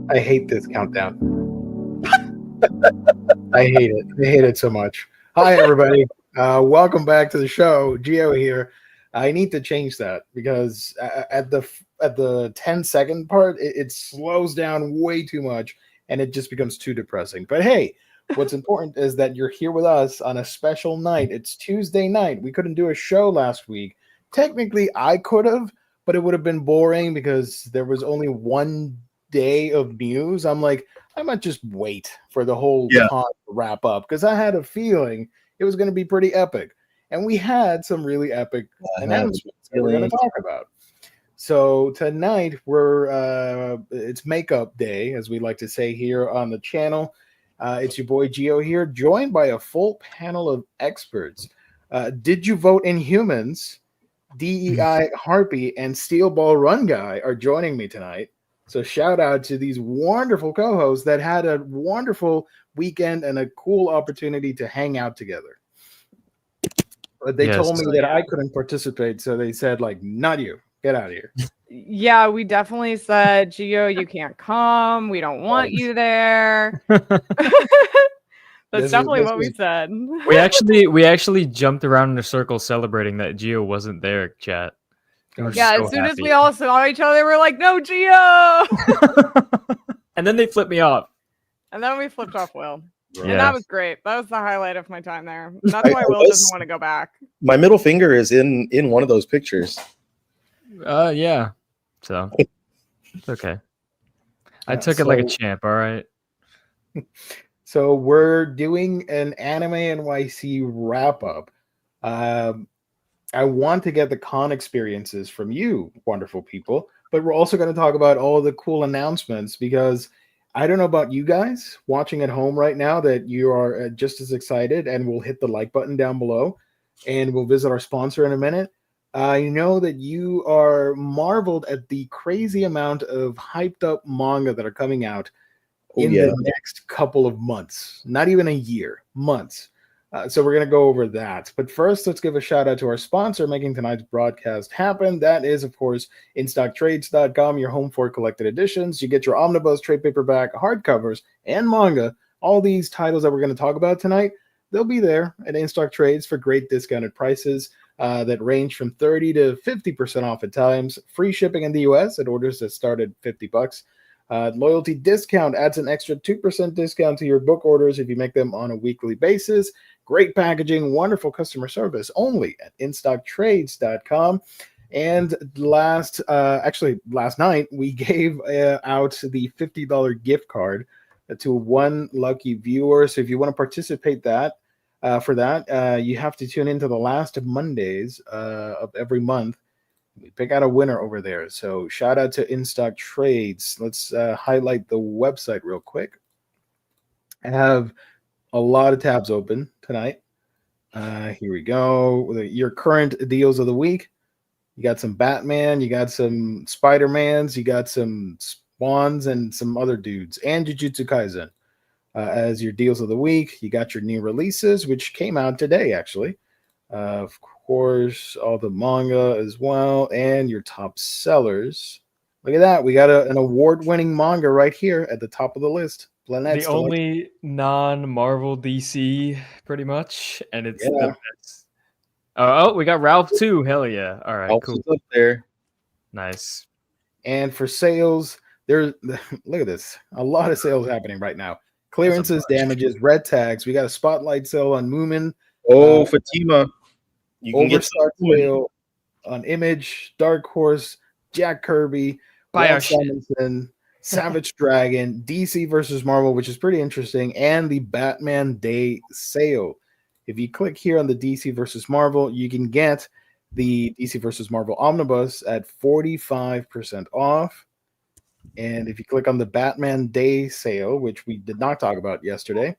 I hate this countdown. I hate it. I hate it so much. Hi, everybody. Welcome back to the show. Gio here. I need to change that because at the 10-second part, it slows down way too much and it just becomes too depressing. But hey, what's important is that you're here with us on a special night. It's Tuesday night. We couldn't do a show last week. Technically, I could have, but it would have been boring because there was only one day of news. I'm like, I might just wait for the whole con to wrap up because I had a feeling it was going to be pretty epic. And we had some really epic announcements that we're going to talk about. So tonight it's makeup day, as we like to say here on the channel. It's your boy Gio here, joined by a full panel of experts. Did you vote in humans? DEI Harpy and Steel Ball Run Guy are joining me tonight. So shout out to these wonderful co-hosts that had a wonderful weekend and a cool opportunity to hang out together. But they told me that I couldn't participate, so they said, like, not you. Get out of here. Yeah, we definitely said, Gio, you can't come. We don't want you there. That's definitely what we said. We actually jumped around in a circle celebrating that Gio wasn't there, chat. Yeah, as soon as we all saw each other, we're like, no, Gio! And then they flipped me off. And then we flipped off Will. Yeah. And that was great. That was the highlight of my time there. That's why Will doesn't want to go back. My middle finger is in one of those pictures. Yeah. So, it's okay. I took it like a champ, all right? So we're doing an Anime NYC wrap-up. I want to get the con experiences from you, wonderful people, but we're also going to talk about all the cool announcements because I don't know about you guys watching at home right now that you are just as excited, and we'll hit the like button down below and we'll visit our sponsor in a minute. I know that you are marveled at the crazy amount of hyped up manga that are coming out in the next couple of months, not even a year, months. So we're going to go over that. But first, let's give a shout out to our sponsor making tonight's broadcast happen. That is, of course, InStockTrades.com, your home for collected editions. You get your Omnibros trade paperback, hardcovers, and manga. All these titles that we're going to talk about tonight, they'll be there at InStock Trades for great discounted prices that range from 30 to 50% off at times. Free shipping in the U.S. at orders that start at $50. Loyalty discount adds an extra 2% discount to your book orders if you make them on a weekly basis. Great packaging, wonderful customer service only at InStockTrades.com. And last night, we gave out the $50 gift card to one lucky viewer. So if you want to participate for that, you have to tune into the last Mondays of every month. We pick out a winner over there. So shout out to InStock Trades. Let's highlight the website real quick. I have a lot of tabs open tonight. Here we go. Your current deals of the week. You got some Batman, you got some Spider-Mans, you got some Spawns and some other dudes, and Jujutsu Kaisen as your deals of the week. You got your new releases, which came out today, actually. Of course, all the manga as well, and your top sellers. Look at that. We got an award-winning manga right here at the top of the list. The only non-Marvel DC, pretty much, and it's the best. Oh, we got Ralph too. Hell yeah! All right, cool. Up there, nice. And for sales, look at this. A lot of sales happening right now. Clearances, damages, red tags. We got a spotlight sale on Moomin. Fatima. You can get sale on Image, Dark Horse, Jack Kirby, Simonson, Savage Dragon, DC versus Marvel, which is pretty interesting, and the Batman Day sale. If you click here on the DC versus Marvel, you can get the DC versus Marvel Omnibus at 45% off. And if you click on the Batman Day sale, which we did not talk about yesterday,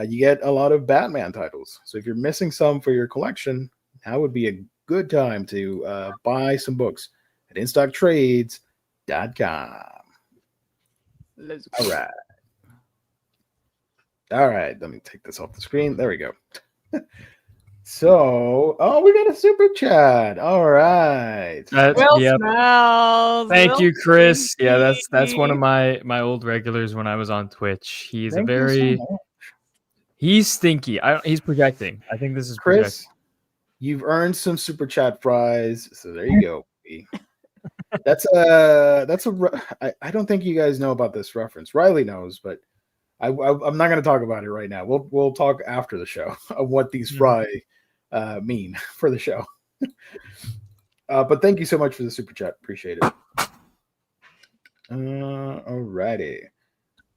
you get a lot of Batman titles. So if you're missing some for your collection, now would be a good time to buy some books at InStockTrades.com. All right. Let me take this off the screen. There we go. So, we got a super chat. All right. Will Yep. Smells. Thank Will you, Chris. Yeah, that's one of Stinky. my old regulars when I was on Twitch. He's Thank you so much. he's stinky. He's projecting. I think this is Chris, projecting. you've earned some super chat fries. So there you go. I don't think you guys know about this reference. Riley knows, but I'm not going to talk about it right now. We'll talk after the show of what these fry mean for the show. But thank you so much for the super chat. Appreciate it. Alrighty.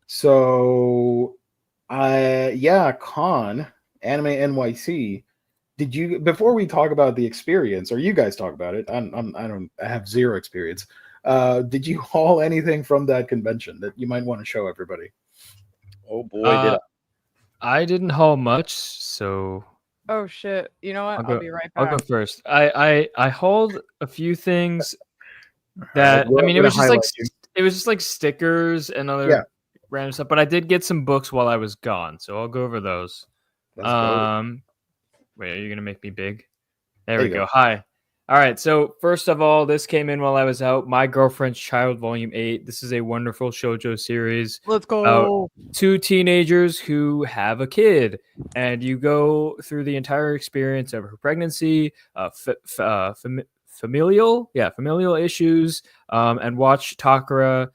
So, Con Anime NYC. Did you, before we talk about the experience, or you guys talk about it? I have zero experience. Did you haul anything from that convention that you might want to show everybody? Oh boy, did I didn't haul much, so Oh shit! You know what? I'll be right I'll back. go first. I hauled a few things that Right, I mean, it was just like stickers and other random stuff. But I did get some books while I was gone, so I'll go over those. Let's go. Wait, are you gonna make me big? There we go. Hi. All right. So first of all, this came in while I was out. My Girlfriend's Child, Volume 8. This is a wonderful shoujo series. Let's go. Two teenagers who have a kid, and you go through the entire experience of her pregnancy, familial issues, and watch Takara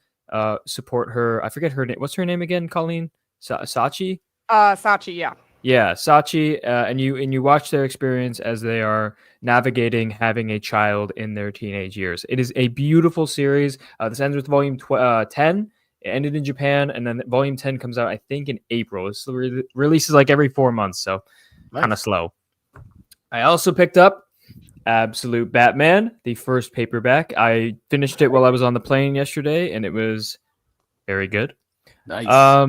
support her. I forget her name. What's her name again, Colleen? Sachi? Sachi, yeah. Yeah, Sachi, and you watch their experience as they are navigating having a child in their teenage years. It is a beautiful series. This ends with volume 10. It ended in Japan, and then volume 10 comes out, I think, in April. This releases like every 4 months, so kind of slow. I also picked up Absolute Batman, the first paperback. I finished it while I was on the plane yesterday, and it was very good. Nice.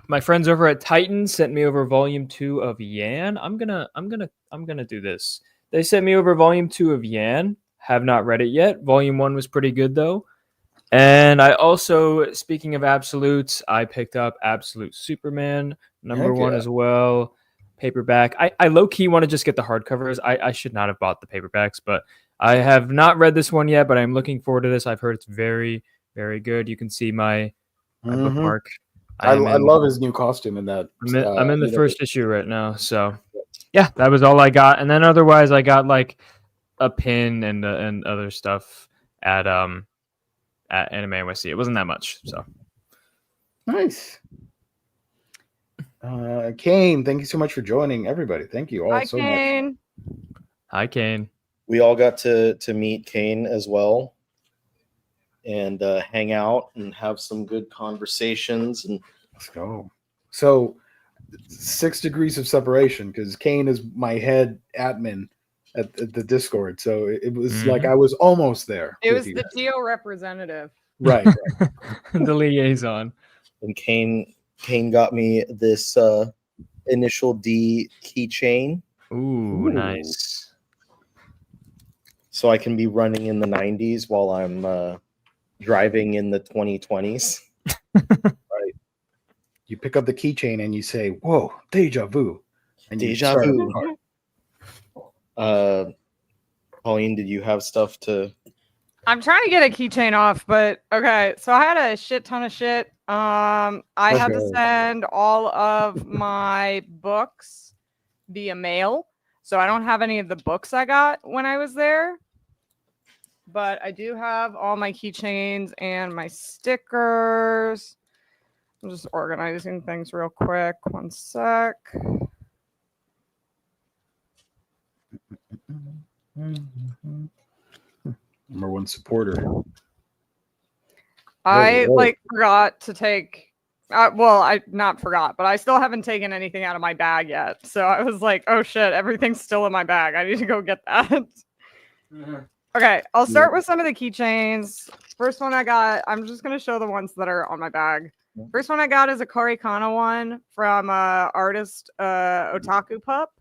My friends over at Titan sent me over volume 2 of Yan. I'm gonna do this. They sent me over volume 2 of Yan. Have not read it yet. Volume 1 was pretty good though. And I also, speaking of absolutes, I picked up Absolute Superman number 1 as well. Paperback. I low key want to just get the hardcovers. I should not have bought the paperbacks, but I have not read this one yet. But I'm looking forward to this. I've heard it's very, very good. You can see my bookmark. I love his new costume in that. I'm in the first issue right now, so yeah, that was all I got. And then otherwise, I got like a pin and other stuff at Anime NYC. It wasn't that much, so nice. Kane, thank you so much for joining, everybody. Thank you all so much. Hi, Kane. We all got to meet Kane as well, and hang out and have some good conversations. And let's go. So 6 degrees of separation, because Kane is my head admin at the Discord. So it was like I was almost there. It was the Geo representative. Right. The liaison. And Kane got me this Initial D keychain. Ooh, nice. So I can be running in the 90s while I'm driving in the 2020s. Right. You pick up the keychain and you say, "Whoa, deja vu." And deja vu. Pauline, did you have stuff to? I'm trying to get a keychain off, but okay. So I had a shit ton of shit. I had to send all of my books via mail, so I don't have any of the books I got when I was there. But I do have all my keychains and my stickers. I'm just organizing things real quick. One sec. Number 1 supporter. I forgot to take. I not forgot, but I still haven't taken anything out of my bag yet. So I was like, "Oh shit, everything's still in my bag. I need to go get that." Okay, I'll start with some of the keychains. First one I got, I'm just going to show the ones that are on my bag. First one I got is a Korikana one from artist Otaku Pup.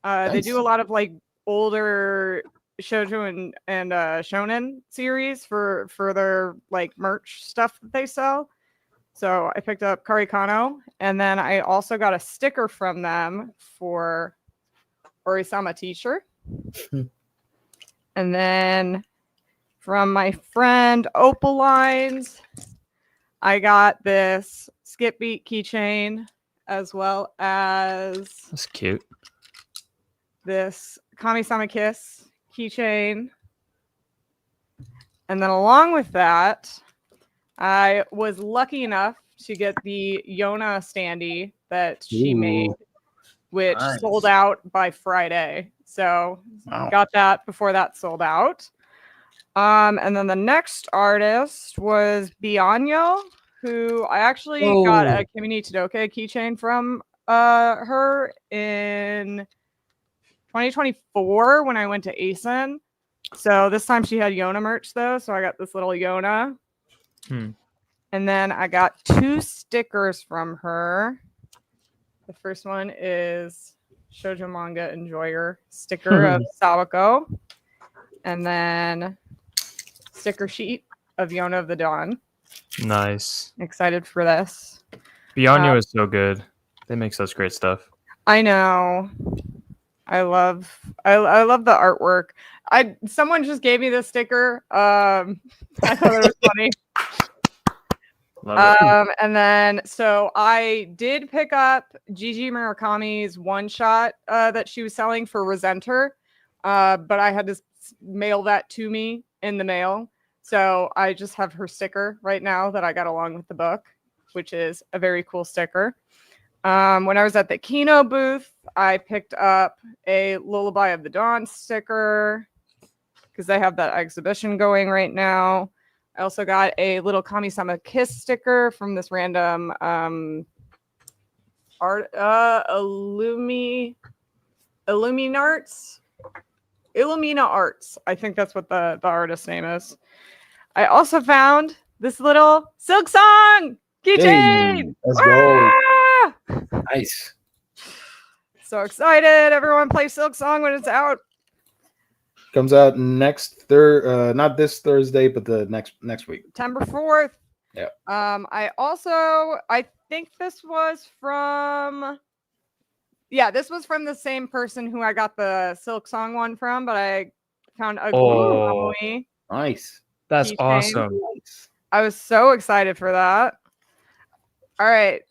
Nice. They do a lot of like older shoujo and shonen series for their like merch stuff that they sell. So I picked up Karikano, and then I also got a sticker from them for Orisama t-shirt. And then from my friend Opal Lines, I got this Skip Beat keychain, as well as That's cute. this Kami-sama Kiss keychain. And then along with that, I was lucky enough to get the Yona standee that she made, which sold out by Friday. So got that before that sold out. And then the next artist was Bianyo, who I actually got a Kimi Todoke keychain from her in 2024 when I went to ASIN. So this time she had Yona merch though, so I got this little Yona. And then I got 2 stickers from her. The first one is Shoujo Manga Enjoyer sticker of Sawako. And then sticker sheet of Yona of the Dawn. Nice. Excited for this. Bianyo is so good. They make such great stuff. I know. I love the artwork. Someone just gave me this sticker. I thought it was funny. And then so I did pick up Gigi Murakami's one shot that she was selling for Resenter, but I had to mail that to me in the mail. So I just have her sticker right now that I got along with the book, which is a very cool sticker. When I was at the Kino booth, I picked up a Lullaby of the Dawn sticker because they have that exhibition going right now. I also got a little Kami-sama Kiss sticker from this random Illumina Arts. I think that's what the artist name is. I also found this little Silk Song keychain. Let's go. Nice. So excited. Everyone play Silk Song when it's out. Comes out next not this Thursday, but the next week. September 4th. Yeah. I think this was from the same person who I got the Silk Song one from, but I found a Gumi. Nice. That's keychain. awesome. I was so excited for that. All right.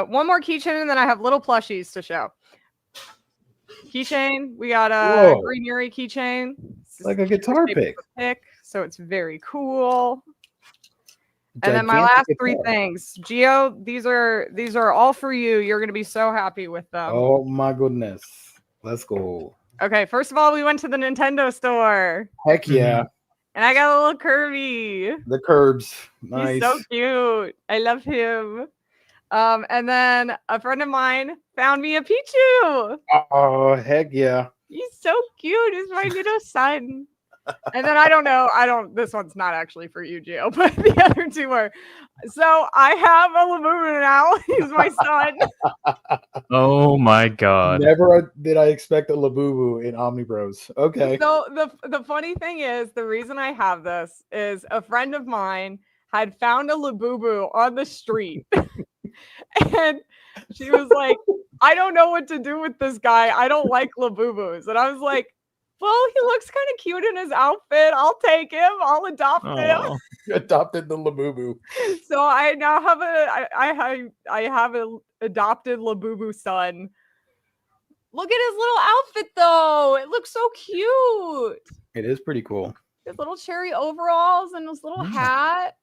One more keychain, and then I have little plushies to show. Keychain. We got a Green Yuri keychain. It's like a guitar pick. So it's very cool. And then my last 3 things. Gio, these are all for you. You're going to be so happy with them. Oh my goodness. Let's go. Okay, first of all, we went to the Nintendo store. Heck yeah. And I got a little Kirby. The Curbs. Nice. He's so cute. I love him. And then a friend of mine found me a Pichu. Oh, heck yeah. He's so cute. He's my little son. And then I don't know. This one's not actually for you, Gio, but the other 2 are. So I have a Labubu now. He's my son. Oh my god. Never did I expect a Labubu in Omnibros. Okay. So the funny thing is, the reason I have this is a friend of mine had found a Labubu on the street. And she was like, I don't know what to do with this guy. I don't like Labubus. And I was like, well, he looks kind of cute in his outfit. I'll take him. I'll adopt him. You adopted the Labubu. So I now have I have an adopted Labubu son. Look at his little outfit though. It looks so cute. It is pretty cool. His little cherry overalls and his little hat.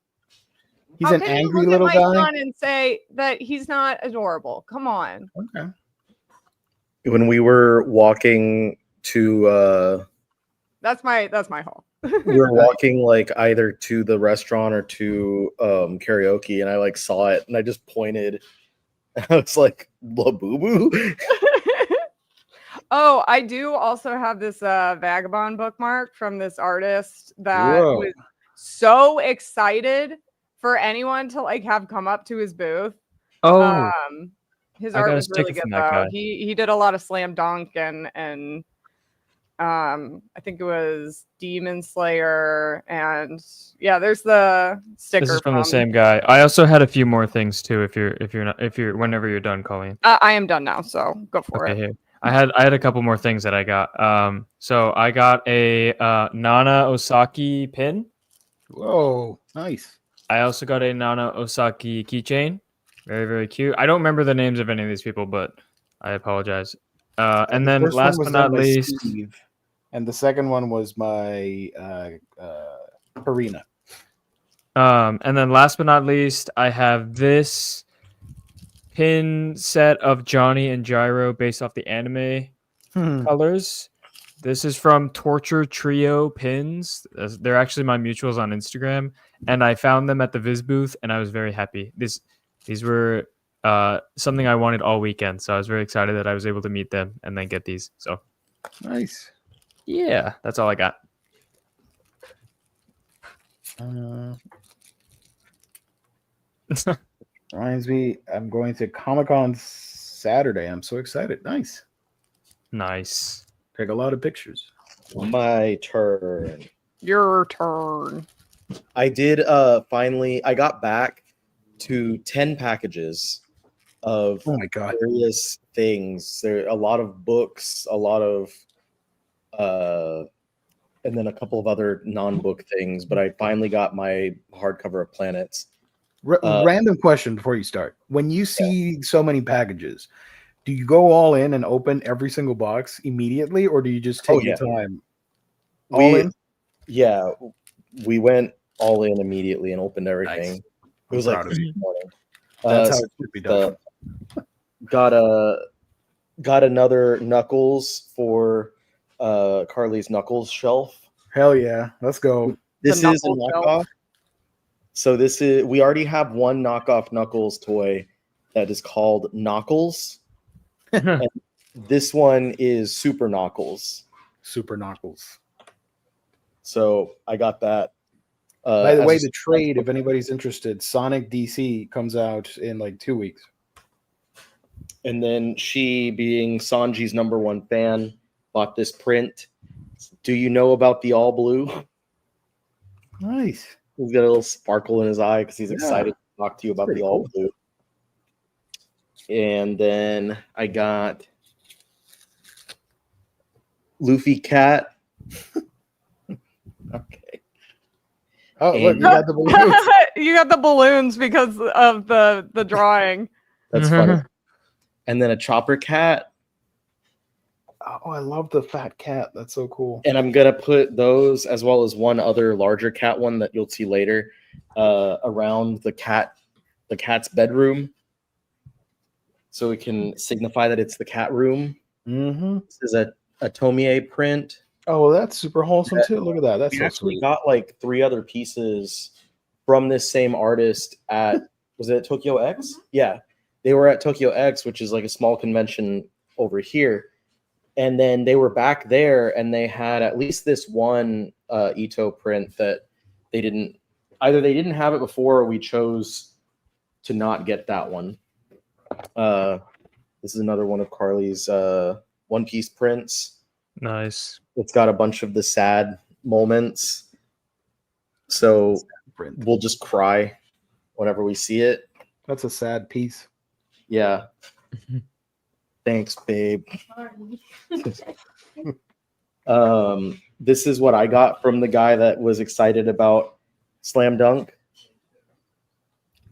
He's How an can you angry look little at my guy. son and say that he's not adorable? Come on. Okay. When we were walking to That's my haul. we were walking like either to the restaurant or to karaoke, and I like saw it and I just pointed. I was like, Labubu? Oh, I do also have this Vagabond bookmark from this artist that was so excited for anyone to like have come up to his booth. Oh, His I art got a was really sticker good from that though. guy. He did a lot of Slam Dunk and I think it was Demon Slayer, and yeah, there's the sticker. this is from the same guy. I also had a few more things too. If you're whenever you're done, Colleen. I am done now, so go for Okay, it. here. I had a couple more things that I got. So I got a Nana Osaki pin. Whoa, nice. I also got a Nana Osaki keychain. Very, very cute. I don't remember the names of any of these people, but I apologize. And The then first one last was but done not by least, Steve, and the second one was my Karina. and then last but not least, I have this pin set of Johnny and Gyro based off the anime colors. This is from Torture Trio Pins. They're actually my mutuals on Instagram, and I found them at the Viz booth, and I was very happy. These were something I wanted all weekend, so I was very excited that I was able to meet them and then get these. So Nice. yeah, that's all I got. Reminds me, I'm going to Comic-Con Saturday. I'm so excited. Nice. Nice. Take a lot of pictures. My turn. Your turn. I did finally I got back to 10 packages of Oh my god. various things. There are a lot of books, a lot of and then a couple of other non-book things, but I finally got my hardcover of Planets. Random question before you start. When you see so many packages, do you go all in and open every single box immediately, or do you just take your time? All in? Yeah, we went all in immediately and opened everything. Nice. It was I'm like proud of you. this morning. That's how it should be done. Got another Knuckles for Carly's Knuckles shelf. Hell yeah. Let's go. This The is a Knuckles knockoff. shelf? So we already have one knockoff Knuckles toy that is called Knuckles. And this one is Super Knuckles. Super Knuckles. So I got that. By the as way, a the trade, if anybody's interested, Sonic DC comes out in like 2 weeks. And then she, being Sanji's #1 fan, bought this print. Do you know about the all blue? Nice. He's got a little sparkle in his eye because he's Yeah. excited to talk to you about Pretty the all cool. blue. And then I got Luffy Cat. Okay. Oh, look, And- you got the balloons. You got the balloons because of the drawing. That's funny. And then a Chopper Cat. Oh, I love the fat cat. That's so cool. And I'm gonna put those, as well as one other larger cat one that you'll see later, around the cat's bedroom, so we can signify that it's the cat room. Mm-hmm. This is a Tomie print. Oh, that's super wholesome too. Look at that. That's We so actually sweet. got like 3 other pieces from this same artist at was it at Tokyo X? Yeah, they were at Tokyo X, which is like a small convention over here. And then they were back there, and they had at least this one Ito print that they didn't have it before, or we chose to not get that one. This is another one of Carly's One Piece prints. Nice. It's got a bunch of the sad moments, so Print. we'll just cry whenever we see it. That's a sad piece. Yeah. Thanks, babe. This is what I got from the guy that was excited about Slam Dunk.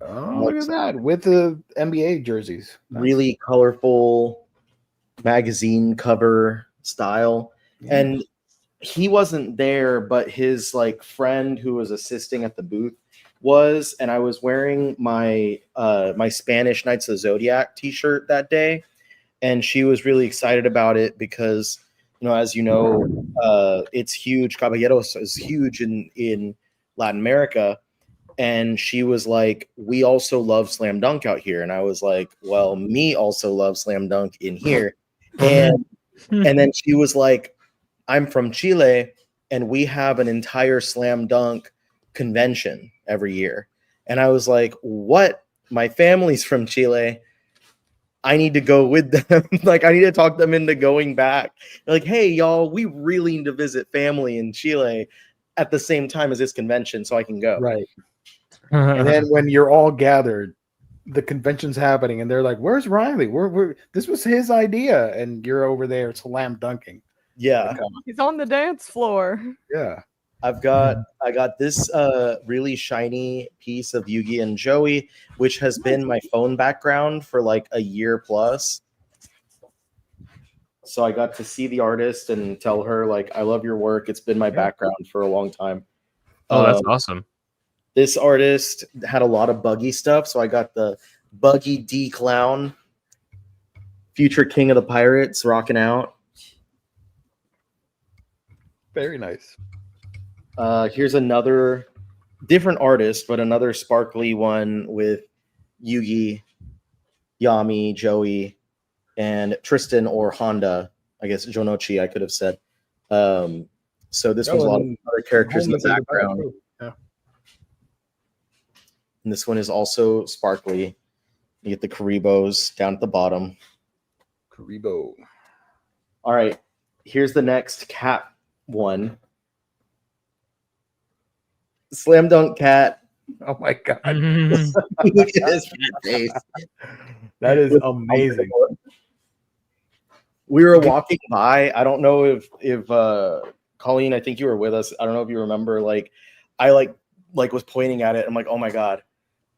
Oh, look at that. With the NBA jerseys. Nice. Really colorful magazine cover style. Yeah. And he wasn't there, but his like friend who was assisting at the booth was, and I was wearing my my Spanish Knights of the Zodiac t-shirt that day, and she was really excited about it because, you know, as you know, it's huge. Caballeros is huge in Latin America. And she was like, we also love Slam Dunk out here. And I was like, well, me also love Slam Dunk in here. And then she was like, I'm from Chile, and we have an entire Slam Dunk convention every year. And I was like, what? My family's from Chile. I need to go with them. Like, I need to talk them into going back. They're like, hey, y'all, we really need to visit family in Chile at the same time as this convention so I can go. Right. And then when you're all gathered, the convention's happening, and they're like, "Where's Riley? This was his idea," and you're over there slam dunking. Yeah. He's on the dance floor. Yeah. I got this really shiny piece of Yugi and Joey, which has been my phone background for like a year plus. So I got to see the artist and tell her like, I love your work. It's been my background for a long time. Oh, that's awesome. This artist had a lot of Buggy stuff, so I got the Buggy D Clown, future king of the pirates, rocking out. Very nice. Here's another different artist, but another sparkly one with Yugi, Yami, Joey, and Tristan or Honda. I guess Jonochi, I could have said. So this one's a lot of other characters in the background. Yeah. And this one is also sparkly. You get the Karibos down at the bottom. Karibo. All right. Here's the next cat one. Slam Dunk Cat. Oh my god. Look at his face. That is amazing. We were walking by. I don't know if Colleen, I think you were with us. I don't know if you remember. Like, I like was pointing at it. I'm like, oh my god,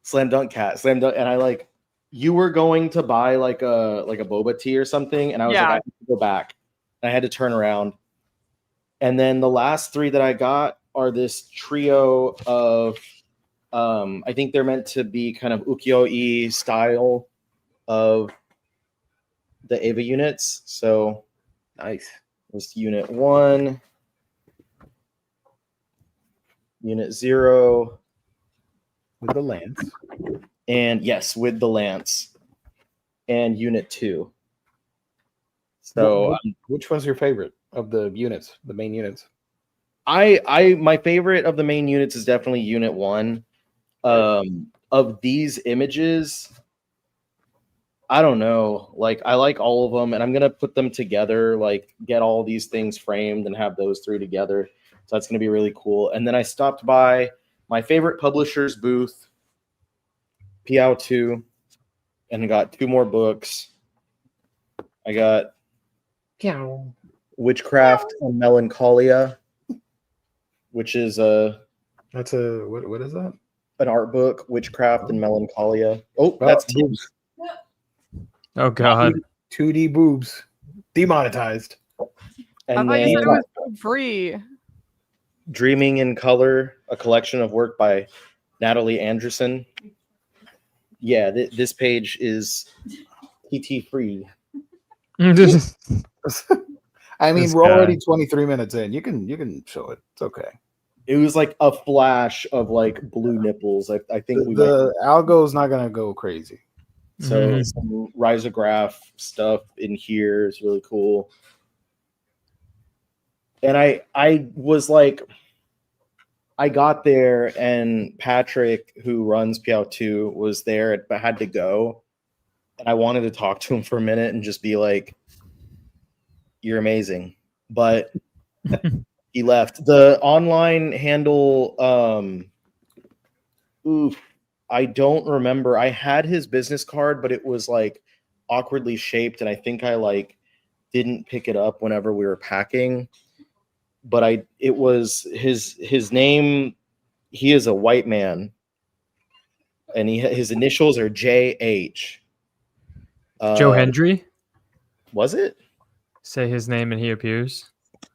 Slam Dunk Cat, Slam Dunk, and I like you were going to buy like a boba tea or something, and I was like, I have to go back. And I had to turn around. And then the last three that I got are this trio of I think they're meant to be kind of ukiyo-e style of the Eva units. So Nice. there's unit 1, unit 0, With the lance. and yes, with the lance, and unit 2. So Which one's your favorite of the units, the main units? my favorite of the main units is definitely unit 1. Of these images, I don't know. Like, I like all of them, and I'm gonna put them together, like get all these things framed and have those 3 together. So that's gonna be really cool. And then I stopped by my favorite publisher's booth, Piao 2, and got 2 more books. I got Witchcraft and Melancholia, which is That's a what is that? an art book, Witchcraft and Melancholia. Oh, that's boobs. Oh god. 2D boobs. Demonetized. I and thought you then said it was free. Dreaming in Color, a collection of work by Natalie Anderson. Yeah, this page is TT free. I mean, This we're guy. already 23 minutes in. You can show it. It's okay. It was like a flash of like blue nipples. I think we might. The algo's not gonna go crazy. So some risograph stuff in here is really cool. And I was like, I got there and Patrick, who runs PL2, was there but had to go. And I wanted to talk to him for a minute and just be like, you're amazing. But he left. The online handle, I don't remember. I had his business card, but it was like awkwardly shaped, and I think I like didn't pick it up whenever we were packing. But it was his name. He is a white man, and his initials are JH. Joe Hendry? Was it? Say his name and he appears.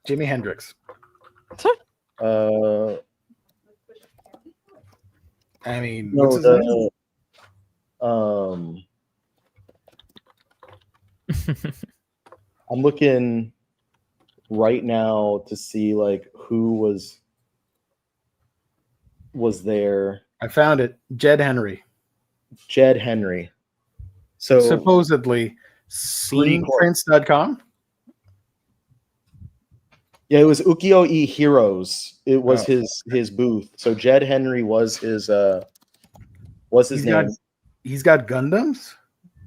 Jimi Hendrix. I mean, what's his name? I'm looking right now to see like who was there. I found it. Jed Henry. Jed Henry. So Supposedly sceneprints.com. yeah, it was Ukiyo-e Heroes. It was his booth. So Jed Henry was his name. He's got Gundams?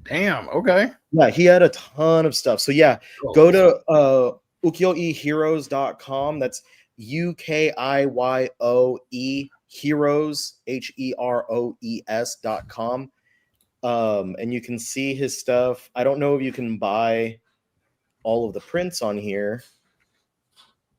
Damn, okay. Yeah, he had a ton of stuff. So yeah, go to ukiyoeheroes.com. That's UKIYOE Heroes, HEROES.com. And you can see his stuff. I don't know if you can buy all of the prints on here.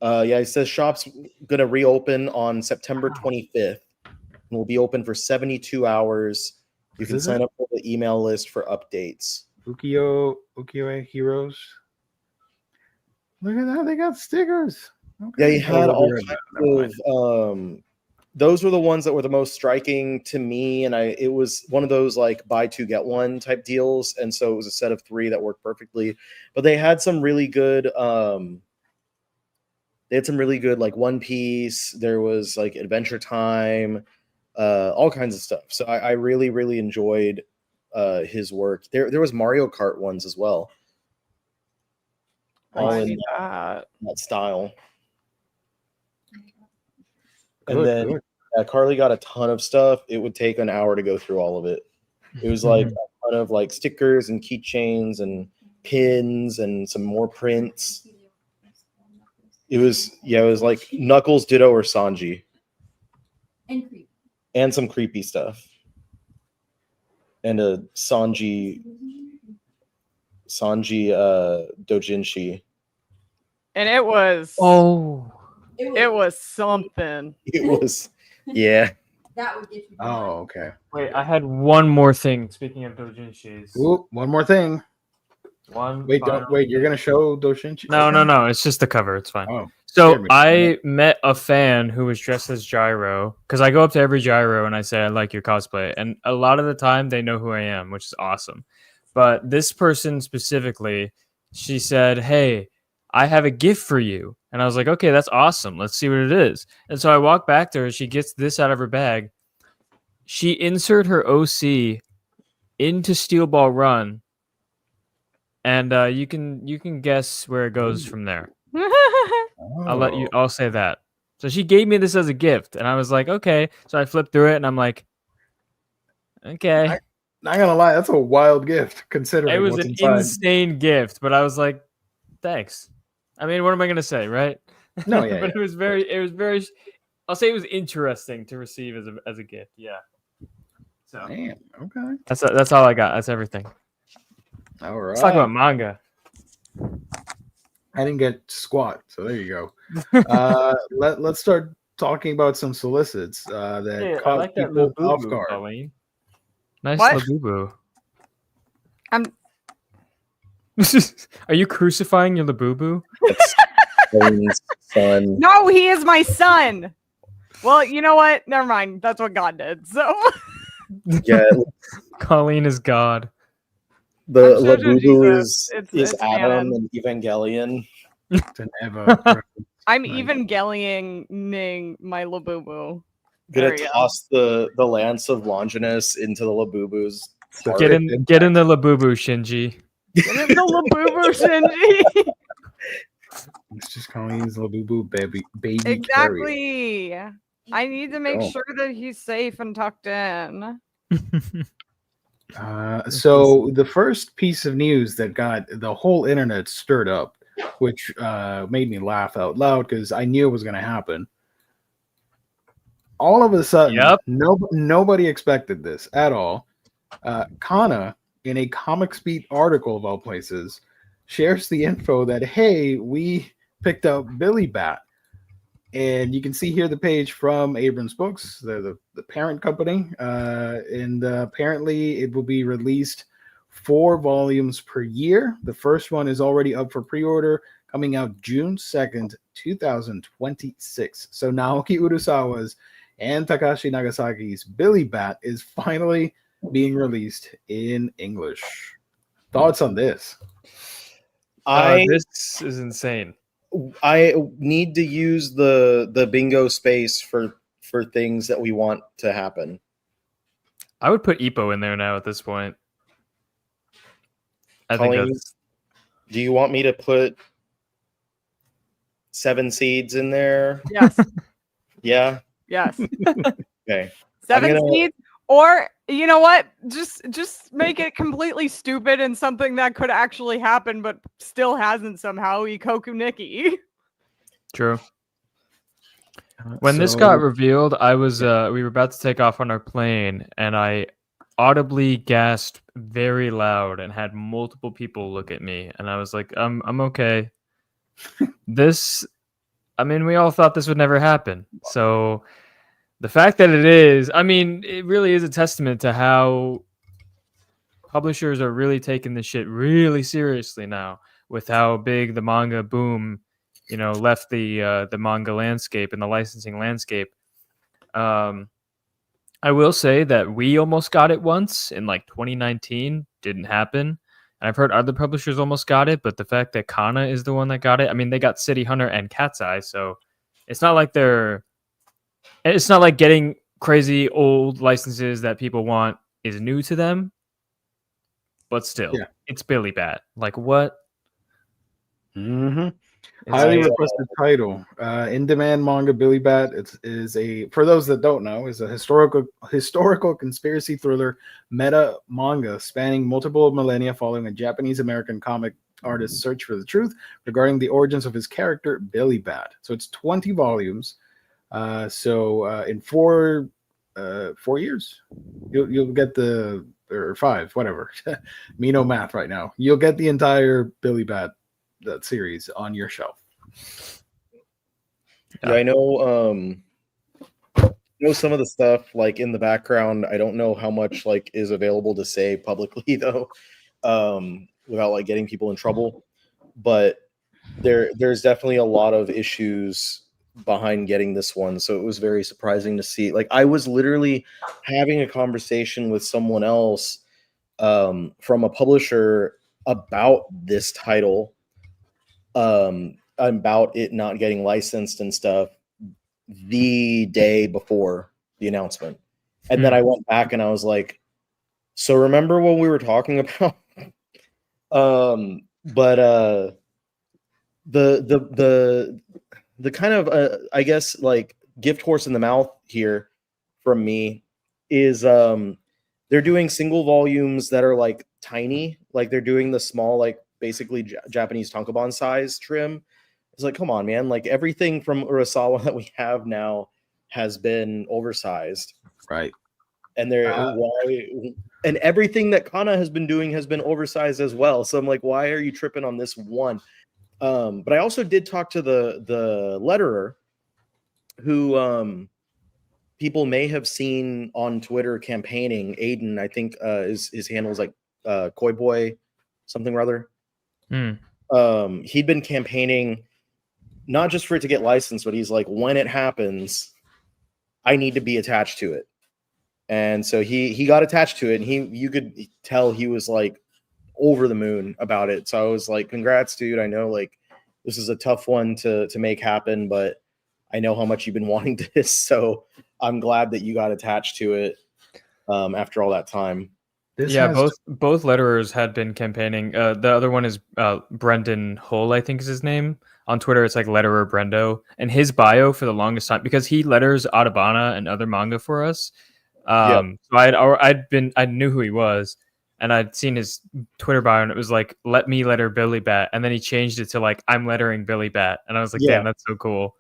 Yeah, it says shop's gonna reopen on September 25th. And will be open for 72 hours. You can sign up for the email list for updates. Ukiyo Heroes. Look at that, they got stickers. Yeah, you had all Never kinds of those were the ones that were the most striking to me, and it was one of those like buy two get one type deals, and so it was a set of 3 that worked perfectly. But they had some really good like One Piece. There was like Adventure Time, all kinds of stuff. So I really, really enjoyed his work. There was Mario Kart ones as well, all in that style. And then Carly got a ton of stuff. It would take an hour to go through all of it. It was like a ton of like stickers and keychains and pins and some more prints. It was like Knuckles, Ditto, or Sanji. And some creepy stuff. And a Sanji Dojinshi. And it was it was something. It was, yeah. That would get you. Oh, okay. Wait, I had one more thing. Speaking of doujinshis. Ooh, one more thing. Wait, you're gonna show Doshinchi? No. It's just the cover. It's fine. Oh, so I met a fan who was dressed as Gyro because I go up to every Gyro and I say I like your cosplay, and a lot of the time they know who I am, which is awesome. But this person specifically, she said, "Hey, I have a gift for you," and I was like, "Okay, that's awesome. Let's see what it is." And so I walk back to her. She gets this out of her bag. She insert her OC into Steel Ball Run. And you can guess where it goes from there. I'll say that. So she gave me this as a gift, and I was like, okay. So I flipped through it, and I'm like, okay. Not gonna lie, that's a wild gift considering It was what's an inside. insane gift, but I was like, thanks. I mean, what am I gonna say, right? No, yeah. But it was very. I'll say it was interesting to receive as a gift. Yeah. So Damn, okay. that's all I got. That's everything. All right. Let's talk about manga. I didn't get squat, so there you go. Let's start talking about some solicits that caught like that people off Labubu, guard. Colleen. Nice What? Labubu. I'm Are you crucifying your Labubu? Colleen's son. No, he is my son. Well, you know what? Never mind. That's what God did. So Yeah, Colleen is God. the I'm sure Labubu Jesus. is It's Adam canon. and Evangelion. It's an ever. I'm Nice. Evangelioning my Labubu. Gonna There you go. toss the lance of Longinus into the Labubu's heart. Get in the Labubu, Shinji. Get in the Labubu, Shinji. It's just Colleen's Labubu baby carrier. Exactly. I need to make Oh. sure that he's safe and tucked in. So the first piece of news that got the whole internet stirred up, which made me laugh out loud because I knew it was going to happen. All of a sudden, Yep. nobody expected this at all. Kana, in a Comics Beat article of all places, shares the info that, hey, we picked up Billy Bat. And you can see here the page from Abrams Books, the parent company. And apparently it will be released 4 volumes per year. The first one is already up for pre-order, coming out June 2nd, 2026. So Naoki Urasawa's and Takashi Nagasaki's Billy Bat is finally being released in English. Thoughts on this? This is insane. I need to use the bingo space for things that we want to happen. I would put Ippo in there now at this point. I think Colleen, that's do you want me to put 7 seeds in there? Yes. Yeah. Yes. Okay. 7 gonna- seeds. Or you know what? Just make it completely stupid and something that could actually happen, but still hasn't somehow. Ikoku Nikki. true. When this got revealed, I was we were about to take off on our plane, and I audibly gasped very loud and had multiple people look at me, and I was like, I'm okay. This, I mean, we all thought this would never happen. So the fact that it is, I mean, it really is a testament to how publishers are really taking this shit really seriously now, with how big the manga boom, left the manga landscape and the licensing landscape. I will say that we almost got it once in like 2019. Didn't happen. And I've heard other publishers almost got it, but the fact that Kana is the one that got it, I mean, they got City Hunter and Cat's Eye, so it's not like getting crazy old licenses that people want is new to them. But still, It's Billy Bat. Like, what? Mm-hmm. Highly requested title. In-demand manga Billy Bat. Is a, for those that don't know, is a historical conspiracy thriller meta manga spanning multiple millennia, following a Japanese American comic artist's search for the truth regarding the origins of his character Billy Bat. So it's 20 volumes. In 4 years, you'll get the, or 5, whatever. Me no math right now. You'll get the entire Billy Bat that series on your shelf. Yeah, I know some of the stuff like in the background. I don't know how much like is available to say publicly though, without like getting people in trouble. But there's definitely a lot of issues behind getting this one, so it was very surprising to see. Like, I was literally having a conversation with someone else from a publisher about this title, about it not getting licensed and stuff the day before the announcement. And then I went back and I was like, so remember what we were talking about? The kind of I guess like gift horse in the mouth here from me is they're doing single volumes that are like tiny, like they're doing the small, like basically Japanese tankobon size trim. It's like, come on, man, like everything from Urasawa that we have now has been oversized, right? And and everything that Kana has been doing has been oversized as well. So I'm like, why are you tripping on this one? But I also did talk to the letterer, who people may have seen on Twitter campaigning. Aiden, I think his handle is like Koi Boy something or other. He'd been campaigning not just for it to get licensed, but he's like, when it happens, I need to be attached to it. And so he got attached to it, and you could tell he was like over the moon about it. So I was like, congrats, dude. I know like this is a tough one to make happen, but I know how much you've been wanting this. So I'm glad that you got attached to it after all that time. Both letterers had been campaigning. The other one is Brendan Hull, I think is his name. On Twitter, it's like letterer Brendo. And his bio for the longest time, because he letters Atabana and other manga for us. So I knew who he was, and I'd seen his Twitter bio, and it was like, "Let me letter Billy Bat," and then he changed it to like, "I'm lettering Billy Bat," and I was like, "Damn, that's so cool."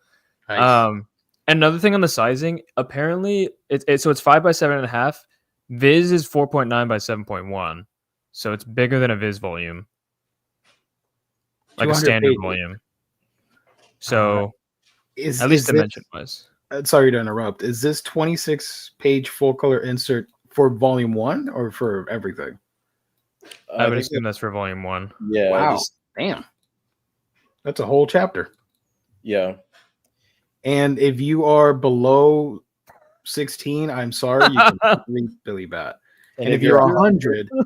Nice. Another thing on the sizing, apparently, it's 5 by 7.5. Viz is 4.9 by 7.1, so it's bigger than a Viz volume, like a standard pages. Volume. So, at least dimension-wise. Sorry to interrupt. Is this 26-page full-color insert for volume 1 or for everything? I would assume that's for volume 1. Yeah. Wow. Damn. That's a whole chapter. Yeah. And if you are below 16, I'm sorry, you can read Billy Bat. And if you're 100, you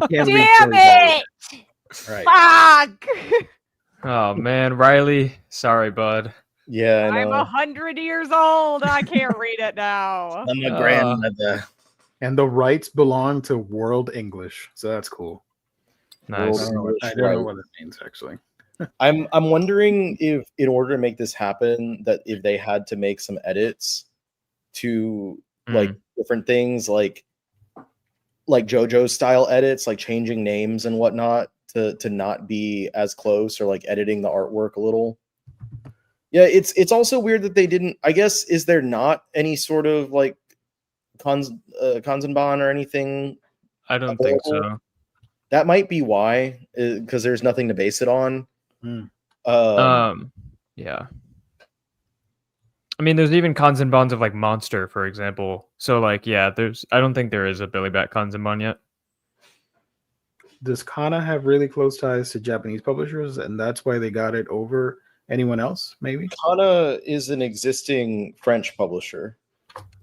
can't read Billy Bat. Right. Fuck! Oh, man. Riley, sorry, bud. Yeah, I'm 100 years old. I can't read it now. I'm a grandmother. And the rights belong to World English, so that's cool. Nice. I don't know what it means, actually. I'm wondering if, in order to make this happen, that if they had to make some edits to like different things, like JoJo style edits, like changing names and whatnot, to not be as close, or like editing the artwork a little. Yeah, it's also weird that they didn't. I guess, is there not any sort of like Kanzenban or anything. I don't think available. so. That might be why, because there's nothing to base it on. Hmm. Yeah. I mean, there's even Kanzenbans of like Monster, for example. So like, yeah, I don't think there is a Billy Bat Kanzenban yet. Does Kana have really close ties to Japanese publishers, and that's why they got it over anyone else? Maybe. Kana is an existing French publisher.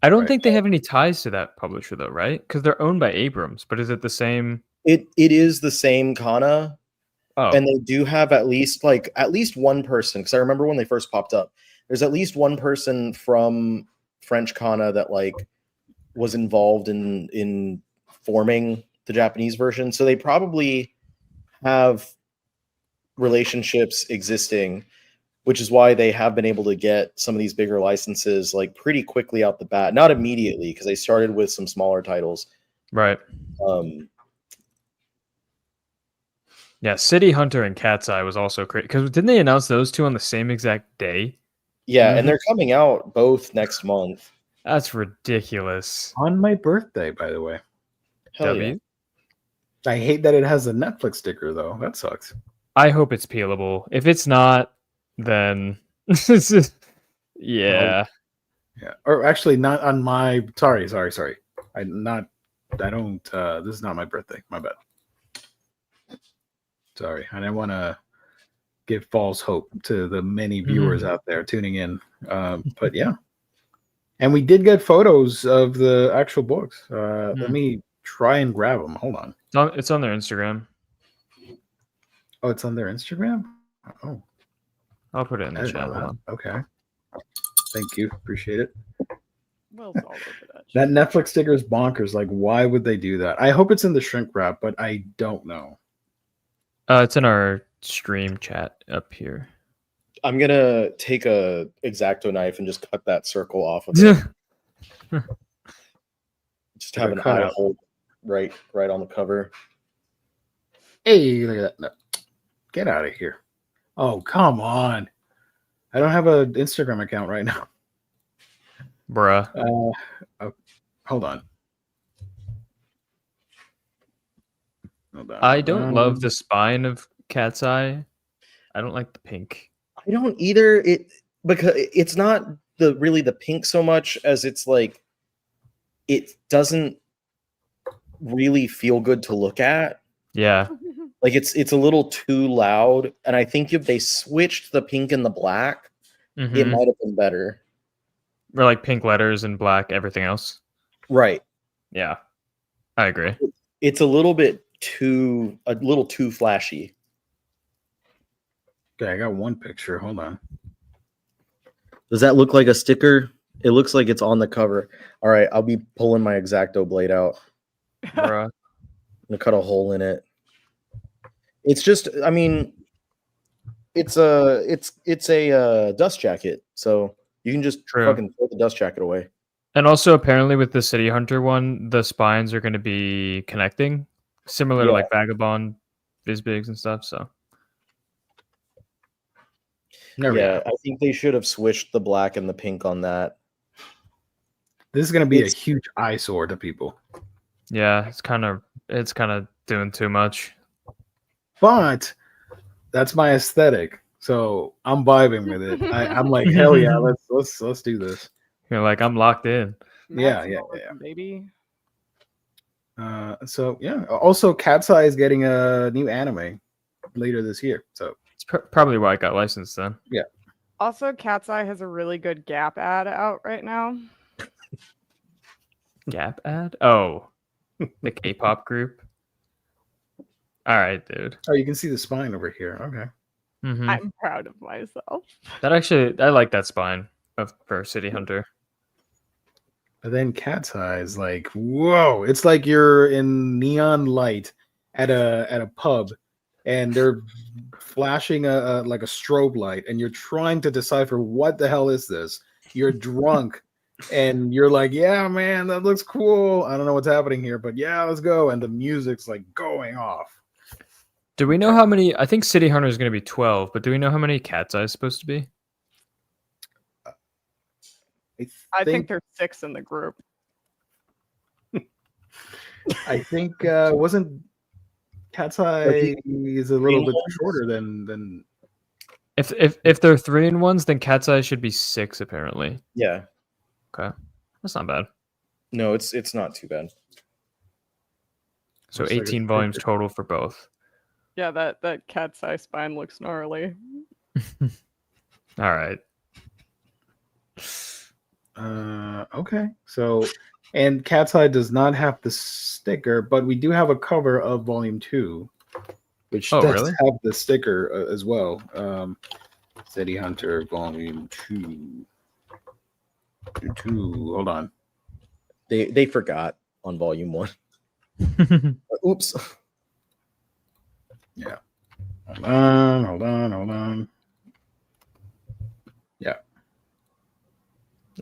I don't Right. think they have any ties to that publisher though, right? Because they're owned by Abrams. But is it the same? It is the same Kana, Oh, and they do have at least one person. Because I remember when they first popped up, there's at least one person from French Kana that like was involved in forming the Japanese version. So they probably have relationships existing, which is why they have been able to get some of these bigger licenses like pretty quickly out the bat. Not immediately, because they started with some smaller titles. right. Yeah, City Hunter and Cat's Eye was also great. Because didn't they announce those two on the same exact day? Yeah, Mhm. and they're coming out both next month. That's ridiculous. On my birthday, by the way. Hell W. yeah. I hate that it has a Netflix sticker, though. That sucks. I hope it's peelable. If it's not, then yeah. Yeah. Or actually, not on my. Sorry. I don't. This is not my birthday. My bad. Sorry, I didn't want to give false hope to the many viewers out there tuning in. But yeah, and we did get photos of the actual books. Let me try and grab them. Hold on. It's on their Instagram. Oh, it's on their Instagram. Oh, I'll put it in I the didn't know chat. Hold that. on. Okay. Thank you. Appreciate it. Will's all over that. That Netflix sticker is bonkers. Like, why would they do that? I hope it's in the shrink wrap, but I don't know. It's in our stream chat up here. I'm gonna take a X-Acto knife and just cut that circle off of it. Just have an eye hole right on the cover. Hey, look at that. No. Get out of here. Oh, come on. I don't have an Instagram account right now. Bruh. Hold on. I don't love the spine of Cat's Eye. I don't like the pink. I don't either. Because it's not really the pink so much as it's like it doesn't really feel good to look at. Yeah. Like it's a little too loud, and I think if they switched the pink and the black, it might have been better. Or like pink letters and black everything else. Right. Yeah. I agree. It's a little too flashy. Okay, I got one picture. Hold on. Does that look like a sticker? It looks like it's on the cover. All right, I'll be pulling my X-Acto blade out. Bruh. I'm gonna cut a hole in it. It's just, I mean, it's a dust jacket, so you can just fucking throw the dust jacket away. And also, apparently, with the City Hunter one, the spines are going to be connecting, similar to like Vagabond, Bizbigs, and stuff. So, I think they should have switched the black and the pink on that. This is going to be a huge eyesore to people. Yeah, it's kind of doing too much. But that's my aesthetic, so I'm vibing with it. I'm like, hell yeah, let's do this. You're like, I'm locked in. Yeah, baby. So yeah. Also, Cat's Eye is getting a new anime later this year. So it's probably why I got licensed then. Yeah. Also, Cat's Eye has a really good Gap ad out right now. Gap ad? Oh, the K-pop group. All right, dude. Oh, you can see the spine over here. Okay. Mm-hmm. I'm proud of myself. I like that spine for City Hunter. But then Cat's Eye is like, whoa! It's like you're in neon light at a pub, and they're flashing like a strobe light, and you're trying to decipher what the hell is this. You're drunk, and you're like, yeah, man, that looks cool. I don't know what's happening here, but yeah, let's go. And the music's like going off. Do we know how many? I think City Hunter is going to be 12, but do we know how many Cat's Eye is supposed to be? I think there's 6 in the group. I think wasn't Cat's Eye is a little bit shorter than If they're 3-in-1s, then Cat's Eye should be 6 apparently. Yeah. Okay, that's not bad. No, it's not too bad. So Looks like 18 it's volumes thicker. total for both. Yeah, that cat's eye spine looks gnarly. All right. Okay. So, and Cat's Eye does not have the sticker, but we do have a cover of Volume 2, which Oh, does really? have the sticker as well. City Hunter Volume 2. Hold on. They forgot on volume 1. Oops. Yeah. Hold on. Yeah.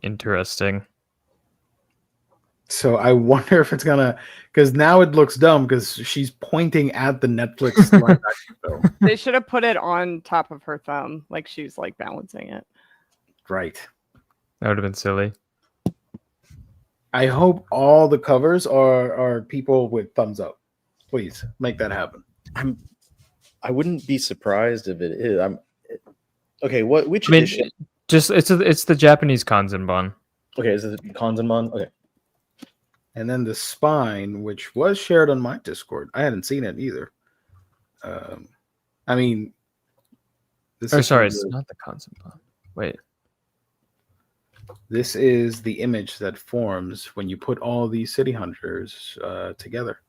Interesting. So I wonder if it's gonna, because now it looks dumb because she's pointing at the Netflix live action film. They should have put it on top of her thumb, like she's like balancing it. Right. That would have been silly. I hope all the covers are people with thumbs up. Please make that happen. I wouldn't be surprised if it is. Okay. Which I mean, edition? just it's the Japanese Kanzenban. Okay, is it Kanzenban? Okay. And then the spine, which was shared on my Discord. I hadn't seen it either. I mean, this Or is sorry, it's not the Kanzenban. Wait. This is the image that forms when you put all these city hunters together.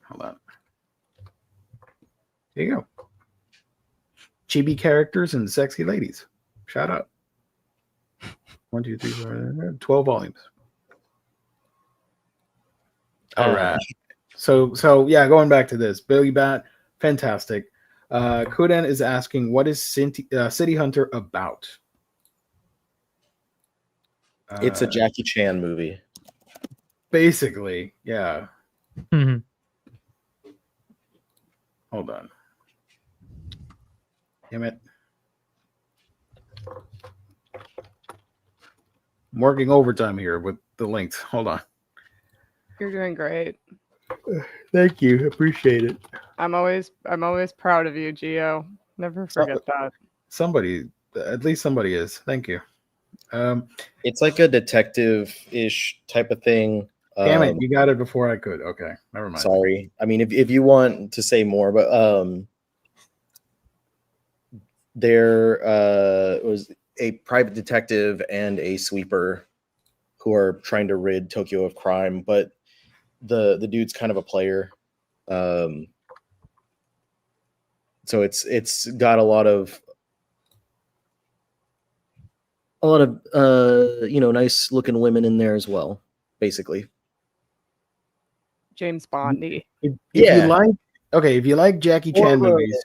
Hold on. There you go. Chibi characters and sexy ladies. Shout out. 1, 2, 3, 4, 12 volumes. All right. So yeah, going back to this, Billy Bat, fantastic. Kuden is asking, what is City Hunter about? It's a Jackie Chan movie. Basically, yeah. Mhm. Hold on. Damn it. I'm working overtime here with the links. Hold on. You're doing great. Thank you. Appreciate it. I'm always proud of you, Gio. Never forget that. Somebody, at least somebody is. Thank you. It's like a detective-ish type of thing. Damn it, you got it before I could. Okay, never mind. Sorry. I mean, if you want to say more, but there was a private detective and a sweeper who are trying to rid Tokyo of crime, but the dude's kind of a player. So it's got a lot of nice looking women in there as well, basically. James Bondy. If Yeah. you like Jackie Chan Or- movies,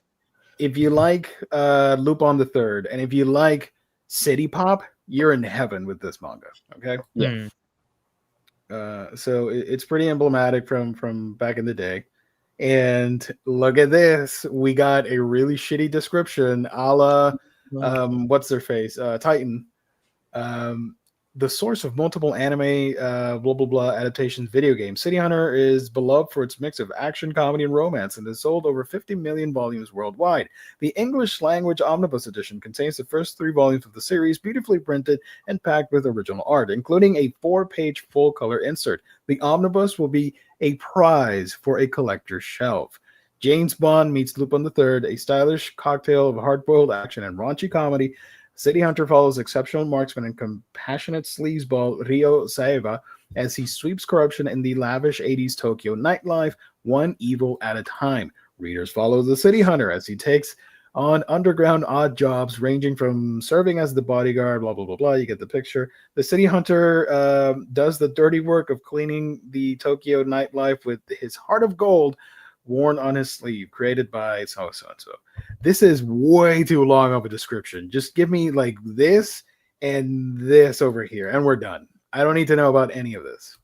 if you like Lupin the Third, and if you like City Pop, you're in heaven with this manga. Okay. Yeah. So it's pretty emblematic from back in the day. And look at this. We got a really shitty description a la what's their face? Titan. The source of multiple anime blah blah blah adaptations video games. City Hunter is beloved for its mix of action, comedy, and romance and has sold over 50 million volumes worldwide. The English language omnibus edition contains the first 3 volumes of the series, beautifully printed and packed with original art, including a 4-page full-color insert. The omnibus will be a prize for a collector's shelf. James Bond meets Lupin III, a stylish cocktail of hard-boiled action and raunchy comedy. City Hunter follows exceptional marksman and compassionate sleazeball Ryo Saeva as he sweeps corruption in the lavish 80s Tokyo nightlife, one evil at a time. Readers follow the City Hunter as he takes on underground odd jobs ranging from serving as the bodyguard, blah, blah, blah, blah. You get the picture. The City Hunter does the dirty work of cleaning the Tokyo nightlife with his heart of gold worn on his sleeve, created by so. This is way too long of a description. Just give me like this and this over here, and we're done. I don't need to know about any of this.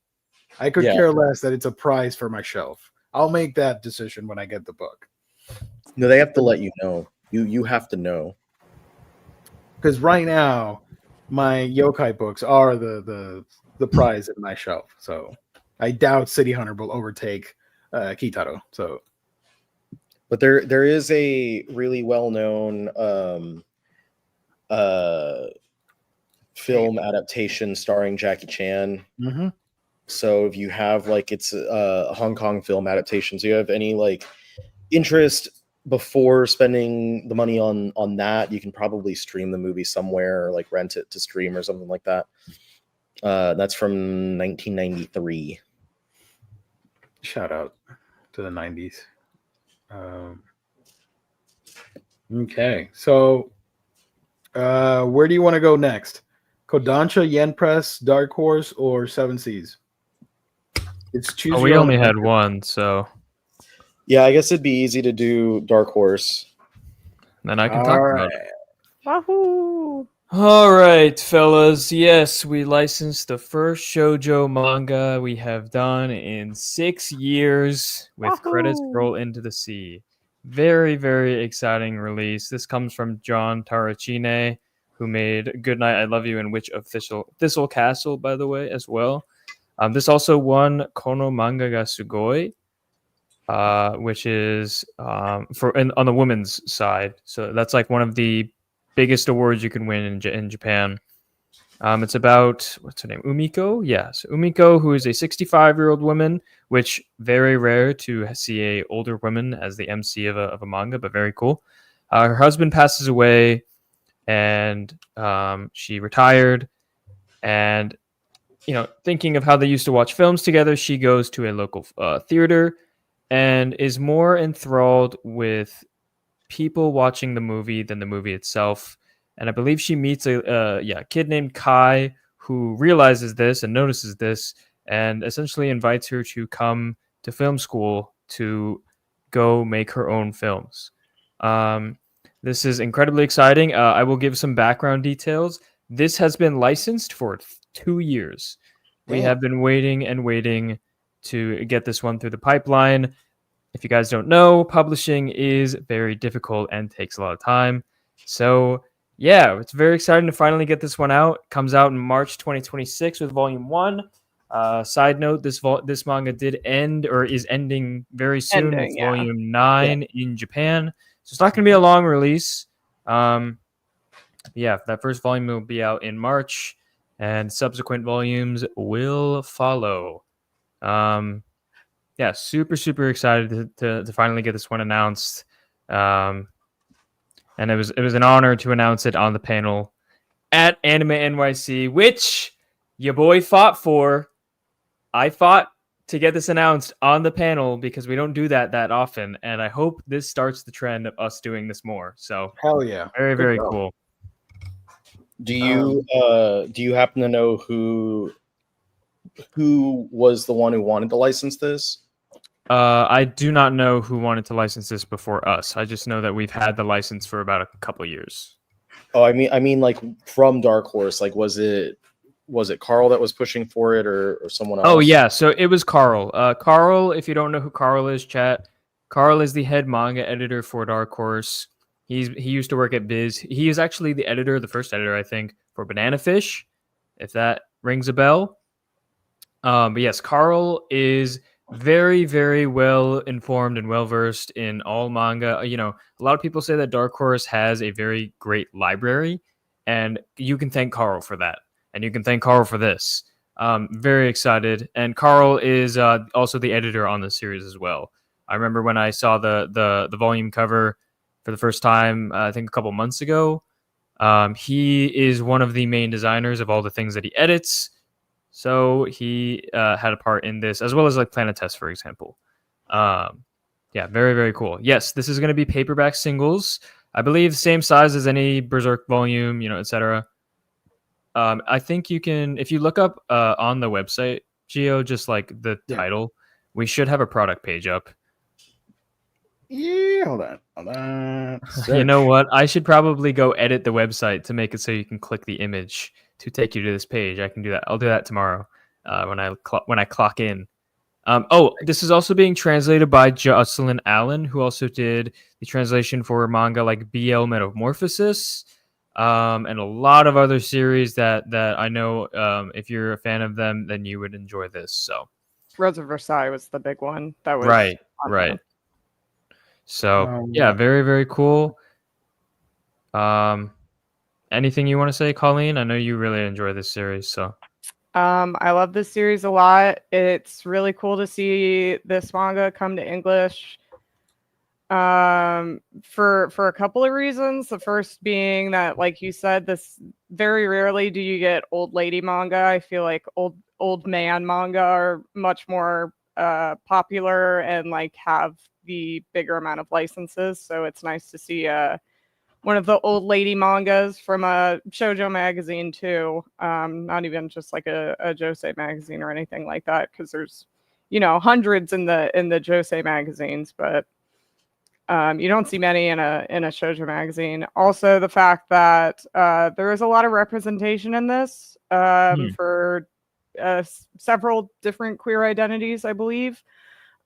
I could care less that it's a prize for my shelf. I'll make that decision when I get the book. No, they have to let you know. You have to know. Because right now, my yokai books are the prize in my shelf. So I doubt City Hunter will overtake Kitaro. So, but there is a really well known film adaptation starring Jackie Chan. mm-hmm. So if you have like it's a Hong Kong film adaptation, so you have any like interest before spending the money on that, you can probably stream the movie somewhere or like rent it to stream or something like that. That's from 1993. Shout out to the 90s. Okay, so where do you want to go next? Kodansha, Yen Press, Dark Horse, or Seven Seas? It's choose. Oh, we only had one, so Yeah, I guess it'd be easy to do Dark Horse. then I can talk about it. Wahoo! All right, fellas. Yes, we licensed the first shoujo manga we have done in 6 years with credits Wahoo! roll into the sea. Very, very exciting release. This comes from John Tarachine, who made Goodnight, I Love You, and Witch of Thistle Castle, by the way, as well. This also won Kono Manga ga Sugoi, which is on the women's side. So that's like one of the biggest awards you can win in Japan. It's about, what's her name? Umiko? Yes. Umiko, who is a 65-year-old woman, which very rare to see a older woman as the MC of a manga, but very cool. Her husband passes away and she retired, and thinking of how they used to watch films together, she goes to a local theater and is more enthralled with people watching the movie than the movie itself. And I believe she meets a kid named Kai who realizes this and notices this and essentially invites her to come to film school to go make her own films. This is incredibly exciting. I will give some background details. This has been licensed for 2 years. We have been waiting and waiting to get this one through the pipeline. If you guys don't know, publishing is very difficult and takes a lot of time. So, yeah, it's very exciting to finally get this one out. It comes out in March 2026 with Volume 1. Side note, this manga did end or is ending very soon with Volume 9 in Japan. So it's not going to be a long release. That first volume will be out in March, and subsequent volumes will follow. Super, super excited to finally get this one announced. And it was an honor to announce it on the panel at Anime NYC, which your boy fought for. I fought to get this announced on the panel because we don't do that often, and I hope this starts the trend of us doing this more. So hell yeah, very, very cool. Do you happen to know who was the one who wanted to license this? I do not know who wanted to license this before us. I just know that we've had the license for about a couple of years. Oh, I mean, like from Dark Horse. Like, was it Carl that was pushing for it, or someone else? Oh yeah, so it was Carl. Carl, if you don't know who Carl is, chat. Carl is the head manga editor for Dark Horse. He used to work at Biz. He is actually the first editor, I think, for Banana Fish, if that rings a bell. But yes, Carl is very, very well informed and well versed in all manga. A lot of people say that Dark Horse has a very great library, and you can thank Carl for that, and you can thank Carl for this. Very excited, and Carl is also the editor on the series as well. I remember when I saw the volume cover for the first time, I think a couple months ago. He is one of the main designers of all the things that he edits. So he had a part in this, as well as like Planet Test, for example. Very, very cool. Yes, this is going to be paperback singles. I believe same size as any Berserk volume, etc. I think you can, if you look up on the website, Gio, just like the title, we should have a product page up. Yeah, hold on. You know what? I should probably go edit the website to make it so you can click the image to take you to this page. I can do that. I'll do that tomorrow when I clock in. This is also being translated by Jocelyn Allen, who also did the translation for manga like BL Metamorphosis, and a lot of other series that I know if you're a fan of them, then you would enjoy this. So Rose of Versailles was the big one. That was Right, on right. there. So yeah, very, very cool. Anything you want to say, Colleen? I know you really enjoy this series, so. I love this series a lot. It's really cool to see this manga come to English. For a couple of reasons. The first being that, like you said, this very rarely do you get old lady manga. I feel like old man manga are much more popular and like have the bigger amount of licenses. So it's nice to see one of the old lady mangas from a shoujo magazine too. Not even just like a josei magazine or anything like that, because there's hundreds in the josei magazines, but you don't see many in a shoujo magazine. Also, the fact that there is a lot of representation in this for several different queer identities, I believe.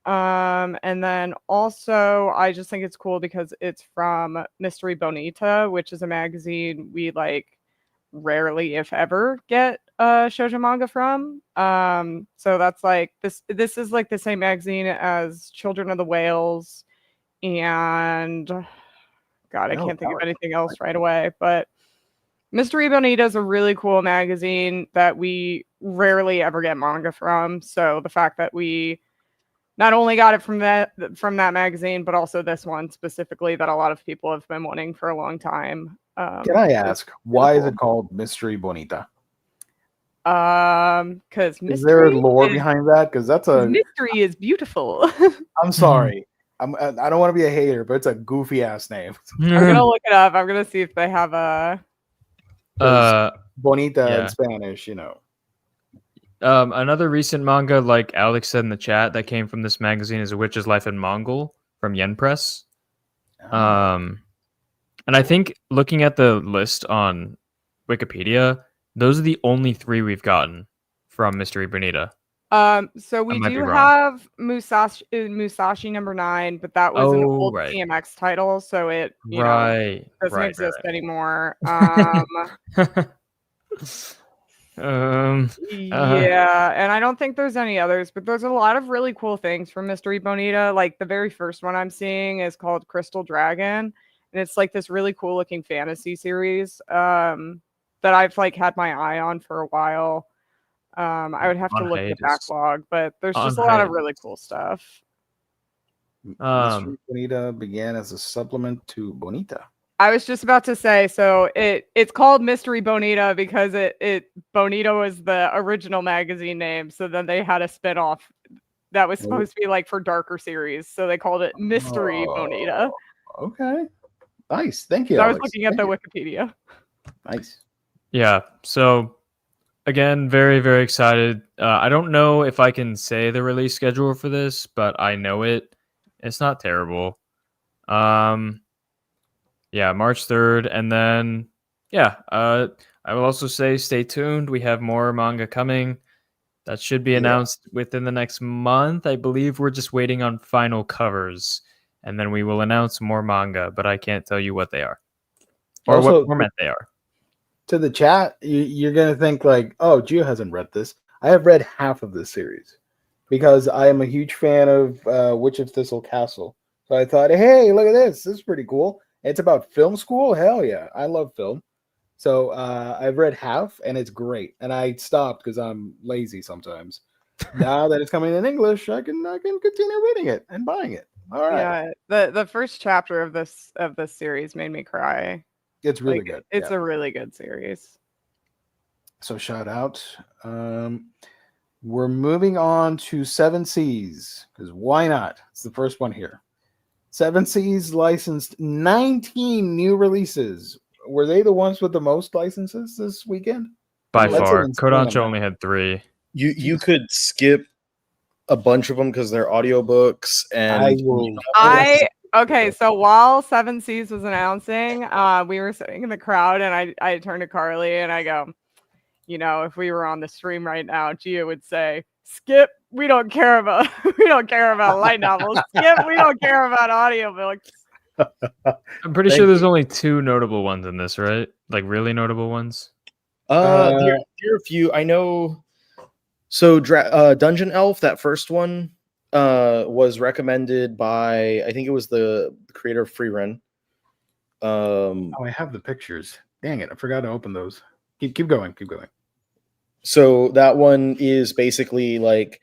And then also, I just think it's cool because it's from Mystery Bonita, which is a magazine we like rarely, if ever, get shoujo manga from. So that's like this is like the same magazine as Children of the Whales and God, I can't think of anything else right away. But Mystery Bonita is a really cool magazine that we rarely ever get manga from. So the fact that we not only got it from that magazine, but also this one specifically that a lot of people have been wanting for a long time. Can I ask, why is it called Mystery Bonita? Because is there a lore behind that? Because that's a mystery is beautiful. I'm sorry. I don't want to be a hater, but it's a goofy ass name. I'm gonna look it up. I'm gonna see if they have a Bonita in Spanish, Another recent manga, like Alex said in the chat, that came from this magazine is A Witch's Life in Mongol from Yen Press. And I think looking at the list on Wikipedia, those are the only 3 we've gotten from Mystery Bonita. So we do have Musashi number 9, but that was an old CMX title, so it doesn't exist anymore. Yeah, and I don't think there's any others, but there's a lot of really cool things from Mystery Bonita. Like the very first one I'm seeing is called Crystal Dragon, and it's like this really cool looking fantasy series that I've like had my eye on for a while. I would have to look at the backlog, but there's just a lot of really cool stuff. Mystery Bonita began as a supplement to Bonita. I was just about to say, so it's called Mystery Bonita because Bonita was the original magazine name. So then they had a spinoff that was supposed to be like for darker series. So they called it Mystery Bonita. Okay. Nice. Thank you, I Alex. was looking at the Wikipedia. Nice. Yeah. So again, very, very excited. I don't know if I can say the release schedule for this, but I know it. It's not terrible. Yeah, March 3rd. And then, I will also say stay tuned. We have more manga coming. That should be announced within the next month. I believe we're just waiting on final covers. And then we will announce more manga, but I can't tell you what they are. Or also, what format they are. To the chat, you're going to think like, oh, Gio hasn't read this. I have read half of this series because I am a huge fan of Witch of Thistle Castle. So I thought, hey, look at this. This is pretty cool. It's about film school. Hell yeah. I love film. So I've read half and it's great. And I stopped because I'm lazy sometimes. Now that it's coming in English, I can continue reading it and buying it. All right. Yeah. The first chapter of this series made me cry. It's really good. It's a really good series. So shout out. We're moving on to Seven Seas because why not? It's the first one here. Seven Seas licensed 19 new releases. Were they the ones with the most licenses this weekend? By far. Kodansha only had 3. You could skip a bunch of them because they're audiobooks. And okay, so while Seven Seas was announcing, we were sitting in the crowd and I turned to Carly and I go, if we were on the stream right now, Gia would say, skip, we don't care about light novels. Skip, we don't care about audiobooks. I'm pretty sure there's only 2 notable ones in this, right? Like really notable ones? There are a few. I know. So Dungeon Elf, that first one, was recommended by, I think it was the creator of Freerun. Oh, I have the pictures. Dang it, I forgot to open those. Keep going. So that one is basically like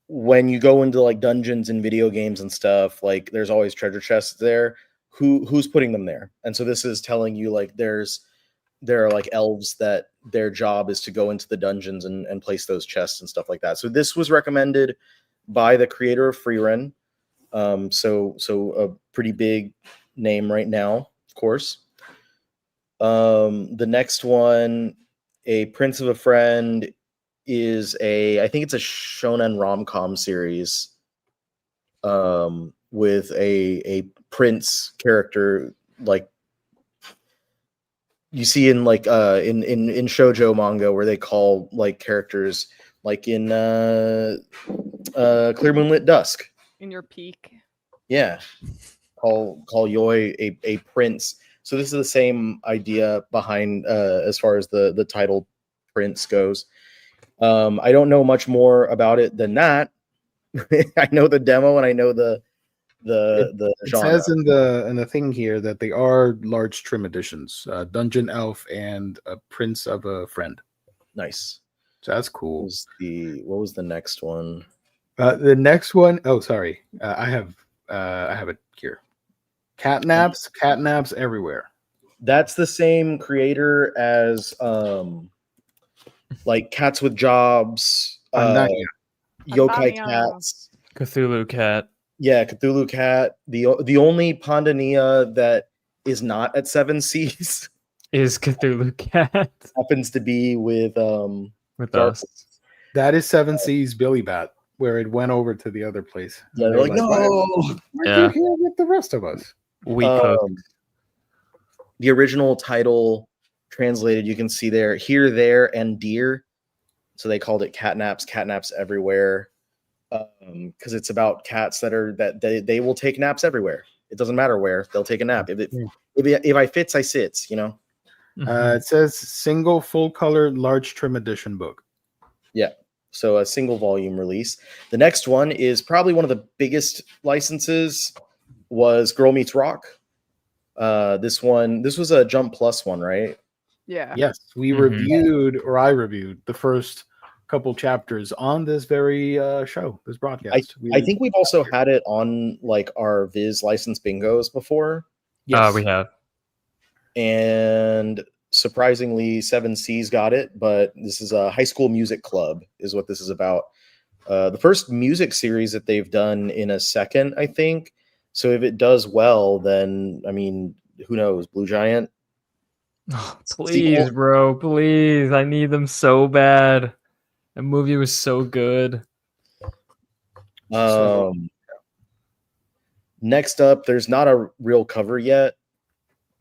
when you go into like dungeons and video games and stuff, like there's always treasure chests there. Who's putting them there? And so this is telling you like there are like elves that their job is to go into the dungeons and place those chests and stuff like that. So this was recommended by the creator of Freerun. So a pretty big name right now, of course. The next one, A Prince of a Friend, is I think it's a shonen rom-com series with a prince character, like you see in like in shoujo manga, where they call like characters like in Clear Moonlit Dusk. In your peak. Yeah. Call Yoi a prince. So this is the same idea behind as far as the title prince goes. I don't know much more about it than that. I know the demo and I know the It genre. says in the thing here that they are large trim editions, Dungeon Elf and a Prince of a Friend. Nice. So that's cool. What was the next one? The next one, oh sorry, I have it here. Catnaps everywhere. That's the same creator as like Cats with Jobs, Andania. Yokai Andania. Cats. Cthulhu Cat. Yeah, Cthulhu Cat. The only Pandania that is not at Seven Seas Is Cthulhu Cat happens to be with with Dark- us? That is Seven Seas Billy Bat, where it went over to the other place. Yeah, And they're like, "Why no. aren't Yeah. you here with the rest of us?" We cook. The original title translated, you can see there, Here, There, and Deer. So they called it Catnaps everywhere. Because it's about cats that they will take naps everywhere. It doesn't matter where, they'll take a nap. If I fits, I sits, you know. Mhm. It says single full color large trim edition book. Yeah. So a single volume release. The next one is probably one of the biggest licenses, was Girl Meets Rock. This was a Jump Plus one, right? Yeah. Yes, we Mhm. reviewed, or I reviewed, the first couple chapters on this very show, this broadcast. I think we've also had it on like our Viz license bingos before. yes, We have. And surprisingly, Seven Seas got it, but this is a High School Music Club is what this is about. The first music series that they've done in a second, I think. So if it does well, then I mean, who knows? Blue Giant. Oh, please, bro, please. I need them so bad. The movie was so good. Next up, there's not a real cover yet.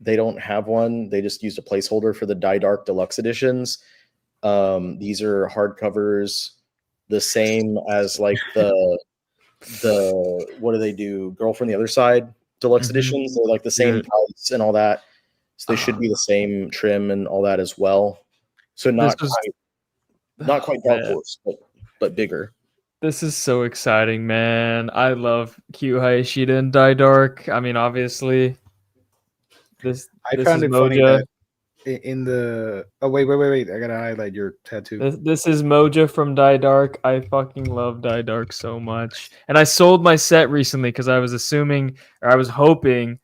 They don't have one. They just used a placeholder for the Die Dark Deluxe editions. These are hardcovers, the same as like the what do they do? Girl from the Other Side Deluxe Mhm. editions. They're like the same Yeah. price and all that. So they should be the same trim and all that as well. So not quite Dark Man. Horse, but bigger. This is so exciting, man. I love Q Hayashida and Die Dark. I mean, obviously, this I this found is it funny Moja. that in the wait, I gotta highlight your tattoo. This is Moja from Die Dark. I fucking love Die Dark so much. And I sold my set recently because I was assuming, or I was hoping,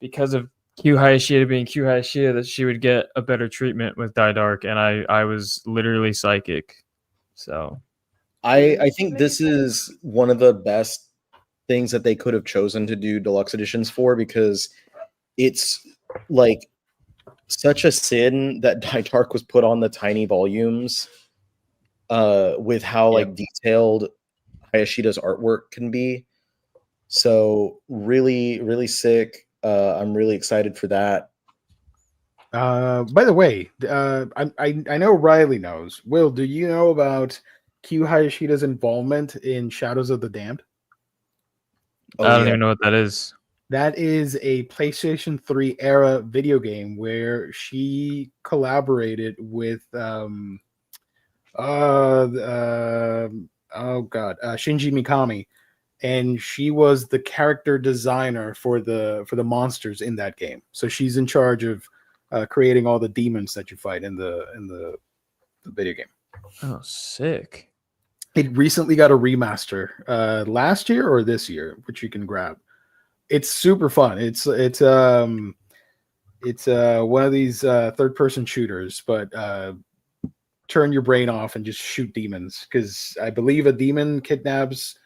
because of Q Hayashida being Q Hayashida, that she would get a better treatment with Die Dark, and I was literally psychic. So I think this is one of the best things that they could have chosen to do deluxe editions for, because it's like such a sin that Die Dark was put on the tiny volumes with how like detailed Hayashida's artwork can be. So really, really sick. I'm really excited for that. By the way, I know Riley knows. Will, do you know about Q Hayashida's involvement in Shadows of the Damned? I don't even know what that is. That is a PlayStation 3 era video game where she collaborated with Oh god, Shinji Mikami, and she was the character designer for the monsters in that game. So she's in charge of creating all the demons that you fight in the video game. Oh, sick. It recently got a remaster last year or this year, which you can grab. It's super fun. It's one of these third person shooters, but turn your brain off and just shoot demons, because I believe a demon kidnaps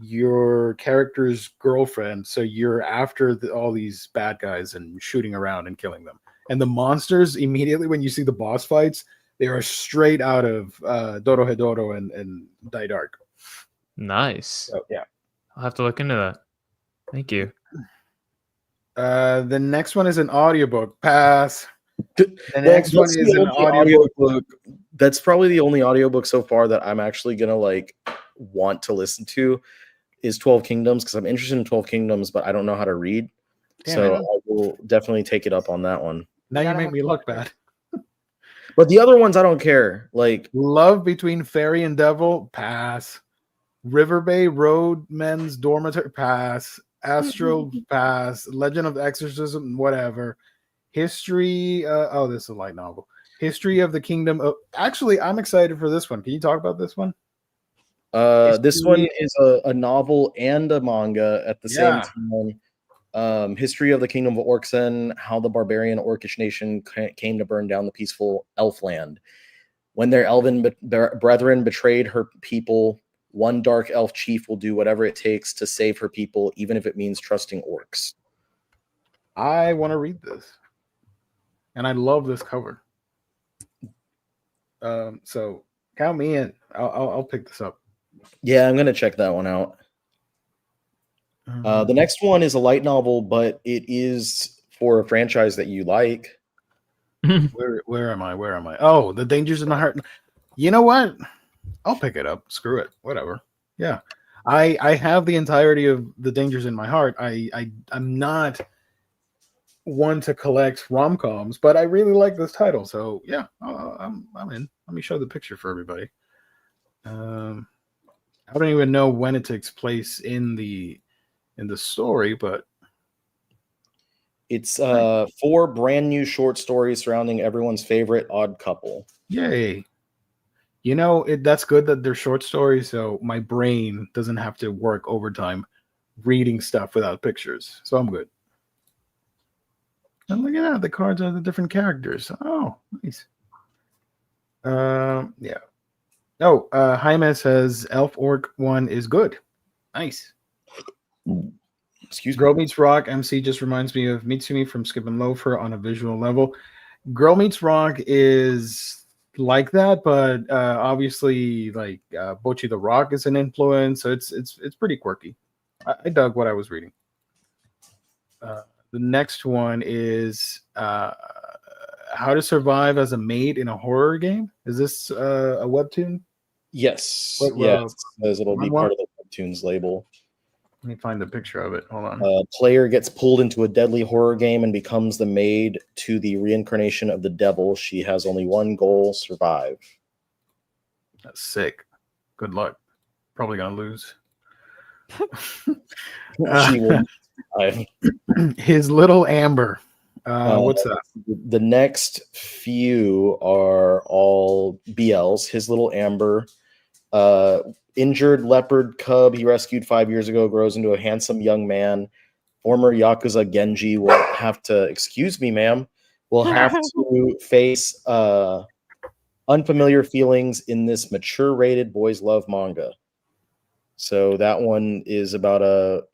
your character's girlfriend, so you're after all these bad guys and shooting around and killing them. And the monsters, immediately when you see the boss fights, they are straight out of Dorohedoro and Die Dark. Nice. So yeah. I'll have to look into that. Thank you. The next one is an audiobook. Pass. The Well, next one that's is the an only audiobook. That's probably the only audiobook so far that I'm actually gonna like want to listen to is 12 Kingdoms, because I'm interested in 12 Kingdoms, but I don't know how to read. Damn So it. I will definitely take it up on that one. Now you Gotta make have me look fun. bad. But the other ones I don't care. Like Love Between Fairy and Devil. Pass. River Bay Road Men's Dormitory. Pass. Astral. Pass. Legend of Exorcism. Whatever. History. This is a light novel. History of the Kingdom. Actually, I'm excited for this one. Can you talk about this one? this one is a novel and a manga at the Yeah. same time. History of the Kingdom of Orksen, how the barbarian Orcish nation came to burn down the peaceful elf land. When their elven brethren betrayed her people, one dark elf chief will do whatever it takes to save her people, even if it means trusting orcs. I want to read this, and I love this cover. So count me in. I'll pick this up. Yeah, I'm gonna check that one out. The next one is a light novel, but it is for a franchise that you like. Where am I? Where am I? Oh, The Dangers in the Heart. You know what? I'll pick it up. Screw it. Whatever. Yeah. I have the entirety of The Dangers in My Heart. I'm not one to collect rom-coms, but I really like this title. So yeah, I'm in. Let me show the picture for everybody. I don't even know when it takes place in the story, but It's 4 brand new short stories surrounding everyone's favorite odd couple. yay. You know, that's good that they're short stories, so my brain doesn't have to work overtime reading stuff without pictures. So I'm good. And look at that. The cards are the different characters. Oh, nice. Yeah. Oh, Jaime says Elf Orc 1 is good. Nice. Excuse me. Girl Meets Rock MC just reminds me of Mitsumi from Skip and Loafer on a visual level. Girl Meets Rock is like that, but obviously, like Bocchi the Rock is an influence, so it's pretty quirky. I dug what I was reading. The next one is How to Survive as a Maid in a Horror Game. Is this a webtoon? Yes. What, Yes. It'll be one? part of the webtoons label. Let me find the picture of it. Hold on. Player gets pulled into a deadly horror game and becomes the maid to the reincarnation of the devil. She has only one goal: survive. That's sick. Good luck. Probably gonna lose. She will survive. His Little Amber. What's that? The next few are all BLs. His Little Amber. Injured leopard cub he rescued 5 years ago grows into a handsome young man. Former Yakuza Genji will have to, excuse me, ma'am, will have to face unfamiliar feelings in this mature rated boys love manga. So that one is about a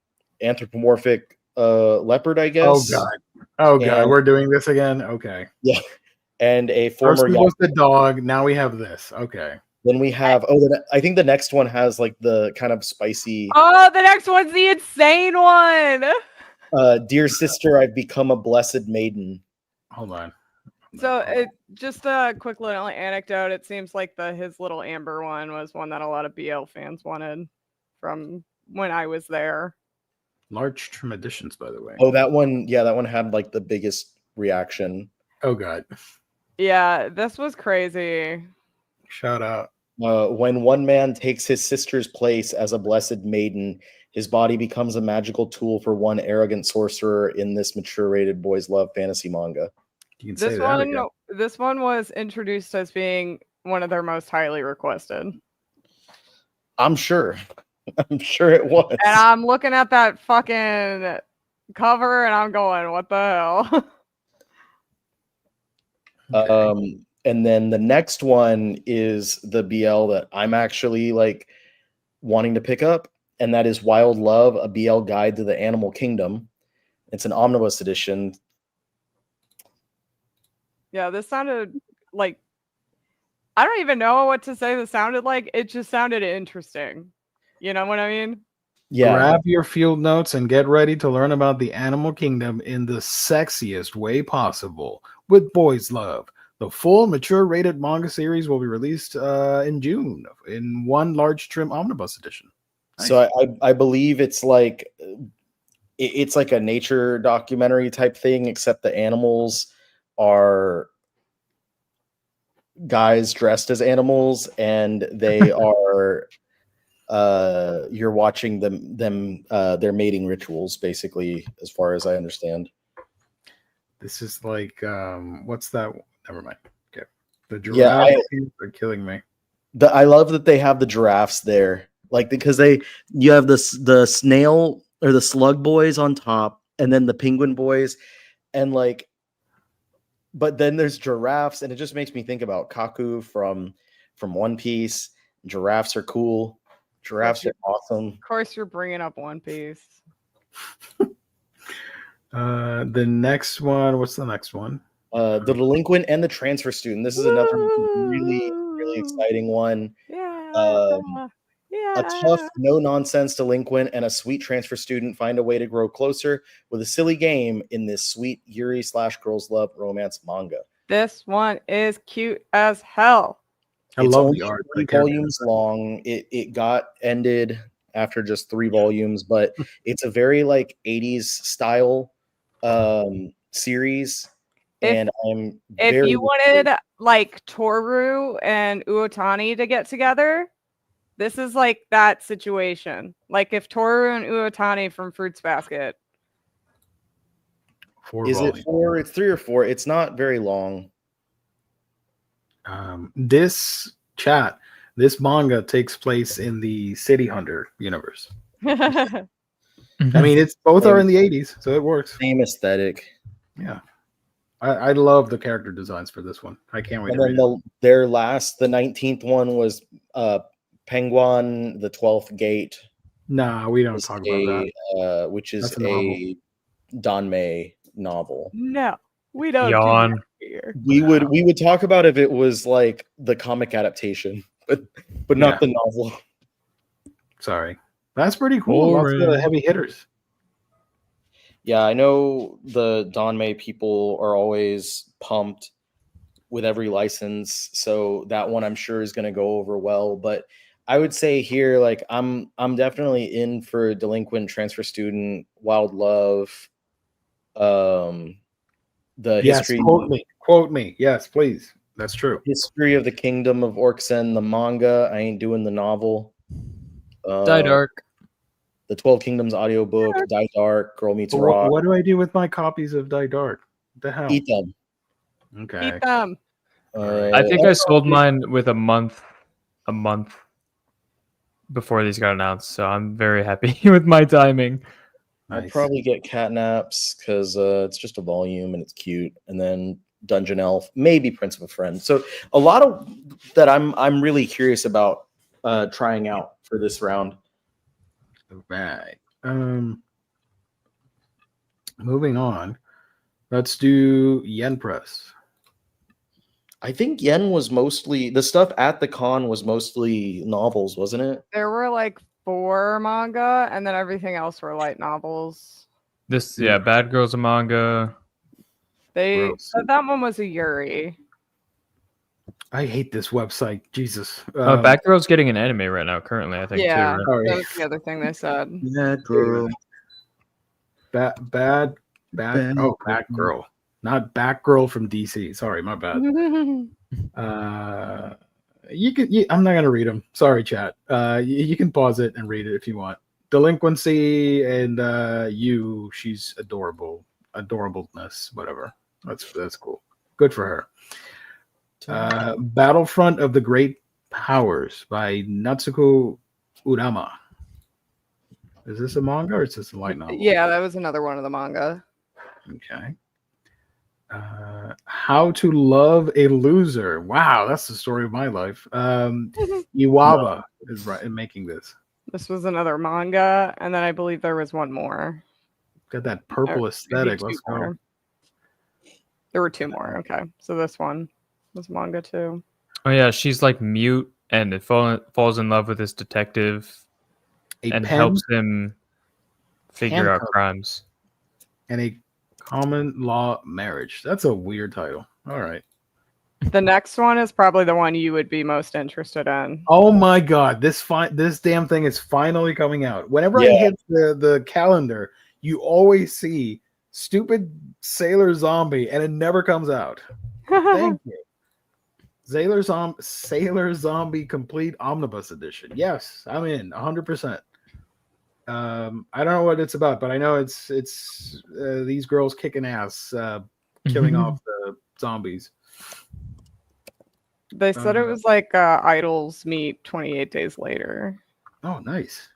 anthropomorphic leopard, I guess. Oh god, we're doing this again. Okay. Yeah. And a First former was the dog. Now we have this. Okay. Then we have I think the next one has like the kind of spicy Oh, the next one's the insane one. dear sister, I've become a blessed maiden. Hold on. So just a quick little anecdote. It seems like the His Little Amber one was one that a lot of BL fans wanted from when I was there. Large Trim Editions, by the way. Oh, that one, yeah, that one had like the biggest reaction. Oh god. Yeah, this was crazy. Shout out. When one man takes his sister's place as a blessed maiden, his body becomes a magical tool for one arrogant sorcerer in this mature rated boys love fantasy manga. You can say This that one, again. this one was introduced as being one of their most highly requested. I'm sure. I'm sure it was. And I'm looking at that fucking cover and I'm going, what the hell? Okay. And then the next one is the BL that I'm actually like wanting to pick up, and that is Wild Love, a BL guide to the animal kingdom. It's an omnibus edition. Yeah, this sounded like, I don't even know what to say this sounded like. It just sounded interesting. You know what I mean? Yeah. Grab your field notes and get ready to learn about the animal kingdom in the sexiest way possible with Boys Love. The full mature rated manga series will be released in June in one large trim omnibus edition. Nice. So I believe it's like a nature documentary type thing, except the animals are guys dressed as animals, and they are you're watching them their mating rituals, basically, as far as I understand. This is like what's that? Never mind. Okay. The giraffes are killing me. I love that they have the giraffes there, like, because you have the snail or the slug boys on top, and then the penguin boys, and like, but then there's giraffes, and it just makes me think about Kaku from One Piece. Giraffes are cool. Giraffes are awesome. Of course, you're bringing up One Piece. The next one. What's the next one? The Delinquent and the Transfer Student. This is another really, really exciting one. Yeah. A tough, no-nonsense delinquent and a sweet transfer student find a way to grow closer with a silly game in this sweet Yuri/Girls Love romance manga. This one is cute as hell. I love the art. 3 volumes long. It got ended after just 3 volumes, but it's a very like 80s style series. And if you wanted like Toru and Uotani to get together, this is like that situation. Like if Toru and Uotani from Fruits Basket. Is it 4? It's 3 or 4. It's not very long. This manga takes place in the City Hunter universe. I mean, it's both are in the 80s, so it works. Same aesthetic. Yeah. I love the character designs for this one. I can't wait and to then read the 19th one was Penguin, the 12th Gate. Nah, we don't talk about that. Which is a Danmei novel. No, we don't. Yawn. We would talk about if it was like the comic adaptation, but not the novel. Sorry. That's pretty cool. Lots of heavy hitters. Yeah, I know the Danmei people are always pumped with every license, so that one I'm sure is going to go over well. But I would say here, like, I'm definitely in for Delinquent, Transfer Student, Wild Love, the history. Quote me. Yes, please. That's true. History of the Kingdom of Orksen, the manga. I ain't doing the novel. Die Dark. The 12 Kingdoms audiobook, Die Dark, Girl Meets Rock. What do I do with my copies of Die Dark? What the hell? Eat them. Okay. Eat them. I think I sold mine with a month before these got announced, so I'm very happy with my timing. Nice. I'll probably get Catnaps because it's just a volume and it's cute, and then Dungeon Elf, maybe Prince of a Friend. So a lot of that I'm really curious about trying out for this round. All right. Moving on. Let's do Yen Press. I think Yen was mostly the stuff at the con was mostly novels, wasn't it? There were like 4 manga, and then everything else were light novels. Bad Girls a manga. That one was a Yuri. I hate this website. Jesus. Bad Girl's getting an anime right now, currently, I think. Yeah, too, right? that was the other thing they said. Bad Girl. Bad Girl. Not Batgirl from DC. Sorry, my bad. I'm not gonna read them. Sorry, chat. You can pause it and read it if you want. Delinquency and she's adorable. Adorableness, whatever. That's cool. Good for her. Battlefront of the Great Powers by Natsuko Urama. Is this a manga or is this a light novel? Yeah, that was another one of the manga. Okay. How to Love a Loser. Wow, that's the story of my life. Iwaba is right in making this. This was another manga, and then I believe there was one more. Got that purple aesthetic. Let's go. There were two more. Okay, so this one was manga too. Oh yeah, she's like mute and it falls in love with this detective and helps him figure out crimes. And a common law marriage. That's a weird title. All right. The next one is probably the one you would be most interested in. Oh my god, this damn thing is finally coming out. Whenever I hit the calendar, you always see stupid Sailor Zombie, and it never comes out. Thank you. Sailor Zombie Complete Omnibus Edition. Yes, I'm in 100%. I don't know what it's about, but I know it's these girls kicking ass, killing off the zombies. They said it was like Idols meet 28 Days Later. Oh, nice.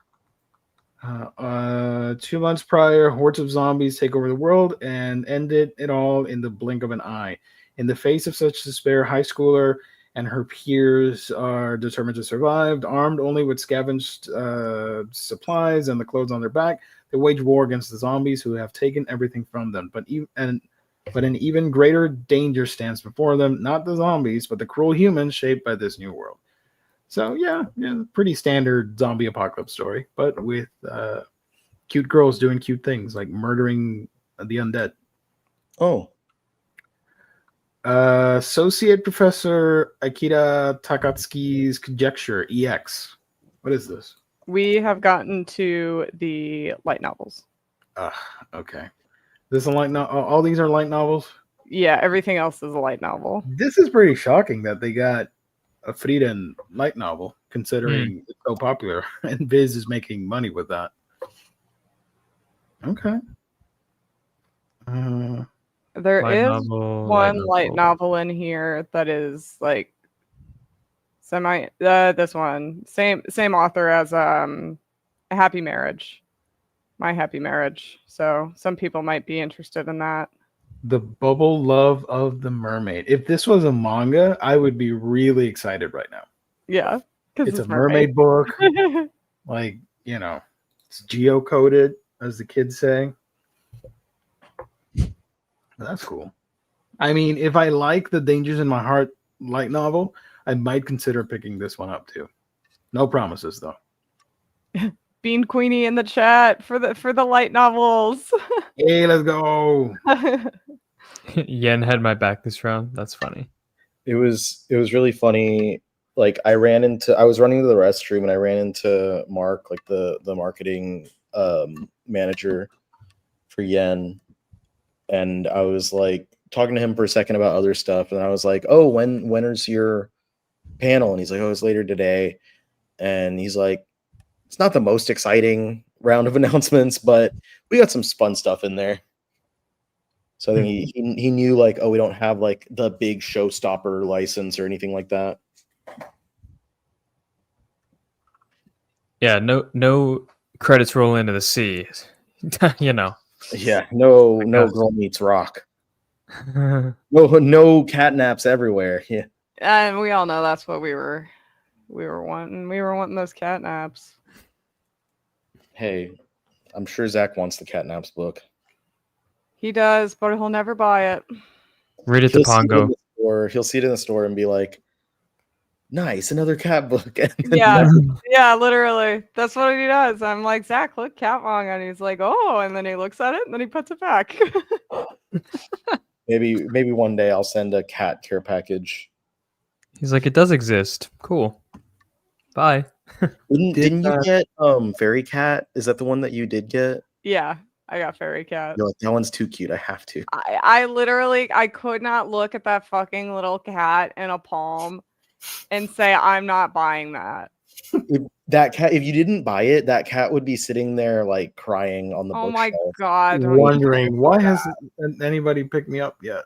2 months prior, hordes of zombies take over the world and ended it all in the blink of an eye. In the face of such despair, high schooler and her peers are determined to survive. Armed only with scavenged supplies and the clothes on their back, they wage war against the zombies who have taken everything from them. But an even greater danger stands before them, not the zombies, but the cruel humans shaped by this new world. So yeah, pretty standard zombie apocalypse story, but with cute girls doing cute things like murdering the undead. Oh. Associate Professor Akira Takatsuki's Conjecture, EX. What is this? We have gotten to the light novels. Okay. This is a light novel. All these are light novels? Yeah, everything else is a light novel. This is pretty shocking that they got a Frieden light novel, considering it's so popular, and Viz is making money with that. Okay. There is one light novel in here that is like semi. This one, same author as A Happy Marriage, My Happy Marriage. So some people might be interested in that. The Bubble Love of the Mermaid. If this was a manga, I would be really excited right now. Yeah, it's a mermaid book. Like, it's geocoded, as the kids say. That's cool. I mean, if I like the Dangers in My Heart light novel, I might consider picking this one up too. No promises though. Bean Queenie in the chat for the light novels. Hey, let's go. Yen had my back this round. That's funny. It was really funny. Like I was running to the restroom and I ran into Mark, like the marketing manager for Yen. And I was like talking to him for a second about other stuff. And I was like, oh, when is your panel? And he's like, oh, it's later today. And he's like, it's not the most exciting round of announcements, but we got some fun stuff in there. So I think he knew like, oh, we don't have like the big showstopper license or anything like that. Yeah, no credits roll into the sea. Yeah, no girl meets rock. No catnaps everywhere. Yeah. And we all know that's what we were wanting. We were wanting those catnaps. Hey, I'm sure Zach wants the catnaps book. He does, but he'll never buy it. Read it to Pongo. He'll see it in the store and be like, nice, another cat book. Yeah, literally. That's what he does. I'm like, Zach, look, cat manga. And he's like, oh, and then he looks at it and then he puts it back. Maybe one day I'll send a cat care package. He's like, it does exist. Cool. Bye. Didn't you get Fairy Cat? Is that the one that you did get? Yeah, I got Fairy Cat. You're like, that one's too cute. I have to. I literally could not look at that fucking little cat in a palm and say, I'm not buying that. That cat, if you didn't buy it, that cat would be sitting there like crying on the Oh my bookshelf. God. don't even Wondering say why that. hasn't anybody picked me up yet?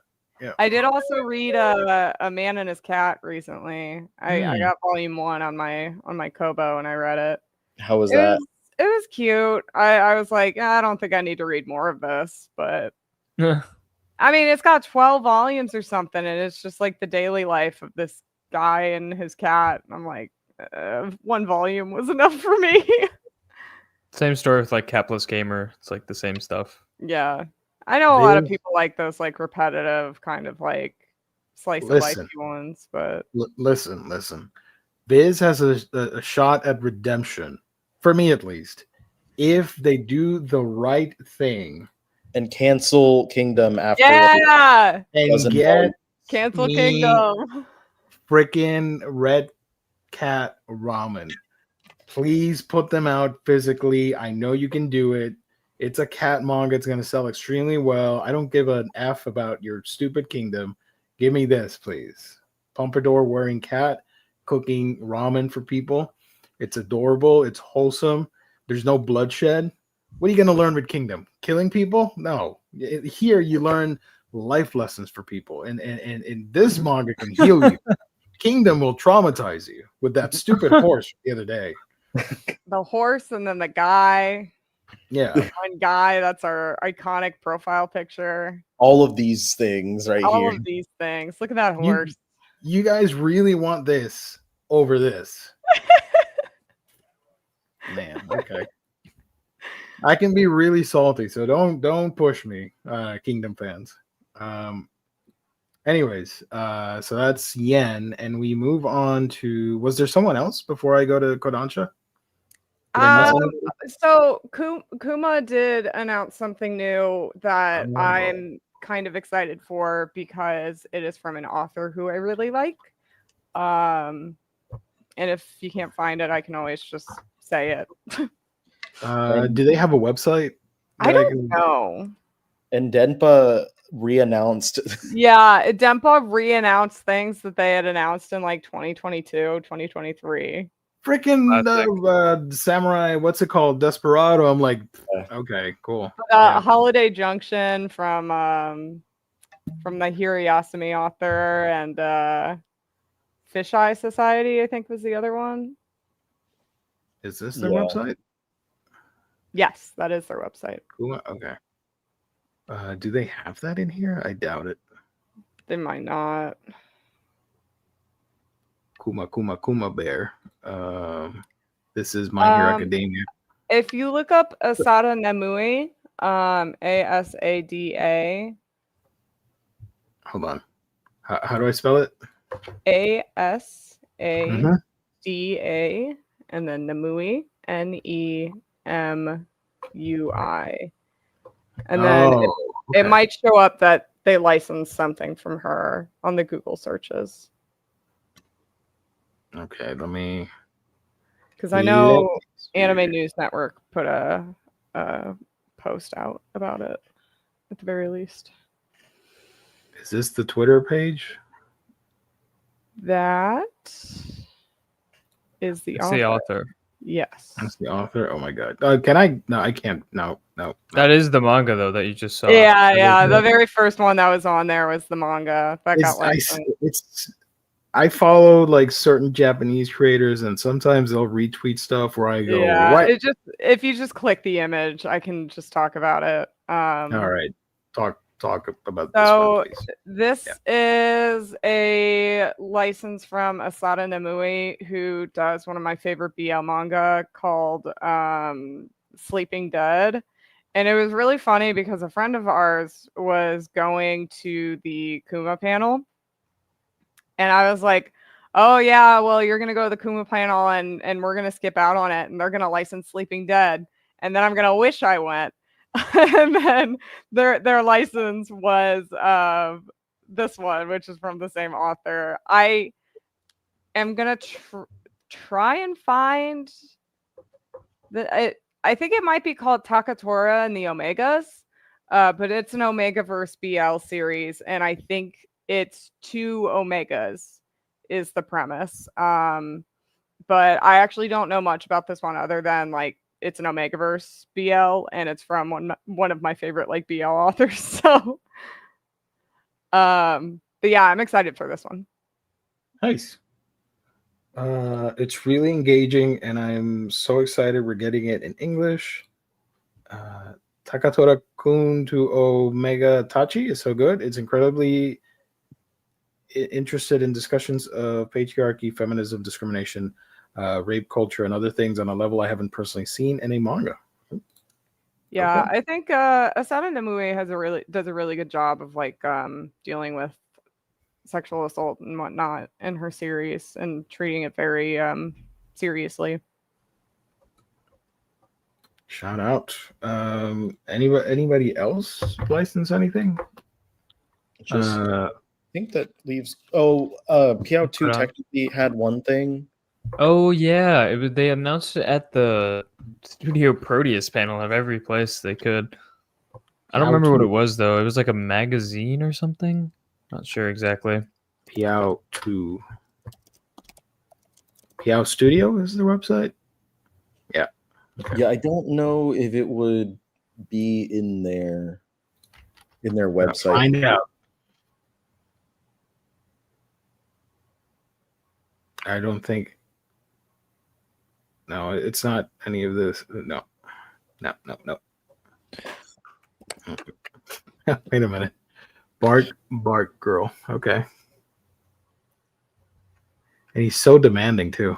I did also read a Man and His Cat recently. I got volume 1 on my Kobo and I read it. How was It that? was cute. I was like, I don't think I need to read more of this, but I mean, it's got 12 volumes or something, and it's just like the daily life of this guy and his cat. I'm like, 1 volume was enough for me. Same story with like Capless Gamer. It's like the same stuff. Yeah. I know a lot of Viz- people like those like repetitive kind of like slice of life Listen. ones, but Listen. Biz has a shot at redemption, for me at least, if they do the right thing And cancel Kingdom after yeah, and doesn't get Cancel me Kingdom. freaking Red Cat Ramen. Please put them out physically. I know you can do it. It's a cat manga. It's going to sell extremely well. I don't give an F about your stupid kingdom. Give me this, please. Pompadour wearing cat cooking ramen for people. It's adorable. It's wholesome. There's no bloodshed. What are you going to learn with Kingdom? Killing people? No. Here you learn life lessons for people. And this manga can heal you. Kingdom will traumatize you with that stupid horse the other day. The horse and then the guy. Yeah. One guy, that's our iconic profile picture. all of these things right All here. of these things. Look at that horse. You guys really want this over this. Man, okay. I can be really salty, so don't push me, Kingdom fans. Anyways, so that's Yen, and we move on to. Was there someone else before I go to Kodansha? Did I miss anything? So Kuma did announce something new that Oh. I'm kind of excited for because it is from an author who I really like. And if you can't find it, I can always just say it. Do they have a website? I that don't know. And Denpa re-announced. Yeah, Dempa re-announced things that they had announced in like 2022, 2023. Freaking Samurai, what's it called? Desperado. I'm like, okay, cool. Yeah. Holiday Junction from the Hirayasumi author and Fisheye Society, I think was the other one. Is this their Yeah. website? Yes, that is their website. Cool. Okay. Do they have that in here? I doubt it. They might not. Kuma Bear. This is My Hero Academia. If you look up Asada Nemui, ASADA. Hold on. How do I spell it? ASADA and then Nemui, NEMUI. And then it might show up that they licensed something from her on the Google searches. Okay, let me. Because I know Anime News Network put a post out about it at the very least. Is this the Twitter page? That is the It's author. the author. Yes. That's the author. Oh my god. Can I? No, I can't. No. That is the manga though that you just saw. Yeah. The very first one that was on there was the manga that got licensed. I follow like certain Japanese creators, and sometimes they'll retweet stuff where I go, Yeah, "What?" If you just click the image, I can just talk about it. All right, talk about So this one, please. this is a license from Asada Nemui, who does one of my favorite BL manga called Sleeping Dead. And it was really funny because a friend of ours was going to the Kuma panel. And I was like, oh, yeah, well, you're going to go to the Kuma panel and we're going to skip out on it. And they're going to license Sleeping Dead. And then I'm going to wish I went. And then their license was this one, which is from the same author. I am going to try and find I think it might be called Takatora and the Omegas, but it's an Omega verse BL series, and I think it's 2 Omegas is the premise. But I actually don't know much about this one other than like it's an Omegaverse BL and it's from one of my favorite like BL authors. So but yeah, I'm excited for this one. Nice. It's really engaging, and I'm so excited we're getting it in English. Takatora Kun to Omega Tachi is so good. It's incredibly interested in discussions of patriarchy, feminism, discrimination, rape culture, and other things on a level I haven't personally seen in a manga. Yeah, Okay. I think Asada Nomue does a really good job of like dealing with sexual assault and whatnot in her series and treating it very seriously. Shout out. Anybody else license anything? Just I think that leaves. Piao 2 technically had one thing. Oh yeah, they announced it at the Studio Proteus panel of every place they could. I don't remember what it was though. It was like a magazine or something. Not sure exactly. Piao 2. Piao Studio is their website? Yeah. Okay. Yeah, I don't know if it would be in their website. Find out. I don't think. No, it's not any of this. No. Wait a minute. Bark girl. Okay. And he's so demanding too.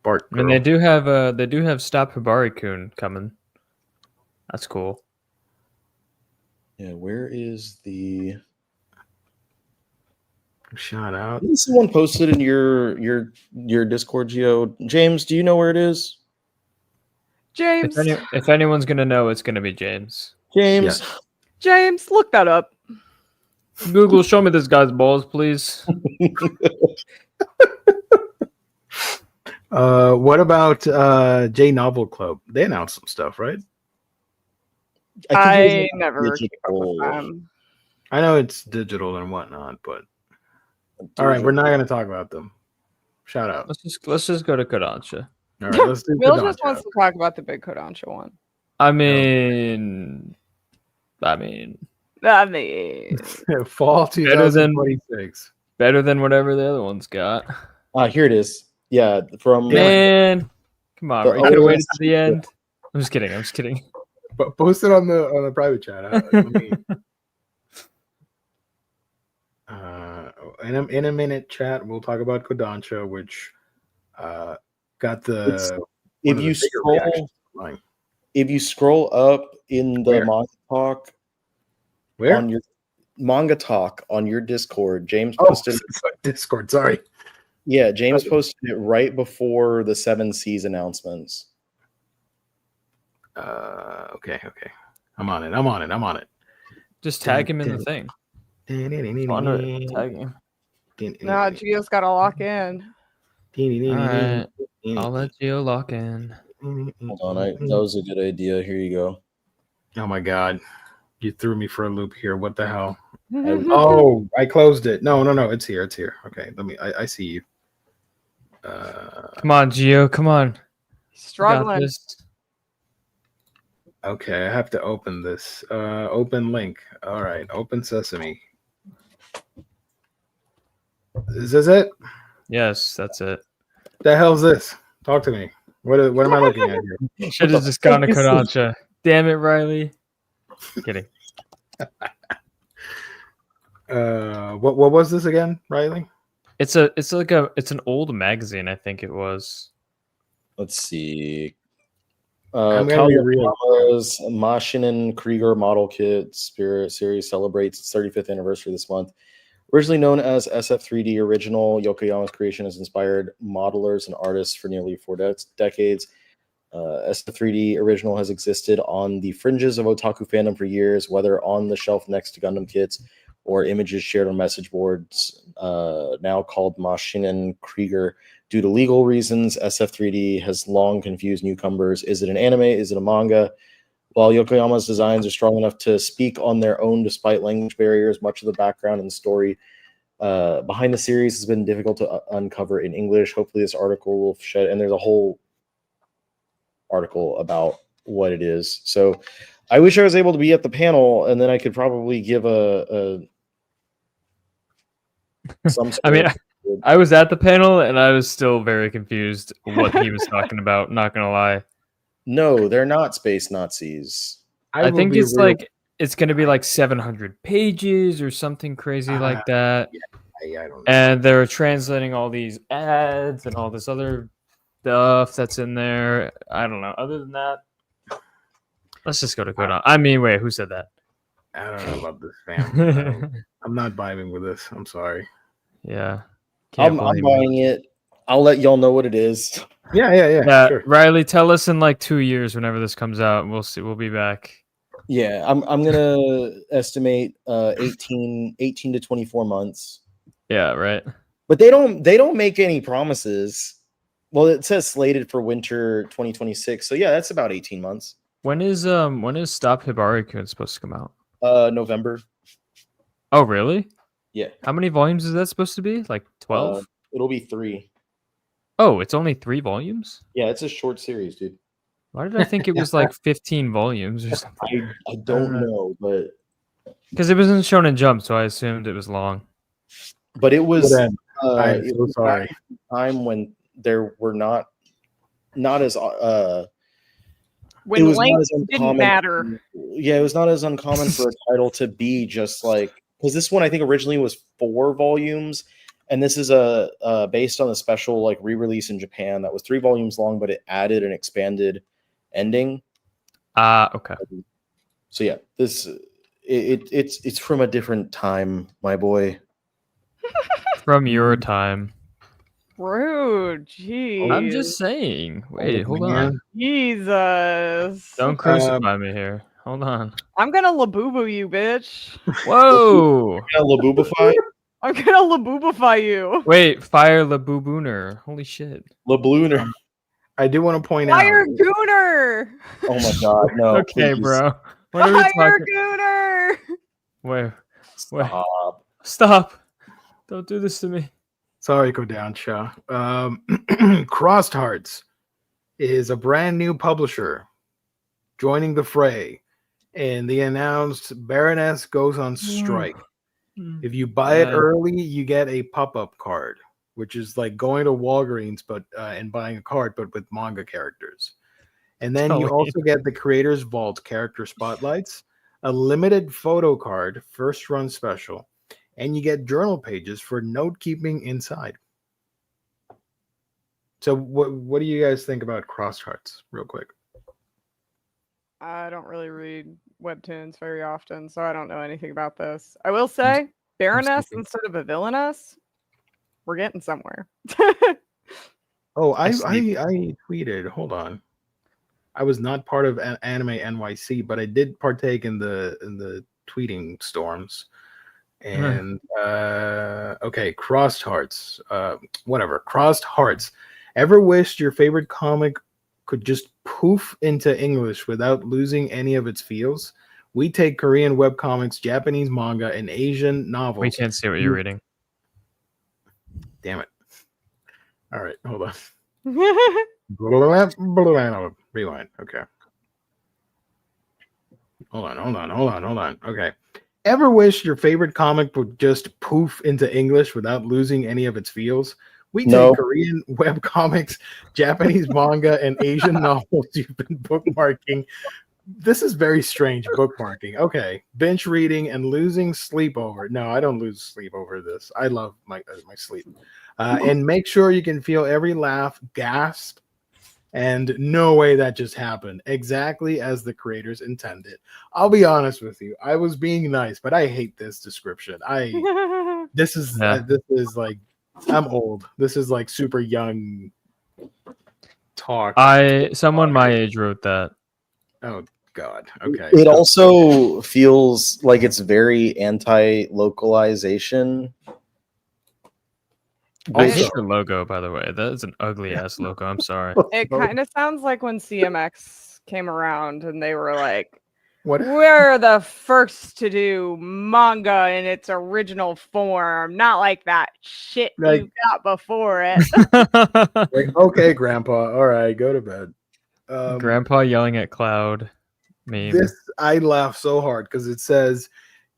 Bark girl. I mean, they do have Stop Hibari-kun coming. That's cool. Yeah, where is the shout out? Didn't someone posted in your Discord, Geo? James, do you know where it is? James. If anyone's gonna know, it's gonna be James. James. Yes. James, look that up. Google, show me this guy's balls, please. What about J Novel Club? They announced some stuff, right? I never keep up with them. I know it's digital and whatnot, but all right, we're not going to talk about them. Shout out. Let's just go to Kodansha. All right, let's do Will Kodansha. just wants to talk about the big Kodansha one. I mean, Fall 2026. Better than whatever the other one's got. Here it is. Yeah, from Man, come on, we could have waited to the end. I'm just kidding. But post it on the private chat. In a minute, chat, we'll talk about Kodansha, which got the. If you scroll up in the manga talk, where on your manga talk on your Discord, James posted Discord. Sorry. Yeah, James posted it right before the 7 Seas announcements. Okay. I'm on it. Just tag him in the thing. Tag him. Nah, Gio's got to lock in. All right, I'll let Gio lock in. Hold on, that was a good idea. Here you go. Oh my god, you threw me for a loop here. What the hell? I closed it. No, it's here. Okay, I see you. Come on, Gio, come on. Struggling. Okay, I have to open this. Open link. All right, open sesame. Is this it? Yes, that's it. The hell's this? Talk to me. What am I looking at here? Should have just gone to Kodansha. Damn it, Riley. Kidding. What was this again, Riley? It's an old magazine, I think it was. Let's see. Kawayama's Machinen Krieger Model Kit Spirit Series celebrates its 35th anniversary this month. Originally known as SF3D Original, Yokoyama's creation has inspired modelers and artists for nearly 4 decades. SF3D Original has existed on the fringes of otaku fandom for years, whether on the shelf next to Gundam kits or images shared on message boards, now called Machinen Krieger. Due to legal reasons, SF3D has long confused newcomers. Is it an anime? Is it a manga? While Yokoyama's designs are strong enough to speak on their own despite language barriers, much of the background and story Behind the series has been difficult to uncover in English. Hopefully this article will shed, and there's a whole article about what it is. So I wish I was able to be at the panel, and then I could probably give some sort I mean, of- I was at the panel and I was still very confused what he was talking about. Not gonna lie. No, they're not space Nazis. I will think be it's real- like it's gonna be like 700 pages or something crazy like that. I don't know. And they're translating all these ads and all this other stuff that's in there. I don't know. Other than that, let's just go to Codon. I mean, wait, who said that? I don't know about this, fam. I'm not vibing with this. I'm sorry. Yeah. I'm blame you. buying it. I'll let y'all know what it is. Yeah, Yeah, sure. Riley, tell us in like 2 years whenever this comes out. We'll see. We'll be back. Yeah, I'm gonna estimate 18 to 24 months. Yeah, right. But they don't make any promises. Well, it says slated for winter 2026. So yeah, that's about 18 months. When is Stop Hibari-kun supposed to come out? November. Oh, really? Yeah. How many volumes is that supposed to be? Like 12? It'll be 3. Oh, it's only 3 volumes? Yeah, it's a short series, dude. Why did I think it was like 15 volumes or something? I don't know, but Because it wasn't shown in Jump, so I assumed it was long. it was I'm it so was sorry. back in a time when there were not as When it was not length as didn't uncommon. matter. Yeah, it was not as uncommon for a title to be just like, because this one I think originally was 4 volumes, and this is based on a special like re-release in Japan that was 3 volumes long, but it added an expanded ending. Okay. So yeah, it's from a different time, my boy. From your time. Rude. Jeez. I'm just saying. Wait, hold man. on. Jesus. Don't crucify me here. Hold on. I'm gonna labubu you, bitch. Whoa! Laboobify, I'm gonna labubify you. Wait, fire Labubooner. Holy shit. Lablooner. I do want to point Fire out. Gooner. Oh my god, no! Okay, please. bro. What are we Fire talking? Gooner. Wait. Stop. Stop. Don't do this to me. Sorry, Kodansha. Crossed Hearts is a brand new publisher joining the fray, and they announced Baroness goes on strike. If you buy it Yeah. early, you get a pop-up card, which is like going to Walgreens but and buying a card, but with manga characters. And then you Totally. also get the Creators Vault character spotlights, a limited photo card, first run special, and you get journal pages for note keeping inside. So what do you guys think about Crossed Hearts, real quick? I don't really read webtoons very often, so I don't know anything about this. I will say, Baroness thinking. instead of a villainess, we're getting somewhere. Oh, I see. tweeted. Hold on. I was not part of Anime NYC, but I did partake in the tweeting storms. And okay, Crossed Hearts. Whatever. Crossed Hearts. Ever wished your favorite comic could just poof into English without losing any of its feels? We take Korean webcomics, Japanese manga, and Asian novels. We can't see what you're reading. Damn it. All right, hold on. I Rewind. Okay. Hold on. Okay. Ever wish your favorite comic would just poof into English without losing any of its feels? We take No. Korean webcomics, Japanese manga, and Asian novels you've been bookmarking. This is very strange bookmarking. Okay. Binge reading and losing sleep over. No, I don't lose sleep over this. I love my sleep. And make sure you can feel every laugh, gasp, and no way that just happened. Exactly as the creators intended. I'll be honest with you. I was being nice, but I hate this description. This is like, I'm old. This is like super young talk. Someone my age wrote that. Oh God. Okay. It also feels like it's very anti-localization. I Also- hate your logo, by the way. That is an ugly ass logo. I'm sorry. It kind of sounds like when CMX came around and they were like, What? We're the first to do manga in its original form, not like that shit Like- you got before it. Like, okay, Grandpa. All right, go to bed. Grandpa yelling at Cloud. Meme. This I laugh so hard because it says,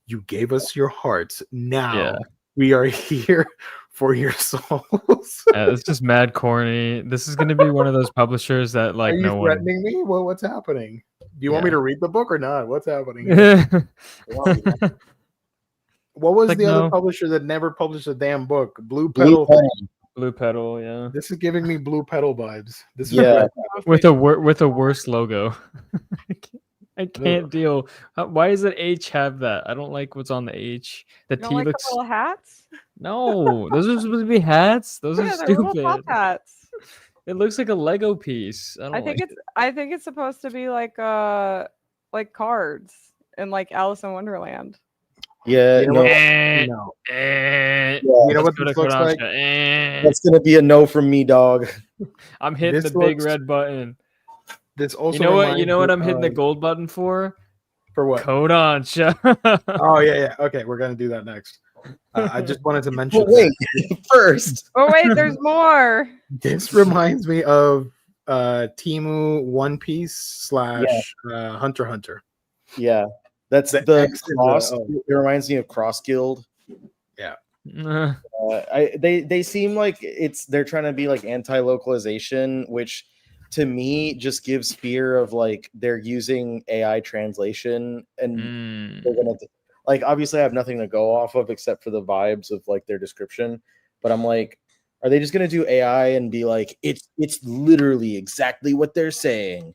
"You gave us your hearts. Now Yeah. we are here for your souls." It's just mad corny. This is gonna be one of those publishers that like Are you no one. threatening me? Well, what's happening? Do you want me Yeah. to read the book or not? What's happening? It's What was like, the other no. publisher that never published a damn book? Blue Blue Petal. Petal. Blue Petal, yeah, This is giving me Blue Petal vibes. This is Yeah. with a worse logo. I can't deal. Why does the H have that? I don't like what's on the H. The You don't T like the looks. little hats? No, those are supposed to be hats. Those are Yeah, they're little top stupid. hats. It looks like a Lego piece. I don't like I think it's supposed to be like cards in like Alice in Wonderland. Yeah, You know no, what? Eh, No. eh, You know let's what go this to looks like? Kodansha. Eh. that's gonna be a no from me, dog. I'm hitting This the big looks- red button. This also You know what? You reminds know what me I'm hitting the of- gold button for? for what? Kodansha. Oh yeah. Okay, we're gonna do that next. I just wanted to mention. But wait, first. Oh wait, there's more. This reminds me of Timu One Piece / Hunter x Hunter. Yeah, that's The the X and the cross. O. It reminds me of Cross Guild. They seem like they're trying to be like anti-localization, which to me just gives fear of like they're using AI translation and Mm. they're gonna like obviously I have nothing to go off of except for the vibes of like their description, but I'm like, are they just gonna do AI and be like it's literally exactly what they're saying?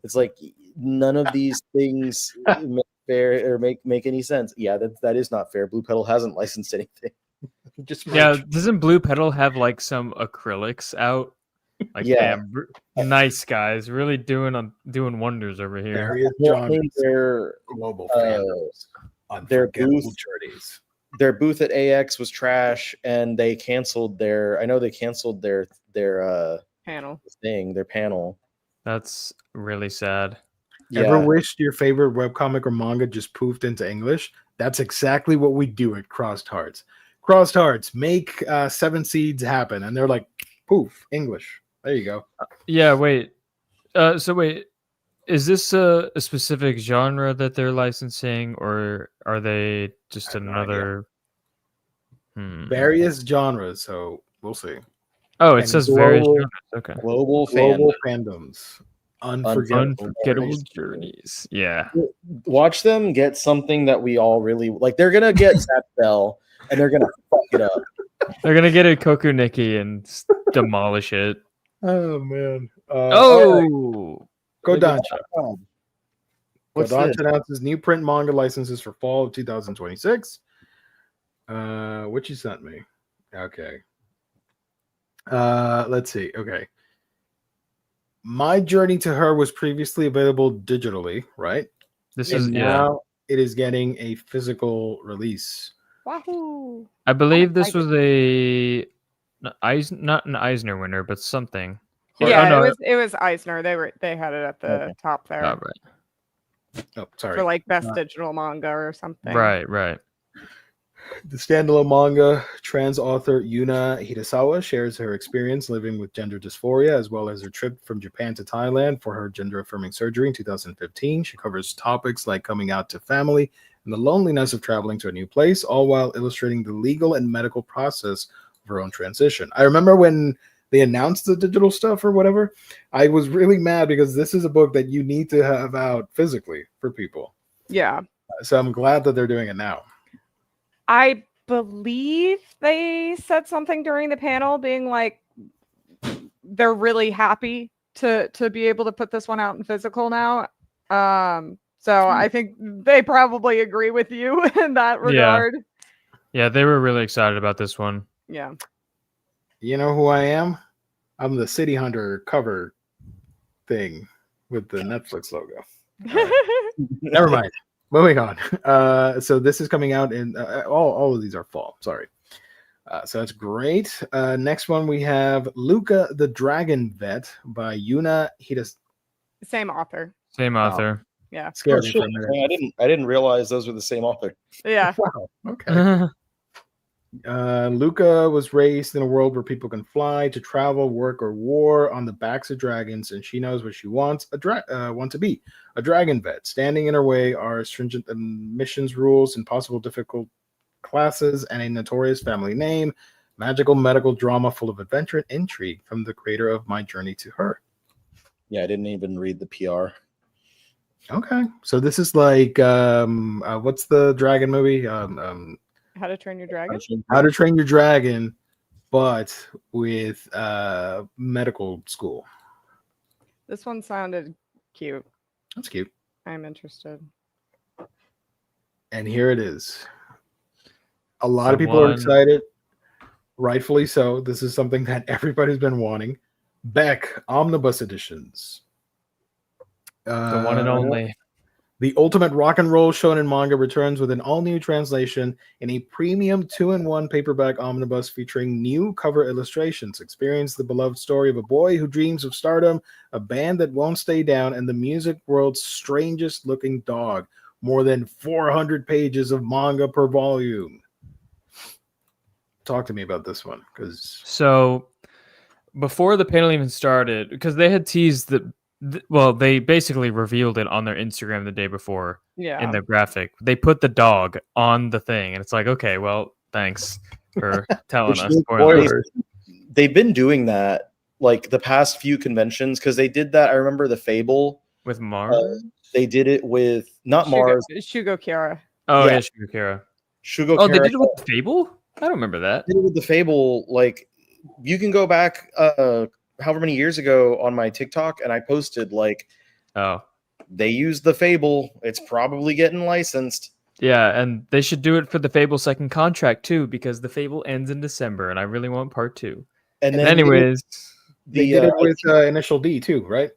It's like none of these things make fair or make any sense. Yeah, that is not fair. Blue Petal hasn't licensed anything. Just Yeah, merch. doesn't Blue Petal have like some acrylics out? Like, Yeah. damn, nice guys, really doing wonders over here. Various Apparently genres, their global uh, fandoms, their unforgettable booth- journeys. their booth at AX was trash, and they canceled their. I know they canceled their Panel. their panel. That's really sad. Ever Yeah, wished your favorite webcomic or manga just poofed into English? That's exactly what we do at Crossed Hearts. Crossed Hearts make 7 seeds happen, and they're like, poof, English. There you go. Yeah, wait. So wait, is this a specific genre that they're licensing, or are they just have no another? Various genres, so we'll see. Oh, it and says various global- genres. Okay. global Fandoms. Unforgettable journeys. Yeah. Watch them get something that we all really like. They're gonna get Zap Bell, and they're gonna fuck it up. They're gonna get a Kokuniki and demolish it. Oh man. Oh, Kodansha. What's Kodansha this? announces new print manga licenses for fall of 2026. What you sent me. Okay. Let's see. Okay. My Journey to Her was previously available digitally, right? this And is now it is getting a physical release. Wahoo! I believe this excited. was not an Eisner winner, but something. Or- Yeah, oh, no, it was Eisner. They had it at the Okay. top there oh, right. Oh, sorry. for like best digital manga or something. Right. The standalone manga trans author Yuna Hirasawa shares her experience living with gender dysphoria as well as her trip from Japan to Thailand for her gender affirming surgery in 2015. She covers topics like coming out to family and the loneliness of traveling to a new place, all while illustrating the legal and medical process of her own transition. I remember when they announced the digital stuff or whatever, I was really mad because this is a book that you need to have out physically for people. Yeah. So I'm glad that they're doing it now. I believe they said something during the panel being like they're really happy to be able to put this one out in physical now. So I think they probably agree with you in that regard. Yeah, they were really excited about this one. Yeah. You know who I am? I'm the City Hunter cover thing with the Netflix logo. Never mind. Moving on. So this is coming out in all of these are fall. Sorry. So that's great. Next one we have Luca the Dragon Vet by Yuna Hidas. Same author. Same author. Yeah. Scared Oh, me shit. for a minute. I didn't realize those were the same author. Yeah. Wow. Okay. Luca was raised in a world where people can fly to travel, work, or war on the backs of dragons, and she knows what she wants want to be a dragon vet. Standing in her way are stringent admissions rules, impossible difficult classes, and a notorious family name. Magical medical drama full of adventure and intrigue from the creator of My Journey to Her. Yeah, I didn't even read the PR. Okay, so this is like what's the dragon movie? How to Train Your Dragon? How to Train Your Dragon, but with medical school. This one sounded cute. That's cute. I'm interested. And here it is. A lot The of people are one- excited, rightfully so. This is something that everybody's been wanting. Beck Omnibus editions. The one and only. The ultimate rock and roll shonen manga returns with an all-new translation in a premium 2-in-1 paperback omnibus featuring new cover illustrations. Experience the beloved story of a boy who dreams of stardom, a band that won't stay down, and the music world's strangest-looking dog. More than 400 pages of manga per volume. Talk to me about this one, because So before the panel even started, because they had teased that, well, they basically revealed it on their Instagram the day before Yeah. in their graphic. They put the dog on the thing, and it's like, okay, well, thanks for telling us. spoilers. They've been doing that like the past few conventions because they did that. I remember the Fable. With Mars. They did it with not Mars. Shugo Kiara. Oh yeah. yeah, Shugakara. Shugo Oh, they Kara did it with the Fable. I don't remember that. did it with the Fable. Like you can go back however many years ago on my TikTok, and I posted like Oh. they used the Fable. It's probably getting licensed. Yeah, and they should do it for the Fable second contract too, because the Fable ends in December, and I really want part 2. And And then anyways, They did it with Initial D too, right?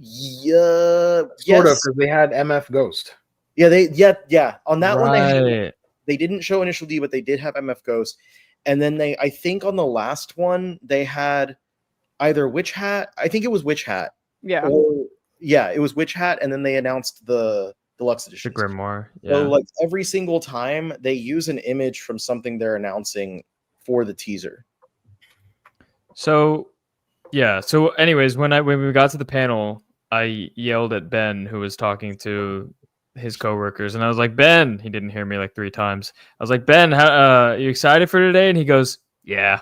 yeah, Sort of, yes. because they had MF Ghost. Yeah, yeah. On that one, right. they didn't show Initial D, but they did have MF Ghost. And then I think on the last one, they had either Witch Hat. I think it was Witch Hat. Yeah. It was Witch Hat, and then they announced the deluxe The edition. Grimoire. Yeah. So like every single time they use an image from something they're announcing for the teaser. So, yeah. So, anyways, when we got to the panel, I yelled at Ben, who was talking to his coworkers, and I was like, "Ben!" He didn't hear me like 3 times. I was like, "Ben, are you excited for today?" And he goes, "Yeah."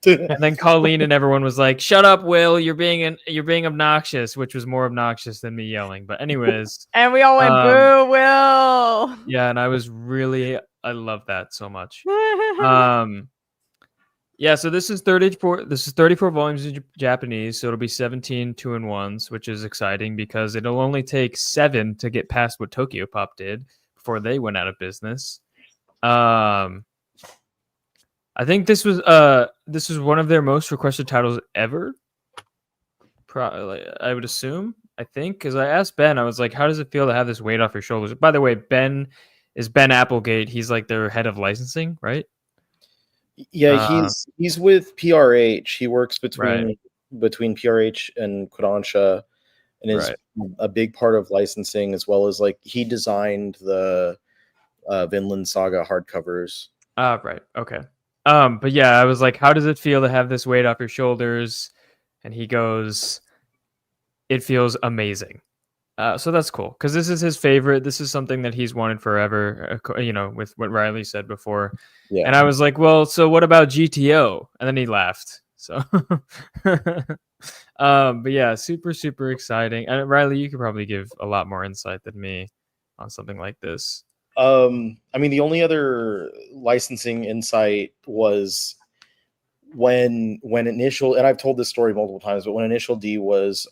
And then Colleen and everyone was like, "Shut up, Will! You're being obnoxious," which was more obnoxious than me yelling. But anyways, And we all went, boo, Will. yeah, and I love that so much. Yeah, so this is 34. This is 34 volumes in Japanese, so it'll be 17 2-in-1s, which is exciting because it'll only take 7 to get past what Tokyo Pop did before they went out of business. I think this was one of their most requested titles ever. Probably, I would assume. I think because I asked Ben, I was like, "How does it feel to have this weight off your shoulders?" By the way, Ben is Ben Applegate. He's like their head of licensing, right? Yeah, he's with PRH. He works between Right. PRH and Kodansha, and is a big part of licensing, as well as like he designed the Vinland Saga hardcovers. Right. Okay. But yeah, I was like, how does it feel to have this weight off your shoulders? And he goes, it feels amazing. So that's cool because this is his favorite. This is something that he's wanted forever, with what Riley said before. Yeah. And I was like, well, so what about GTO? And then he laughed. So, but yeah, super, super exciting. And Riley, you could probably give a lot more insight than me on something like this. I mean, the only other licensing insight was when Initial, and I've told this story multiple times, but when Initial D was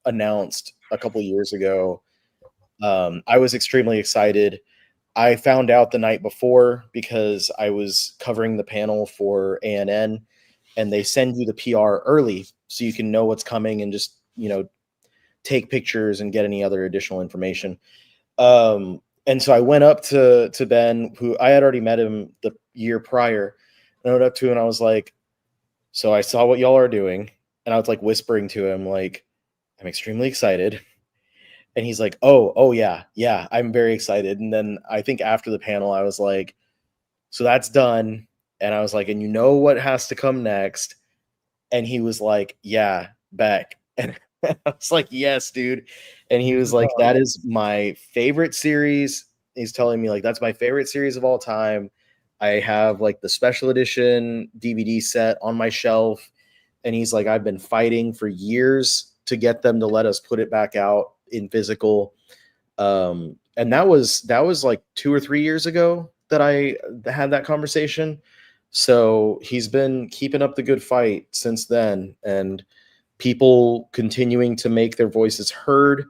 announced a couple years ago, I was extremely excited. I found out the night before because I was covering the panel for ANN, and they send you the PR early so you can know what's coming and just, take pictures and get any other additional information. And so I went up to Ben, who I had already met him the year prior. I went up to him and I was like, so I saw what y'all are doing. And I was like whispering to him, like, I'm extremely excited. And he's like, oh yeah, I'm very excited. And then I think after the panel, I was like, so that's done. And I was like, and you know what has to come next? And he was like, yeah, Beck. And I was like, yes, dude. And he was like, that is my favorite series. He's telling me like, that's my favorite series of all time. I have like the special edition DVD set on my shelf. And he's like, I've been fighting for years to get them to let us put it back out in physical. And that was like 2 or 3 years ago that I had that conversation. So he's been keeping up the good fight since then, and people continuing to make their voices heard,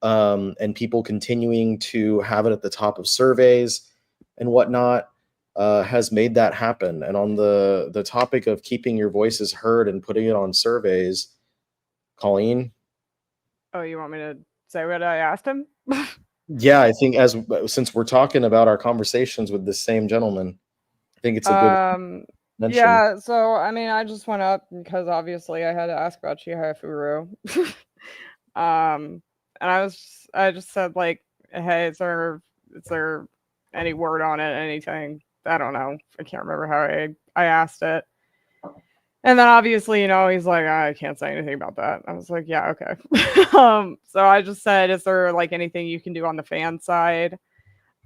and people continuing to have it at the top of surveys and whatnot, has made that happen. And on the topic of keeping your voices heard and putting it on surveys, Colleen. Oh, you want me to say what I asked him? Yeah, I think since we're talking about our conversations with the same gentleman, I think it's a good mention. Yeah, so I mean, I just went up because obviously I had to ask about Chihaya Furu. And I just said like, hey, is there any word on it, anything? I don't know. I can't remember how I asked it. And then obviously, he's like, I can't say anything about that. I was like, yeah, okay. So I just said, is there like anything you can do on the fan side?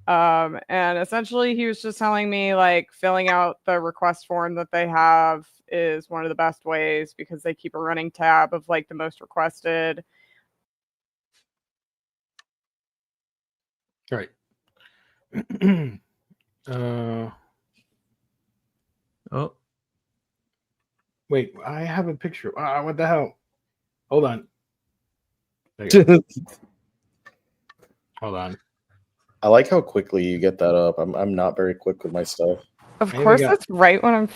And essentially he was just telling me like filling out the request form that they have is one of the best ways because they keep a running tab of like the most requested. Right. Oh, Wait, I have a picture. What the hell? Hold on. There you go. Hold on. I like how quickly you get that up. I'm not very quick with my stuff. Of Maybe course got- it's right when I'm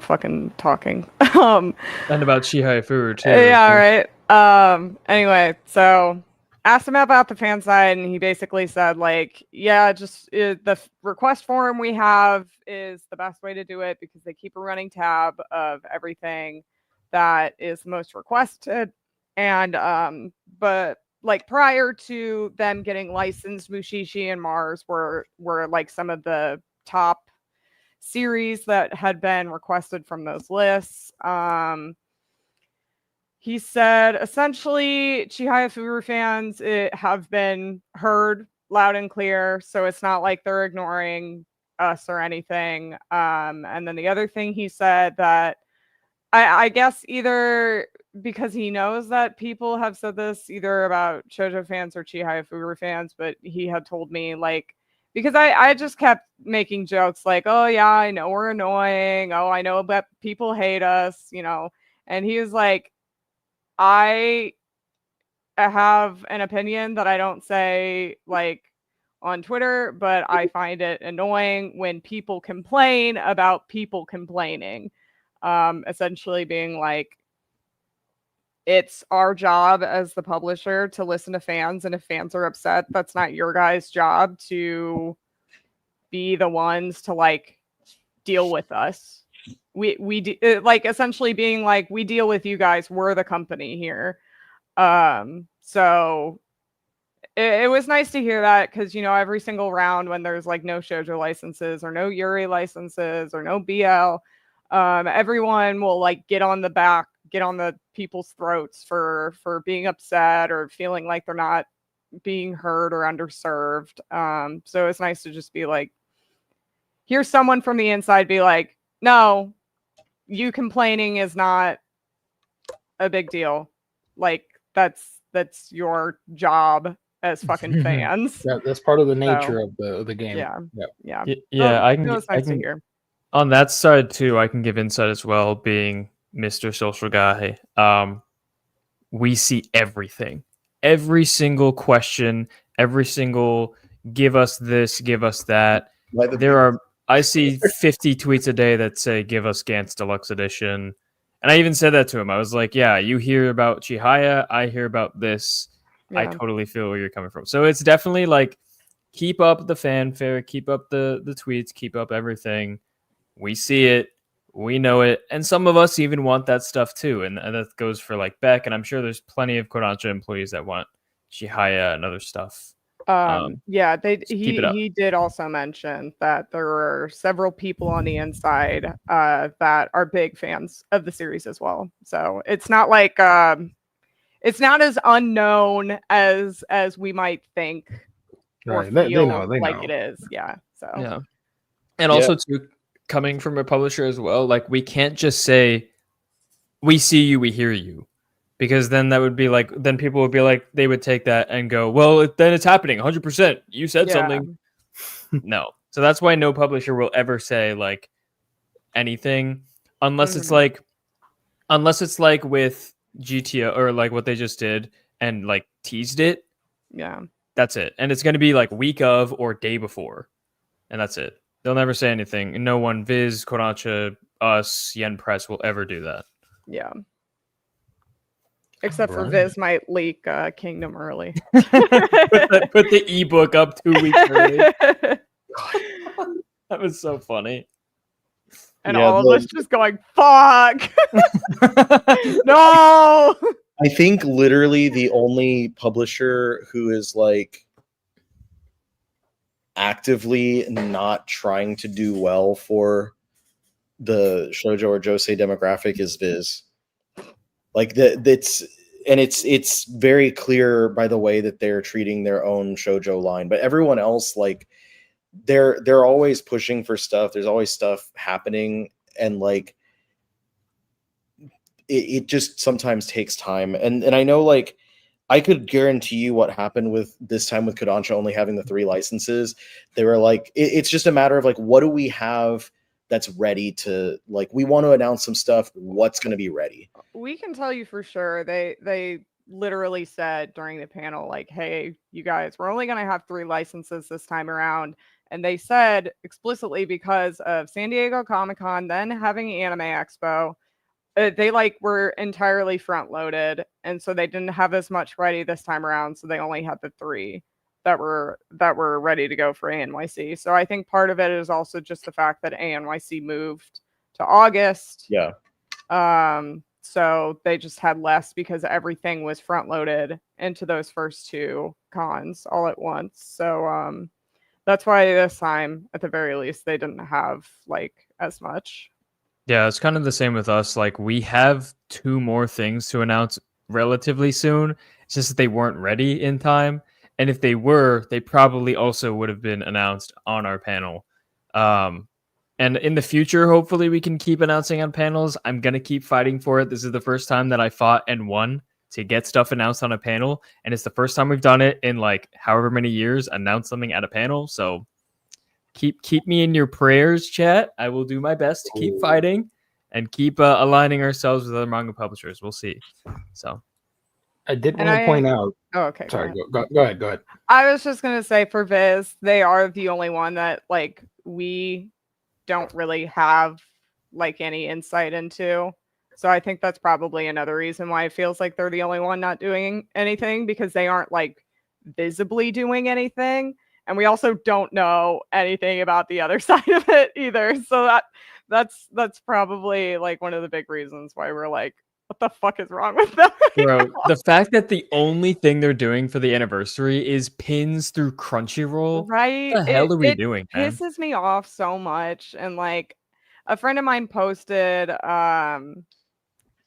fucking talking. and about Chihaya Furu too. Yeah, right. Anyway, so asked him about the fan side, and he basically said, like, yeah, just the request form we have is the best way to do it because they keep a running tab of everything that is most requested. And but like prior to them getting licensed, Mushishi and Mars were like some of the top series that had been requested from those lists. He said essentially Chihaya Furu fans have been heard loud and clear, so it's not like they're ignoring us or anything. And then the other thing he said that I guess either because he knows that people have said this either about shoujo fans or Chihaya Furu fans, but he had told me like because I just kept making jokes like, oh yeah, I know we're annoying. Oh, I know that people hate us, And he was like, I have an opinion that I don't say like on Twitter, but I find it annoying when people complain about people complaining. Essentially being like, it's our job as the publisher to listen to fans, and if fans are upset, that's not your guys' job to be the ones to like deal with us. Like essentially being like, we deal with you guys, we're the company here. So it was nice to hear that because every single round when there's like no shoujo licenses or no Yuri licenses or no BL, everyone will like get on the people's throats for being upset or feeling like they're not being heard or underserved. So it's nice to just be like, hear someone from the inside be like, no, you complaining is not a big deal. Like that's your job as fucking fans. That's part of the nature of the game. Yeah. I It was nice to can hear. on that side too. I can give insight as well. Being Mr. Social Guy, we see everything, every single question, every single give us this, give us that. I see 50 tweets a day that say give us Gantz Deluxe Edition. And I even said that to him. I was like, yeah, you hear about Chihaya, I hear about this. Yeah. I totally feel where you're coming from. So it's definitely like, keep up the fanfare, keep up the tweets, keep up everything. We see it. We know it, and some of us even want that stuff too, and that goes for like Beck, and I'm sure there's plenty of Kodansha employees that want Chihaya and other stuff. Yeah, keep it up. he did also mention that there are several people on the inside that are big fans of the series as well. So it's not like it's not as unknown as we might think or Right. feel They like know. it is. Yeah. So Yeah. And also too, coming from a publisher as well, like we can't just say we see you, we hear you. Because then that would be like, then people would be like, they would take that and go, well, then it's happening 100%. You said something. No. So that's why no publisher will ever say like anything unless it's like with GTO or like what they just did and like teased it. Yeah. That's it. And it's going to be like week of or day before. And that's it. They'll never say anything. No one, Viz, Kodansha, us, Yen Press will ever do that. Yeah. Except for Right. Viz might leak Kingdom early. put the ebook up 2 weeks early. That was so funny. And all of us just going, fuck. No. I think literally the only publisher who is like actively not trying to do well for the shoujo or josei demographic is Viz. Like it's very clear by the way that they're treating their own shoujo line, but everyone else, like they're always pushing for stuff. There's always stuff happening, and like it just sometimes takes time. And I know, like, I could guarantee you what happened with this time with Kodansha only having the 3 licenses. They were like, it's just a matter of like, what do we have that's ready to, like, we want to announce some stuff. What's going to be ready? We can tell you for sure. They literally said during the panel, like, hey, you guys, we're only going to have 3 licenses this time around. And they said explicitly because of San Diego Comic-Con, then having Anime Expo, they like were entirely front loaded, and so they didn't have as much ready this time around. So they only had the 3 that were ready to go for ANYC. So I think part of it is also just the fact that ANYC moved to August. Yeah. So they just had less because everything was front loaded into those first 2 cons all at once. So that's why this time, at the very least, they didn't have like as much. Yeah, it's kind of the same with us. Like we have 2 more things to announce relatively soon. It's just that they weren't ready in time. And if they were, they probably also would have been announced on our panel. And in the future, hopefully we can keep announcing on panels. I'm going to keep fighting for it. This is the first time that I fought and won to get stuff announced on a panel. And it's the first time we've done it in like however many years, announce something at a panel. So keep me in your prayers, chat. I will do my best to keep fighting and keep aligning ourselves with other manga publishers. We'll see. So I did want to point out. Oh, okay. Sorry, go ahead. I was just gonna say for Viz, they are the only one that like we don't really have like any insight into. So I think that's probably another reason why it feels like they're the only one not doing anything, because they aren't like visibly doing anything. And we also don't know anything about the other side of it either. So that's probably like one of the big reasons why we're like, what the fuck is wrong with them? Bro, the fact that the only thing they're doing for the anniversary is pins through Crunchyroll. Right? What the hell are we doing, man? Pisses me off so much. And like a friend of mine posted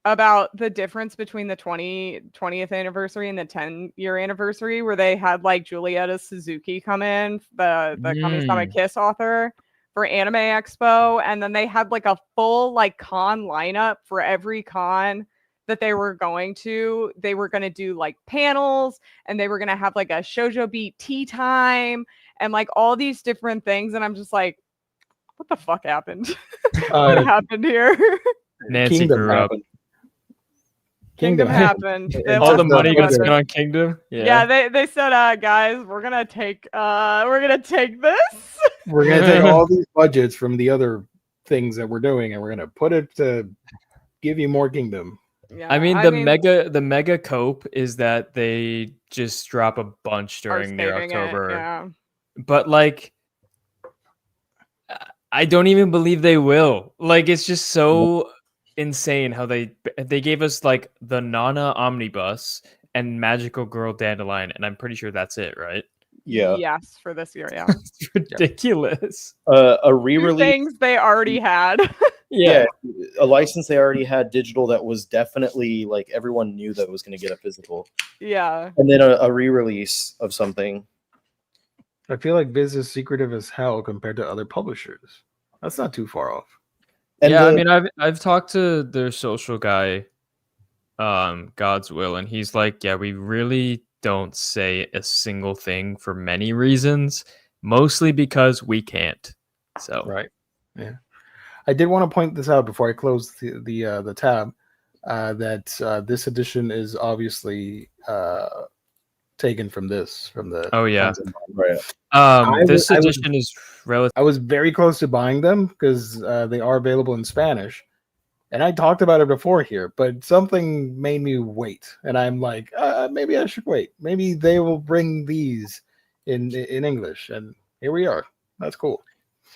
about the difference between the 20th anniversary and the 10-year anniversary, where they had like Julieta Suzuki come in, the Kami-sama Kiss author, for Anime Expo, and then they had like a full like con lineup for every con that they were going to. They were going to do like panels, and they were going to have like a shoujo beat tea time and like all these different things, and I'm just like, what the fuck happened? What happened here? Nancy Kingdom grew up. happened. Kingdom happened. All the money got spent on Kingdom. Yeah, they said, guys, we're gonna take this. We're gonna take all these budgets from the other things that we're doing, and we're gonna put it to give you more Kingdom. Yeah, I mean the mega cope is that they just drop a bunch during their October. Yeah. But like I don't even believe they will. Like, it's just so insane how they gave us like the Nana Omnibus and Magical Girl Dandelion, and I'm pretty sure that's it, right? Yeah. Yes, for this year, yeah. It's ridiculous. A Two re-release. things they already had. Yeah, a license they already had digital that was definitely like everyone knew that was going to get a physical, Yeah. and then a re-release of something. I feel like Viz is secretive as hell compared to other publishers. That's not too far off. And yeah, I the- mean, I've talked to their social guy, God's Will, and he's like, yeah, we really don't say a single thing for many reasons, mostly because we can't. So Right. Yeah. I did want to point this out before I close the tab that this edition is obviously taken from the Oh, yeah. Sons and Bonds. right. This I was- edition is relative. I was very close to buying them because they are available in Spanish, and I talked about it before here, but something made me wait, and I'm like, maybe I should wait. Maybe they will bring these in English, and here we are. That's cool.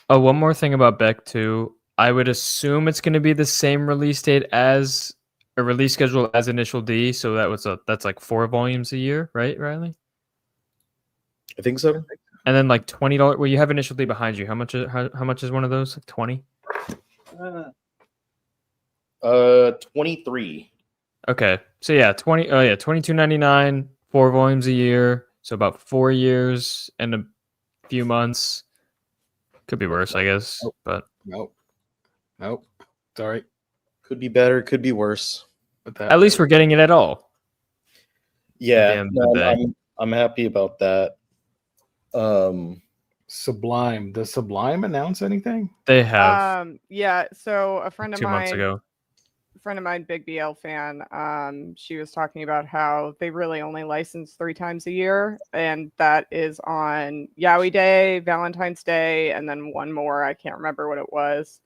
Oh, one more thing about Beck too. I would assume it's going to be the same release date as a release schedule as Initial D, so that's like 4 volumes a year, right, Riley? I think so. And then like $20. Well, you have Initial D behind you. How much is one of those? Like 20? 23. Okay, so yeah, 20. Oh yeah, $22.99, 4 volumes a year, so about 4 years and a few months. Could be worse, I guess, Nope. but Nope. Sorry. Could be better. Could be worse. But that, at least we're getting it at all. Yeah, end of the day. I'm happy about that. Sublime. Does Sublime announce anything? They have Yeah, so a friend of 2 months ago. Big BL fan, she was talking about how they really only license 3 times a year, and that is on Yowie Day, Valentine's Day, and then one more. I can't remember what it was.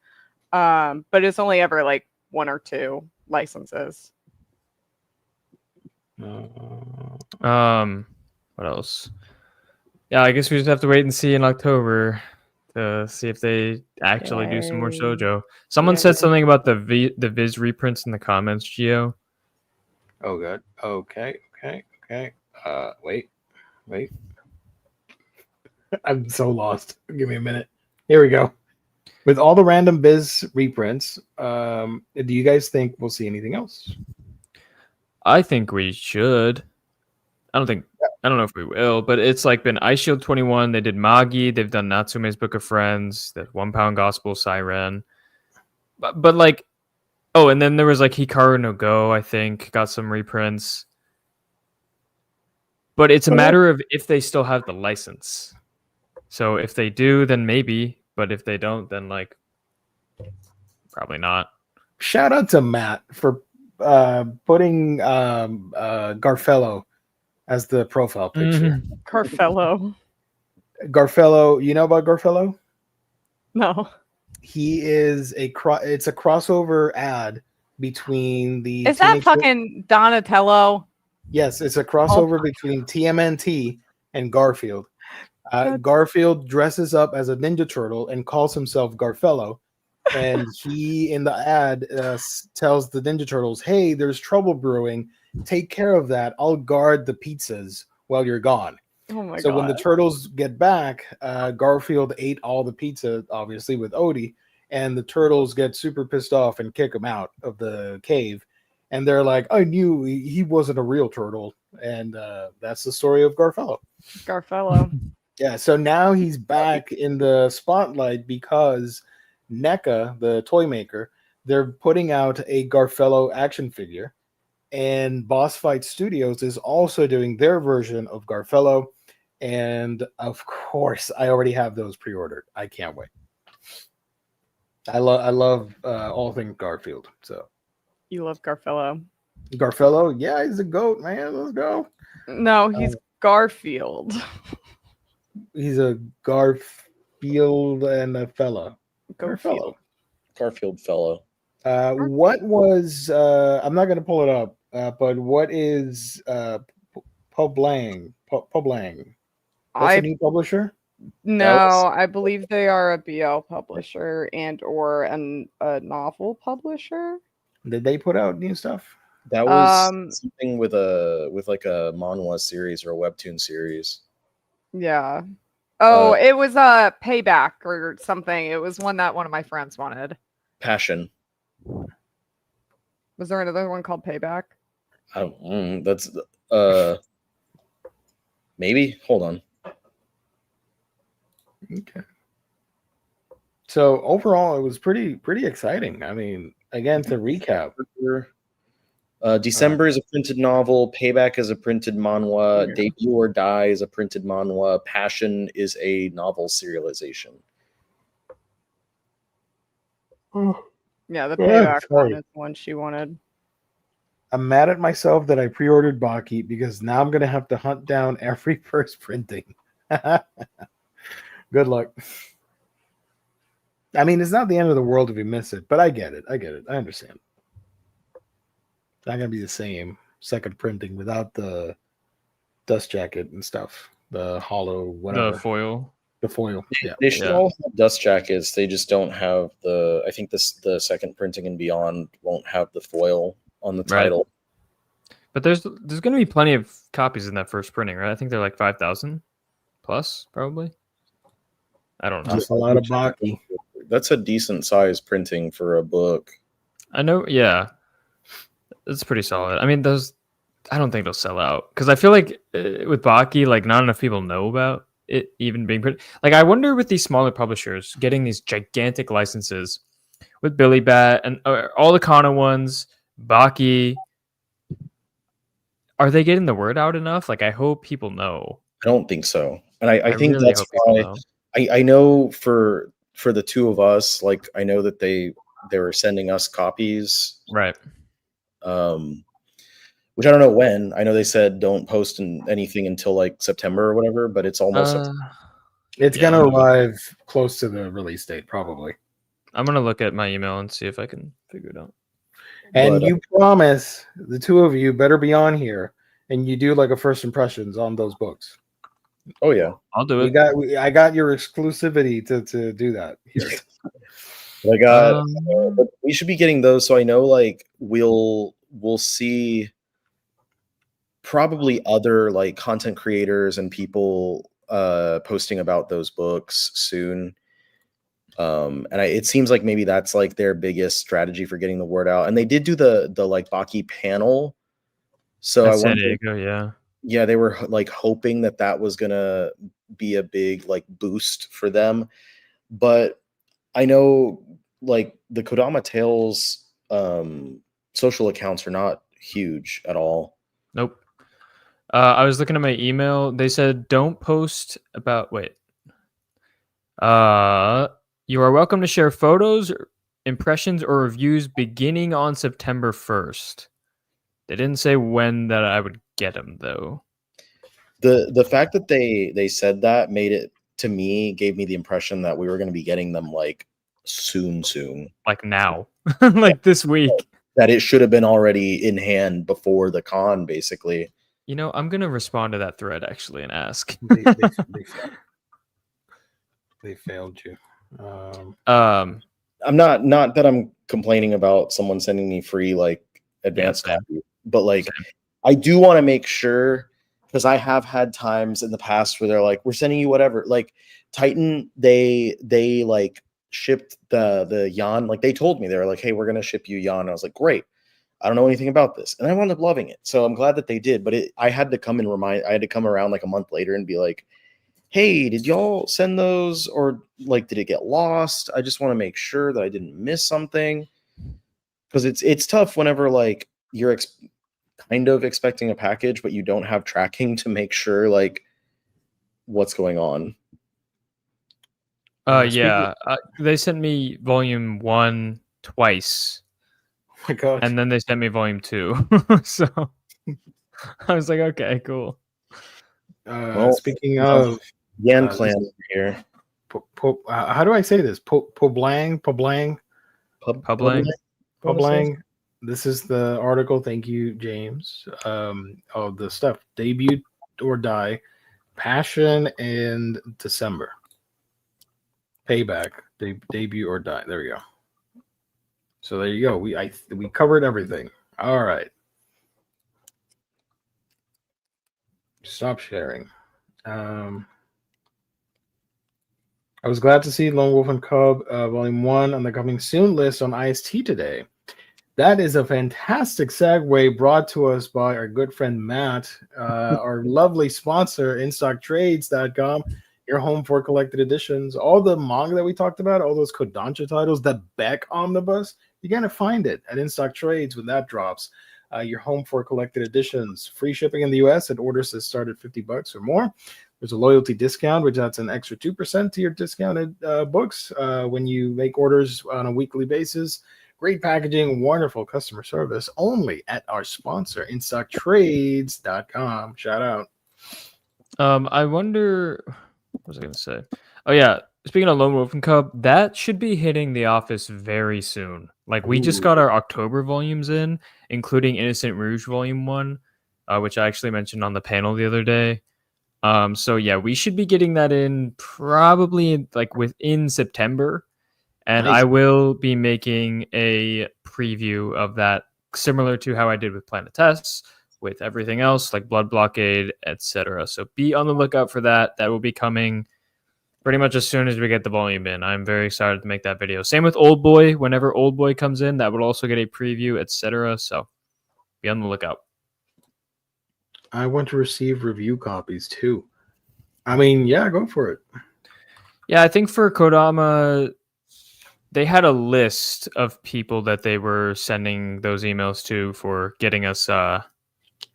But it's only ever like 1 or 2 licenses. What else? Yeah, I guess we just have to wait and see in October to see if they actually do some more Yay. shoujo. Someone Yay. said something about the Viz reprints in the comments, Gio. Oh, good. Okay. Wait. I'm so lost. Give me a minute. Here we go. With all the random Viz reprints, do you guys think we'll see anything else? I think we should. I don't know if we will, but it's like been Ice Shield 21. They did Magi. They've done Natsume's Book of Friends. The 1 Pound Gospel Siren. But like, oh, and then there was like Hikaru no Go. I think got some reprints. But it's a matter of if they still have the license. So if they do, then maybe. But if they don't, then like, probably not. Shout out to Matt for putting Garfello as the profile picture. Carfello. Garfello, you know about Garfello? No. He is it's a crossover ad between the Is that Teenage- fucking Donatello? Yes, it's a crossover between TMNT and Garfield. Garfield dresses up as a Ninja Turtle and calls himself Garfello. And he, in the ad, tells the Ninja Turtles, hey, there's trouble brewing. Take care of that. I'll guard the pizzas while you're gone. Oh my god. So when the turtles get back, Garfield ate all the pizza, obviously, with Odie. And the turtles get super pissed off and kick him out of the cave. And they're like, I knew he wasn't a real turtle. And that's the story of Garfello. Garfello. Yeah, so now he's back in the spotlight because NECA, the toy maker, they're putting out a Garfello action figure. And Boss Fight Studios is also doing their version of Garfello. And of course, I already have those pre-ordered. I can't wait. I love all things Garfield. So You love Garfello. Garfello, yeah, he's a goat, man. Let's go. No, he's Garfield. He's a Garfield and a fella. Garfield. Garfield fellow. What was I'm not gonna pull it up, but what is Poblang? Poblang. What's the new publisher? No, I believe they are a BL publisher and or a novel publisher. Did they put out new stuff? That was Um, something with like a manhwa series or a webtoon series. Yeah. Oh, Uh, it was a Payback or something. It was one that one of my friends wanted. Passion. Was there another one called Payback? I don't. That's maybe. Hold on. Okay. So overall, it was pretty exciting. I mean, again, to recap, December is a printed novel. Payback is a printed manhwa. Yeah. Debut or Die is a printed manhwa. Passion is a novel serialization. Yeah, the Yeah, Payback one sorry. is the one she wanted. I'm mad at myself that I pre-ordered Baki because now I'm gonna have to hunt down every first printing. Good luck. I mean, it's not the end of the world if we miss it, but I get it. I understand. It's not gonna be the same second printing without the dust jacket and stuff. The hollow, whatever. The foil. The foil. Yeah. They should Yeah. all have dust jackets. They just don't have the. I think the second printing and beyond won't have the foil on the Right. title. But there's going to be plenty of copies in that first printing, right? I think they're like 5,000 plus, probably. I don't know. Just a lot of Baki. That's a decent size printing for a book. I know. Yeah, it's pretty solid. I mean, I don't think they'll sell out because I feel like with Baki, like not enough people know about it even being printed. Like, I wonder with these smaller publishers getting these gigantic licenses with Billy Bat and all the Kana ones, Baki. Are they getting the word out enough? Like, I hope people know. I don't think so, and I think really that's hope people why. know. I know for the two of us, like I know that they were sending us copies, Right. Which I don't know when. I know they said don't post anything until like September or whatever, but it's almost September. It's Yeah, gonna arrive close to the release date, probably. I'm gonna look at my email and see if I can figure it out. And But, you promise the two of you better be on here, and you do like a first impressions on those books. Oh yeah, I'll do it. I got your exclusivity to do that here. I got. Um, We should be getting those, so I know like we'll see probably other like content creators and people posting about those books soon. It seems like maybe that's like their biggest strategy for getting the word out. And they did do the like Baki panel. So at I San wonder, Diego, yeah. yeah, they were like hoping that was gonna be a big like boost for them. But I know like the Kodama Tales social accounts are not huge at all. Nope. I was looking at my email. They said don't post about. Wait. You are welcome to share photos, impressions, or reviews beginning on September 1st. They didn't say when that I would get them though. The fact that they said that made it, to me, gave me the impression that we were going to be getting them like soon, Like now, like this week. that it should have been already in hand before the con, basically. You know, I'm gonna respond to that thread actually and ask. They failed you. I'm not that I'm complaining about someone sending me free like advanced same. copy, but like Same. I do want to make sure, because I have had times in the past where they're like, we're sending you whatever. Like Titan, they like shipped the Yan. Like they told me, they were like, hey, we're gonna ship you Yan. I was like, great. I don't know anything about this, and I wound up loving it. So I'm glad that they did. But I had to come around like a month later and be like, hey, did y'all send those, or like did it get lost? I just want to make sure that I didn't miss something, because it's tough whenever like you're kind of expecting a package, but you don't have tracking to make sure like what's going on. Yeah. They sent me volume 1 twice, Oh my gosh. and then they sent me volume 2. So I was like, okay, cool. Well, Speaking of Yan this Clan is- here. how do I say this? Poblang. Publing. This is the article. Thank you, James. The stuff. Debut or Die. Passion in December. Payback, debut or die. There we go. So there you go. We covered everything. All right. Stop sharing. I was glad to see Lone Wolf and Cub Volume 1 on the coming soon list on IST today. That is a fantastic segue brought to us by our good friend Matt, our lovely sponsor, InStockTrades.com, your home for collected editions. All the manga that we talked about, all those Kodansha titles, the Beck Omnibus, you're going to find it at InStock Trades when that drops. Your home for collected editions. Free shipping in the US at orders that start at $50 or more. There's a loyalty discount, which adds an extra 2% to your discounted books when you make orders on a weekly basis. Great packaging, wonderful customer service, only at our sponsor, InStockTrades.com. Shout out. I wonder, what was I going to say? Oh, yeah. Speaking of Lone Wolf and Cub, that should be hitting the office very soon. Like, we just got our October volumes in, including Innocent Rouge Volume 1, which I actually mentioned on the panel the other day. So, yeah, we should be getting that in probably, like, within September. And Nice. I will be making a preview of that, similar to how I did with Planet Tests, with everything else, like Blood Blockade, etc. So be on the lookout for that. That will be coming pretty much as soon as we get the volume in. I'm very excited to make that video. Same with Old Boy. Whenever Old Boy comes in, that will also get a preview, etc. So be on the lookout. I want to receive review copies too. I mean, yeah, go for it. Yeah, I think for Kodama, they had a list of people that they were sending those emails to for getting us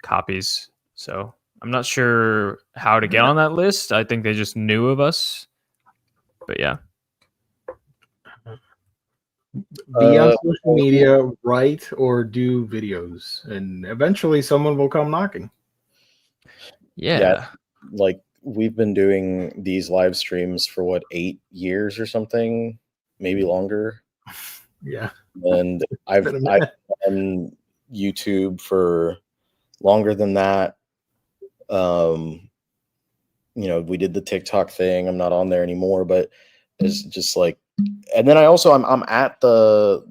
copies. So I'm not sure how to get on that list. I think they just knew of us. But yeah. Be on social media, write, or do videos, and eventually someone will come knocking. Yeah. Like, we've been doing these live streams for what, 8 years or something, maybe longer. Yeah. And I've done YouTube for longer than that. You know, we did the TikTok thing. I'm not on there anymore, but it's just like, and then I'm at the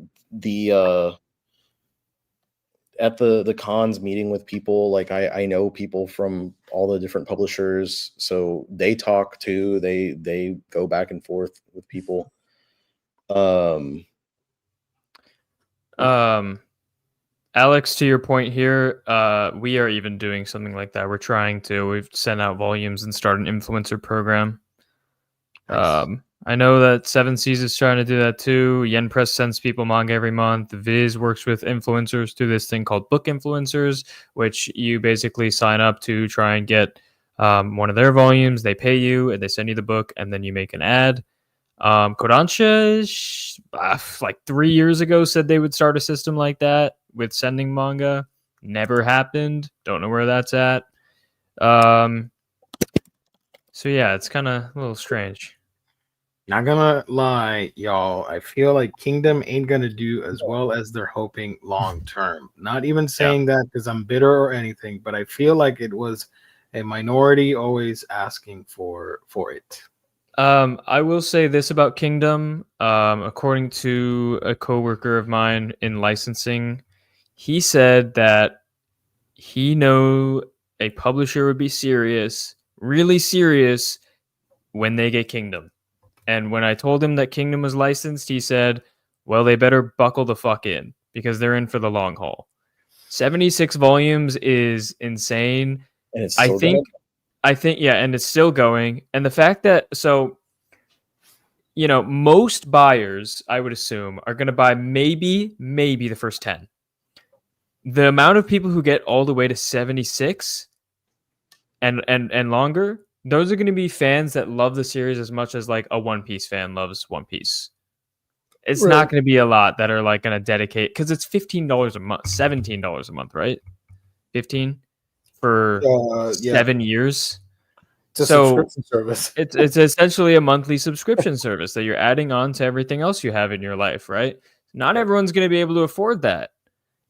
cons meeting with people. Like, I know people from all the different publishers, so they talk too. They go back and forth with people. Alex, to your point here, we are even doing something like that. We've sent out volumes and start an influencer program. Nice. I know that Seven Seas is trying to do that too. Yen Press sends people manga every month. Viz works with influencers through this thing called Book Influencers, which you basically sign up to try and get one of their volumes. They pay you and they send you the book, and then you make an ad. Kodansha, like 3 years ago, said they would start a system like that with sending manga. Never happened. Don't know where that's at. So yeah, it's kind of a little strange. Not gonna lie, y'all. I feel like Kingdom ain't gonna do as well as they're hoping long term. Not even saying that because I'm bitter or anything, but I feel like it was a minority always asking for it. I will say this about Kingdom. According to a coworker of mine in licensing, he said that he knew a publisher would be serious, really serious, when they get Kingdom. And when I told him that Kingdom was licensed, he said, well, they better buckle the fuck in because they're in for the long haul. 76 volumes is insane. And it's I think, yeah, and it's still going. And the fact that, so, you know, most buyers, I would assume, are going to buy maybe the first 10. The amount of people who get all the way to 76 and longer, those are going to be fans that love the series as much as like a One Piece fan loves One Piece. It's not going to be a lot that are like going to dedicate, because it's $15 a month, $17 a month, right? 15 for 7 years. It's a subscription service. It's essentially a monthly subscription service that you're adding on to everything else you have in your life, right? Not everyone's going to be able to afford that.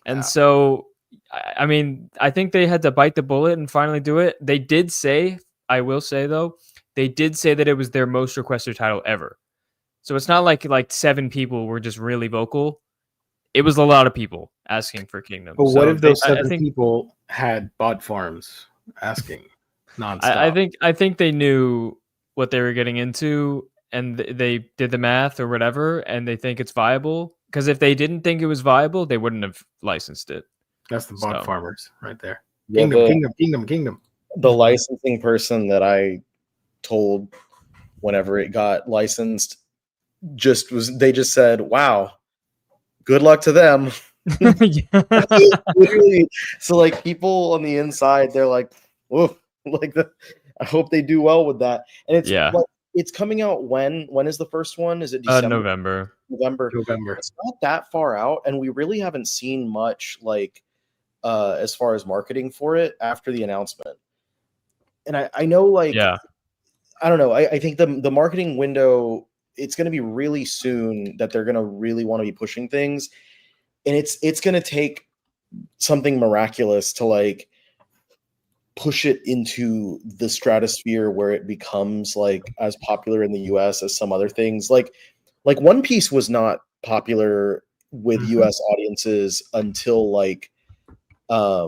And so, I mean, I think they had to bite the bullet and finally do it. They did say I will say though, they did say that it was their most requested title ever. So it's not like 7 people were just really vocal. It was a lot of people asking for Kingdom. But So what if those I 7 think people had bot farms asking I nonstop? think they knew what they were getting into, and they did the math or whatever, and they think it's viable. Because if they didn't think it was viable, they wouldn't have licensed it. That's the bot So. farmers right there. Yeah, Kingdom. the licensing person that I told whenever it got licensed they just said, "Wow, good luck to them." Literally, so like people on the inside, they're like, "Whoa!" I hope they do well with that. And it's Yeah. like, it's coming out when? When is the first one? Is it December? November. November. It's not that far out, and we really haven't seen much as far as marketing for it after the announcement. And I know Yeah. I don't know. I think the marketing window, it's going to be really soon that they're going to really want to be pushing things, and it's going to take something miraculous to push it into the stratosphere where it becomes as popular in the US as some other things. Like One Piece was not popular with US audiences until a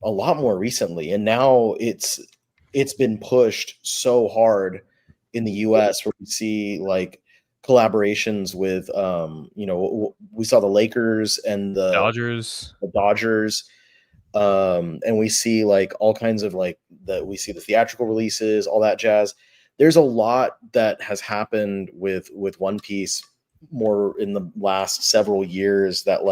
lot more recently, and now it's been pushed so hard in the US, where we see collaborations with we saw the Lakers and the Dodgers, and we see all kinds of we see the theatrical releases, all that jazz. There's a lot that has happened with One Piece more in the last several years that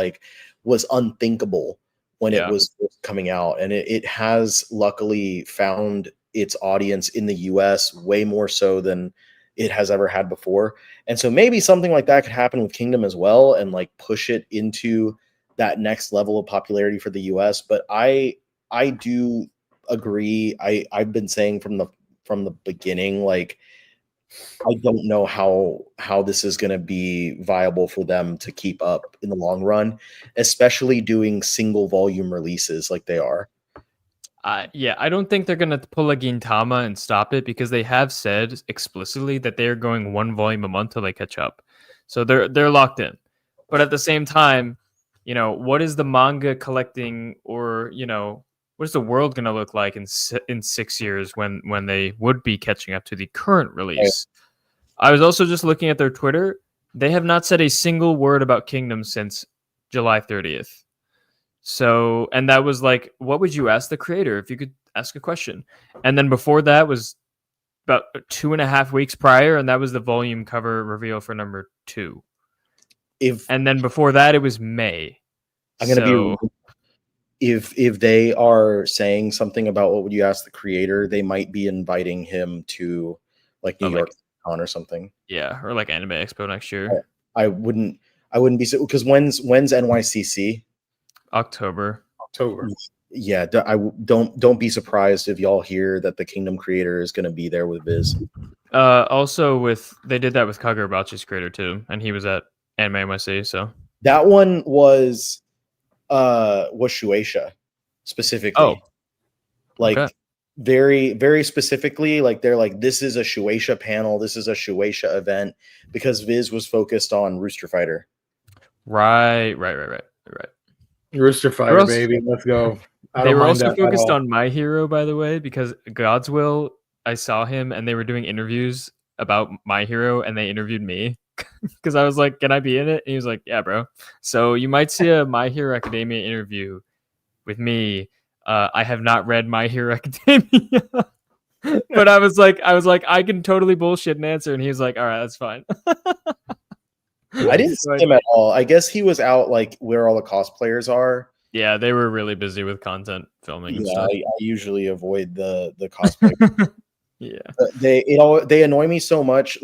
was unthinkable when it was coming out, and it has luckily found its audience in the US way more so than it has ever had before. And so maybe something like that could happen with Kingdom as well, and push it into that next level of popularity for the US. But I do agree. I've been saying from the beginning, I don't know how this is going to be viable for them to keep up in the long run, especially doing single volume releases like they are. Yeah, I don't think they're gonna pull a Gintama and stop it, because they have said explicitly that they are going 1 volume a month till they catch up. So they're locked in. But at the same time, what is the manga collecting, or what is the world gonna look like in 6 years when they would be catching up to the current release? Right. I was also just looking at their Twitter. They have not said a single word about Kingdom since July 30th. So, and that was what would you ask the creator if you could ask a question? And then before that was about 2.5 weeks prior, and that was the volume cover reveal for number 2. And then before that, it was May. I'm going to be, if they are saying something about what would you ask the creator, they might be inviting him to New York Con or something. Yeah, or Anime Expo next year. I wouldn't be, because when's NYCC? October. Yeah, don't be surprised if y'all hear that the Kingdom creator is going to be there with Viz. Also, they did that with Kagurabachi's creator too, and he was at Anime NYC. So that one was Shueisha specifically. Okay. Very, very specifically, they're this is a Shueisha panel, this is a Shueisha event, because Viz was focused on Rooster Fighter. Right. Rooster Fighter, baby, let's go. They were also focused on My Hero, by the way, because God's Will, I saw him and they were doing interviews about My Hero, and they interviewed me because I was like, can I be in it? And he was like, yeah, bro. So you might see a My Hero Academia interview with me. I have not read My Hero Academia, but I was like, I can totally bullshit an answer, and he was like, all right, that's fine. I didn't see him at all. I guess he was out where all the cosplayers are. Yeah, they were really busy with content filming. Yeah, and stuff. I usually avoid the cosplay. Yeah, they annoy me so much.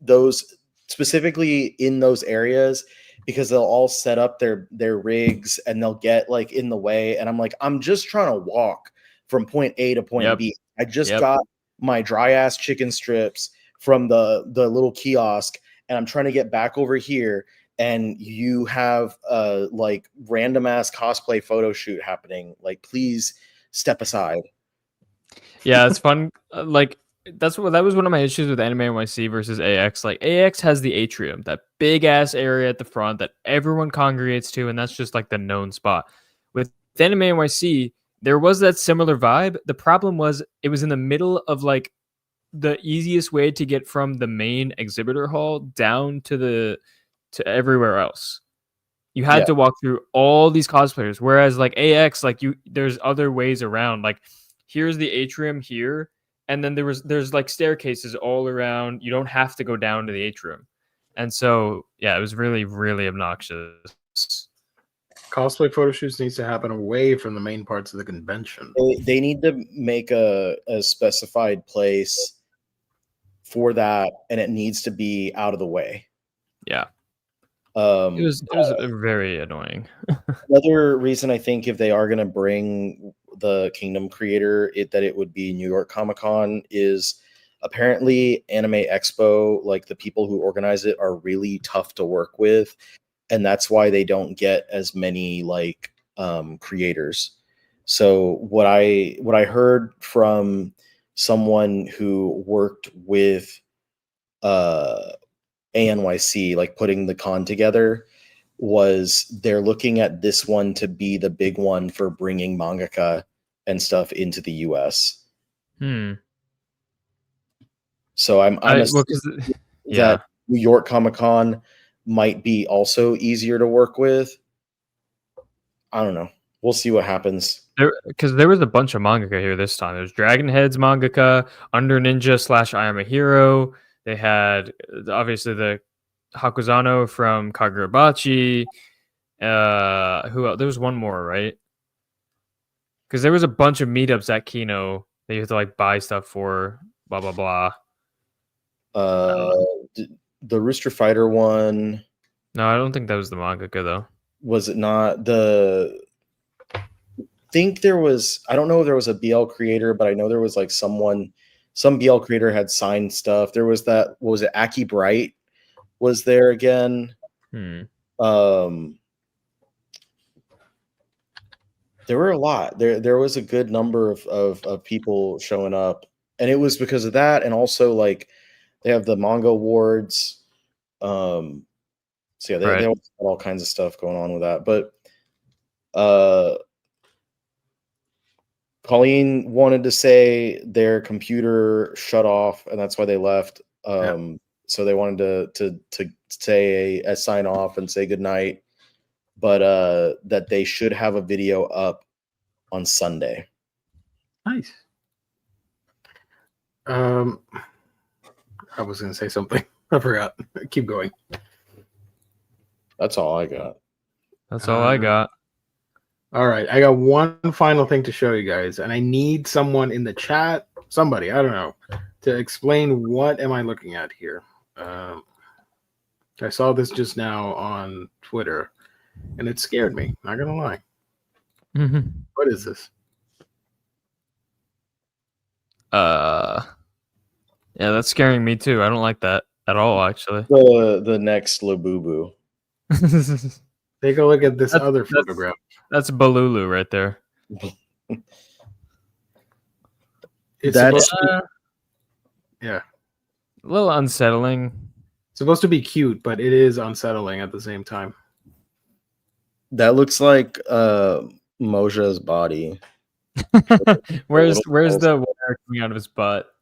Those specifically in those areas, because they'll all set up their rigs and they'll get in the way, and I'm I'm just trying to walk from point A to point B. I just got my dry ass chicken strips from the little kiosk, and I'm trying to get back over here, and you have random ass cosplay photo shoot happening. Please step aside. Yeah, it's fun. Like that was one of my issues with Anime NYC versus AX. Like AX has the atrium, that big ass area at the front that everyone congregates to, and that's just like the known spot. With Anime NYC, there was that similar vibe. The problem was it was in the middle of like the easiest way to get from the main exhibitor hall down to everywhere else. You had Yeah. to walk through all these cosplayers, whereas like AX, like there's other ways around. Like here's the atrium here, and then there's like staircases all around. You don't have to go down to the atrium, and so yeah, it was really really obnoxious. Cosplay photo shoots needs to happen away from the main parts of the convention. They need to make a specified place for that, and it needs to be out of the way. Yeah, Um, it was very annoying. Another reason I think if they are going to bring the Kingdom Creator, that it would be New York Comic Con is apparently Anime Expo, like the people who organize it are really tough to work with, and that's why they don't get as many like creators. So what I heard from someone who worked with ANYC, like putting the con together, was they're looking at this one to be the big one for bringing mangaka and stuff into the US. So I'm assuming that New York Comic Con might be also easier to work with. I don't know. We'll see what happens. Because there was a bunch of mangaka here this time. There's Dragon Head's mangaka, Under Ninja / I Am a Hero. They had obviously the Hakuzano from Kagurabachi. Who else? There was one more, right? Because there was a bunch of meetups at Kino that you have to like buy stuff for. Blah blah blah. The Rooster Fighter one. No, I don't think that was the mangaka though. Was it not the? Think there was. I don't know if there was a BL creator, but I know there was like some BL creator had signed stuff. There was that. What was it? Aki Bright was there again. There were a lot. There was a good number of people showing up, and it was because of that, and also like they have the manga awards. So yeah, they have all kinds of stuff going on with that. But Colleen wanted to say their computer shut off, and that's why they left. So they wanted to say a sign off and say goodnight, but that they should have a video up on Sunday. Nice. I was going to say something. I forgot. Keep going. That's all I got. That's all I got. All right. I got one final thing to show you guys, and I need someone in the chat, somebody, I don't know, to explain what am I looking at here. I saw this just now on Twitter, and it scared me. Not going to lie. What is this? Yeah, that's scaring me too. I don't like that at all, actually. The next Labubu. Take a look at this other photograph. That's Balulu right there. It's yeah. A little unsettling. It's supposed to be cute, but it is unsettling at the same time. That looks like Moja's body. Where's the wire coming out of his butt?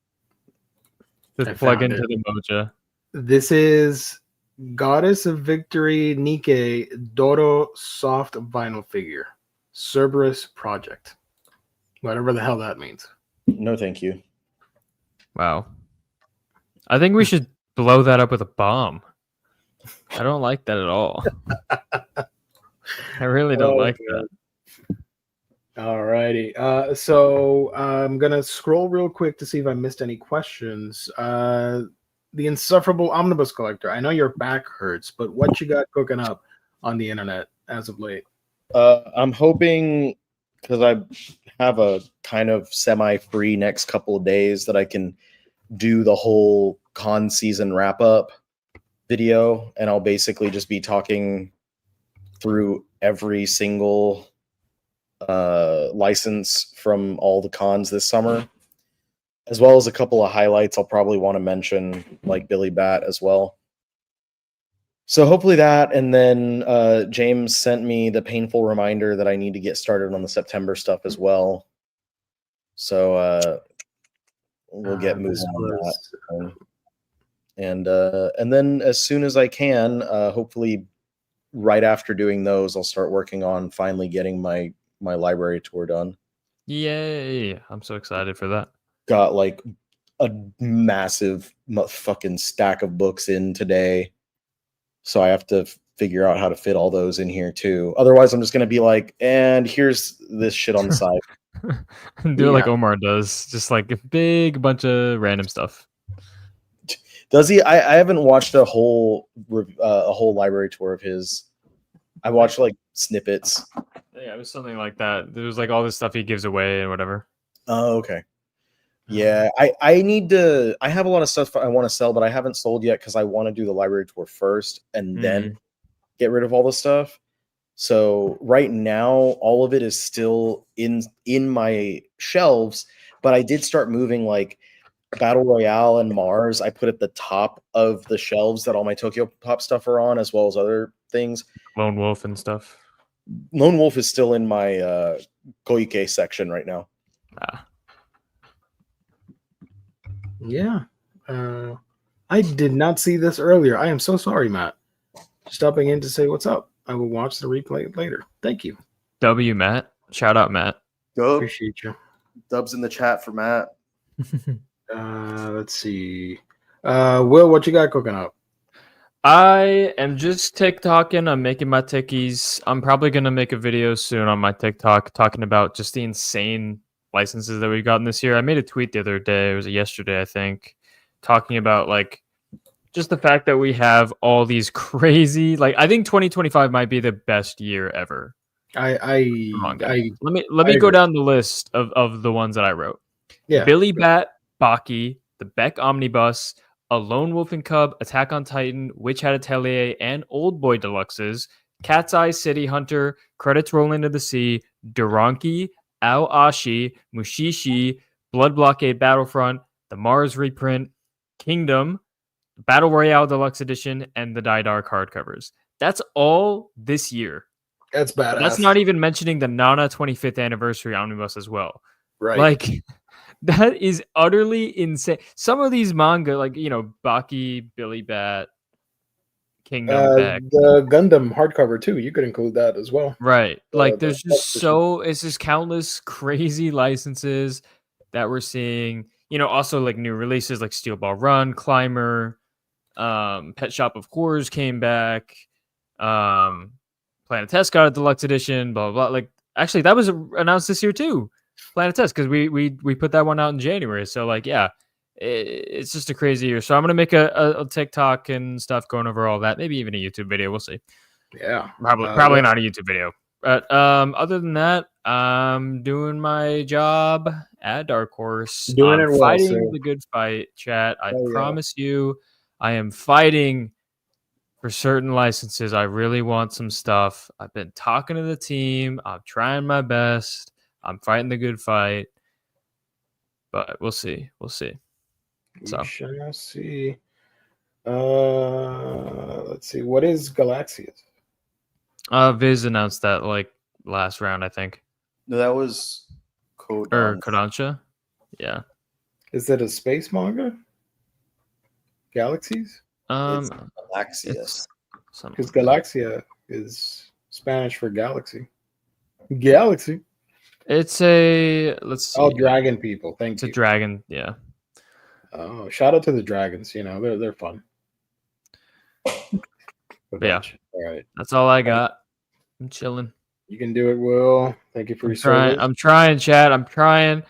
Just plug into the Moja. This is Goddess of Victory Nike Doro soft vinyl figure. Cerberus Project. Whatever the hell that means. No, thank you. Wow. I think we should blow that up with a bomb. I don't like that at all. I really don't like that. All righty. So I'm going to scroll real quick to see if I missed any questions. The insufferable omnibus collector. I know your back hurts, but what you got cooking up on the internet as of late? I'm hoping, because I have a kind of semi-free next couple of days, that I can do the whole con season wrap-up video, and I'll basically just be talking through every single license from all the cons this summer. as well as a couple of highlights I'll probably want to mention, like Billy Bat as well. So hopefully that, and then James sent me the painful reminder that I need to get started on the September stuff as well. So we'll get moving on that. And then as soon as I can, hopefully right after doing those, I'll start working on finally getting my library tour done. Yay! I'm so excited for that. Got like a massive fucking stack of books in today. So I have to figure out how to fit all those in here too. Otherwise, I'm just going to be like, and here's this shit on the side. Do it like Omar does. Just like a big bunch of random stuff. Does he? I haven't watched a whole library tour of his. I watched like snippets. Yeah, it was something like that. There was like all this stuff he gives away and whatever. Oh, okay. Yeah, I need to. I have a lot of stuff I want to sell, but I haven't sold yet because I want to do the library tour first and then get rid of all the stuff. So right now, all of it is still in my shelves, but I did start moving like Battle Royale and Mars. I put at the top of the shelves that all my Tokyo Pop stuff are on, as well as other things. Lone Wolf and stuff. Lone Wolf is still in my Koike section right now. Yeah. I did not see this earlier. I am so sorry, Matt. Stopping in to say what's up. I will watch the replay later. Thank you. W Matt. Shout out Matt. Appreciate you. Dubs in the chat for Matt. Let's see. Will, what you got cooking up? I am just TikToking. I'm making my tickies. I'm probably going to make a video soon on my TikTok talking about just the insane licenses that we've gotten this year. I made a tweet the other day. It was yesterday, I think, talking about like just the fact that we have all these crazy, like I think 2025 might be the best year ever. Let me go down the list of the ones that I wrote. Yeah. Billy Bat, Baki, the Beck Omnibus, A Lone Wolf and Cub, Attack on Titan, Witch Hat Atelier, and Old Boy Deluxes, Cat's Eye City Hunter, Credits Roll Into the Sea, Duranki, Ao Ashi, Mushishi, Blood Blockade Battlefront, the Mars reprint, Kingdom, Battle Royale Deluxe Edition, and the Die Dark hardcovers. That's all this year. That's badass. That's not even mentioning the Nana 25th anniversary omnibus as well. Right. Like, that is utterly insane. Some of these manga, like, you know, Baki, Billy Bat, Kingdom, Beck. The Gundam hardcover too. You could include that as well. Right. Like there's just it's just countless crazy licenses that we're seeing. You know, also like new releases like Steel Ball Run, Climber, Pet Shop of Horrors came back. Planet Test got a deluxe edition, blah blah blah. Like actually that was announced this year too. Planet Test, because we put that one out in January. So like yeah. It's just a crazy year. So I'm gonna make a TikTok and stuff going over all that. Maybe even a YouTube video. We'll see. Yeah, probably not a YouTube video. But other than that, I'm doing my job at Dark Horse. Doing it well, fighting the good fight, chat. I promise you, I am fighting for certain licenses. I really want some stuff. I've been talking to the team. I'm trying my best. I'm fighting the good fight. But we'll see. We'll see. So we shall see. Let's see. What is Galaxias? Viz announced that like last round, I think. No, that was Kodansha. Yeah. Is it a space manga? Galaxies? Galaxias. Because Galaxia is Spanish for galaxy. Galaxy. It's a dragon people. Thank you. It's a dragon, yeah. Oh, shout out to the dragons. You know, they're fun. Yeah. All right. That's all I got. I'm chilling. You can do it, Will. Thank you for your service. I'm trying, Chad. I'm trying.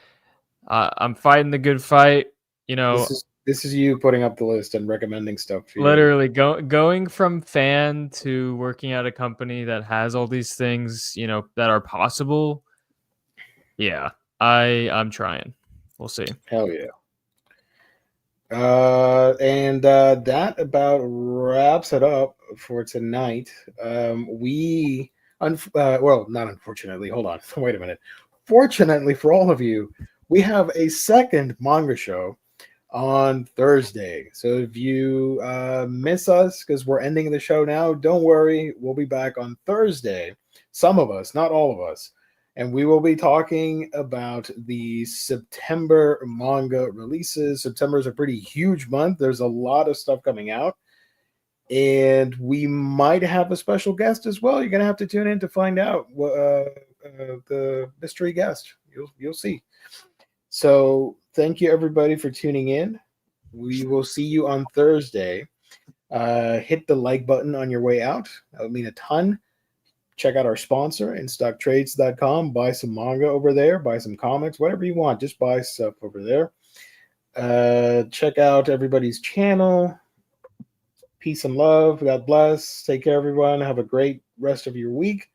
I'm fighting the good fight. You know, this is you putting up the list and recommending stuff for you. Literally going from fan to working at a company that has all these things, you know, that are possible. Yeah, I'm trying. We'll see. Hell yeah. And that about wraps it up for tonight. Well, not unfortunately. Hold on. Wait a minute. Fortunately for all of you, we have a second manga show on Thursday. So if you miss us because we're ending the show now, don't worry. We'll be back on Thursday. Some of us, not all of us. And we will be talking about the September manga releases. September is a pretty huge month. There's a lot of stuff coming out. And we might have a special guest as well. You're going to have to tune in to find out the mystery guest. You'll see. So thank you, everybody, for tuning in. We will see you on Thursday. Hit the like button on your way out. That would mean a ton. Check out our sponsor, InStockTrades.com. Buy some manga over there. Buy some comics, whatever you want. Just buy stuff over there. Check out everybody's channel. Peace and love. God bless. Take care, everyone. Have a great rest of your week.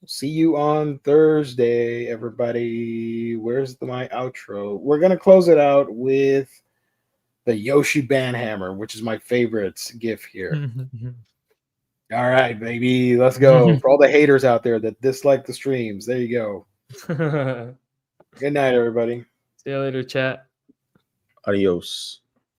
See you on Thursday, everybody. Where's my outro? We're going to close it out with the Yoshi Banhammer, which is my favorite GIF here. All right, baby. Let's go. For all the haters out there that dislike the streams, there you go. Good night, everybody. See you later, chat. Adios.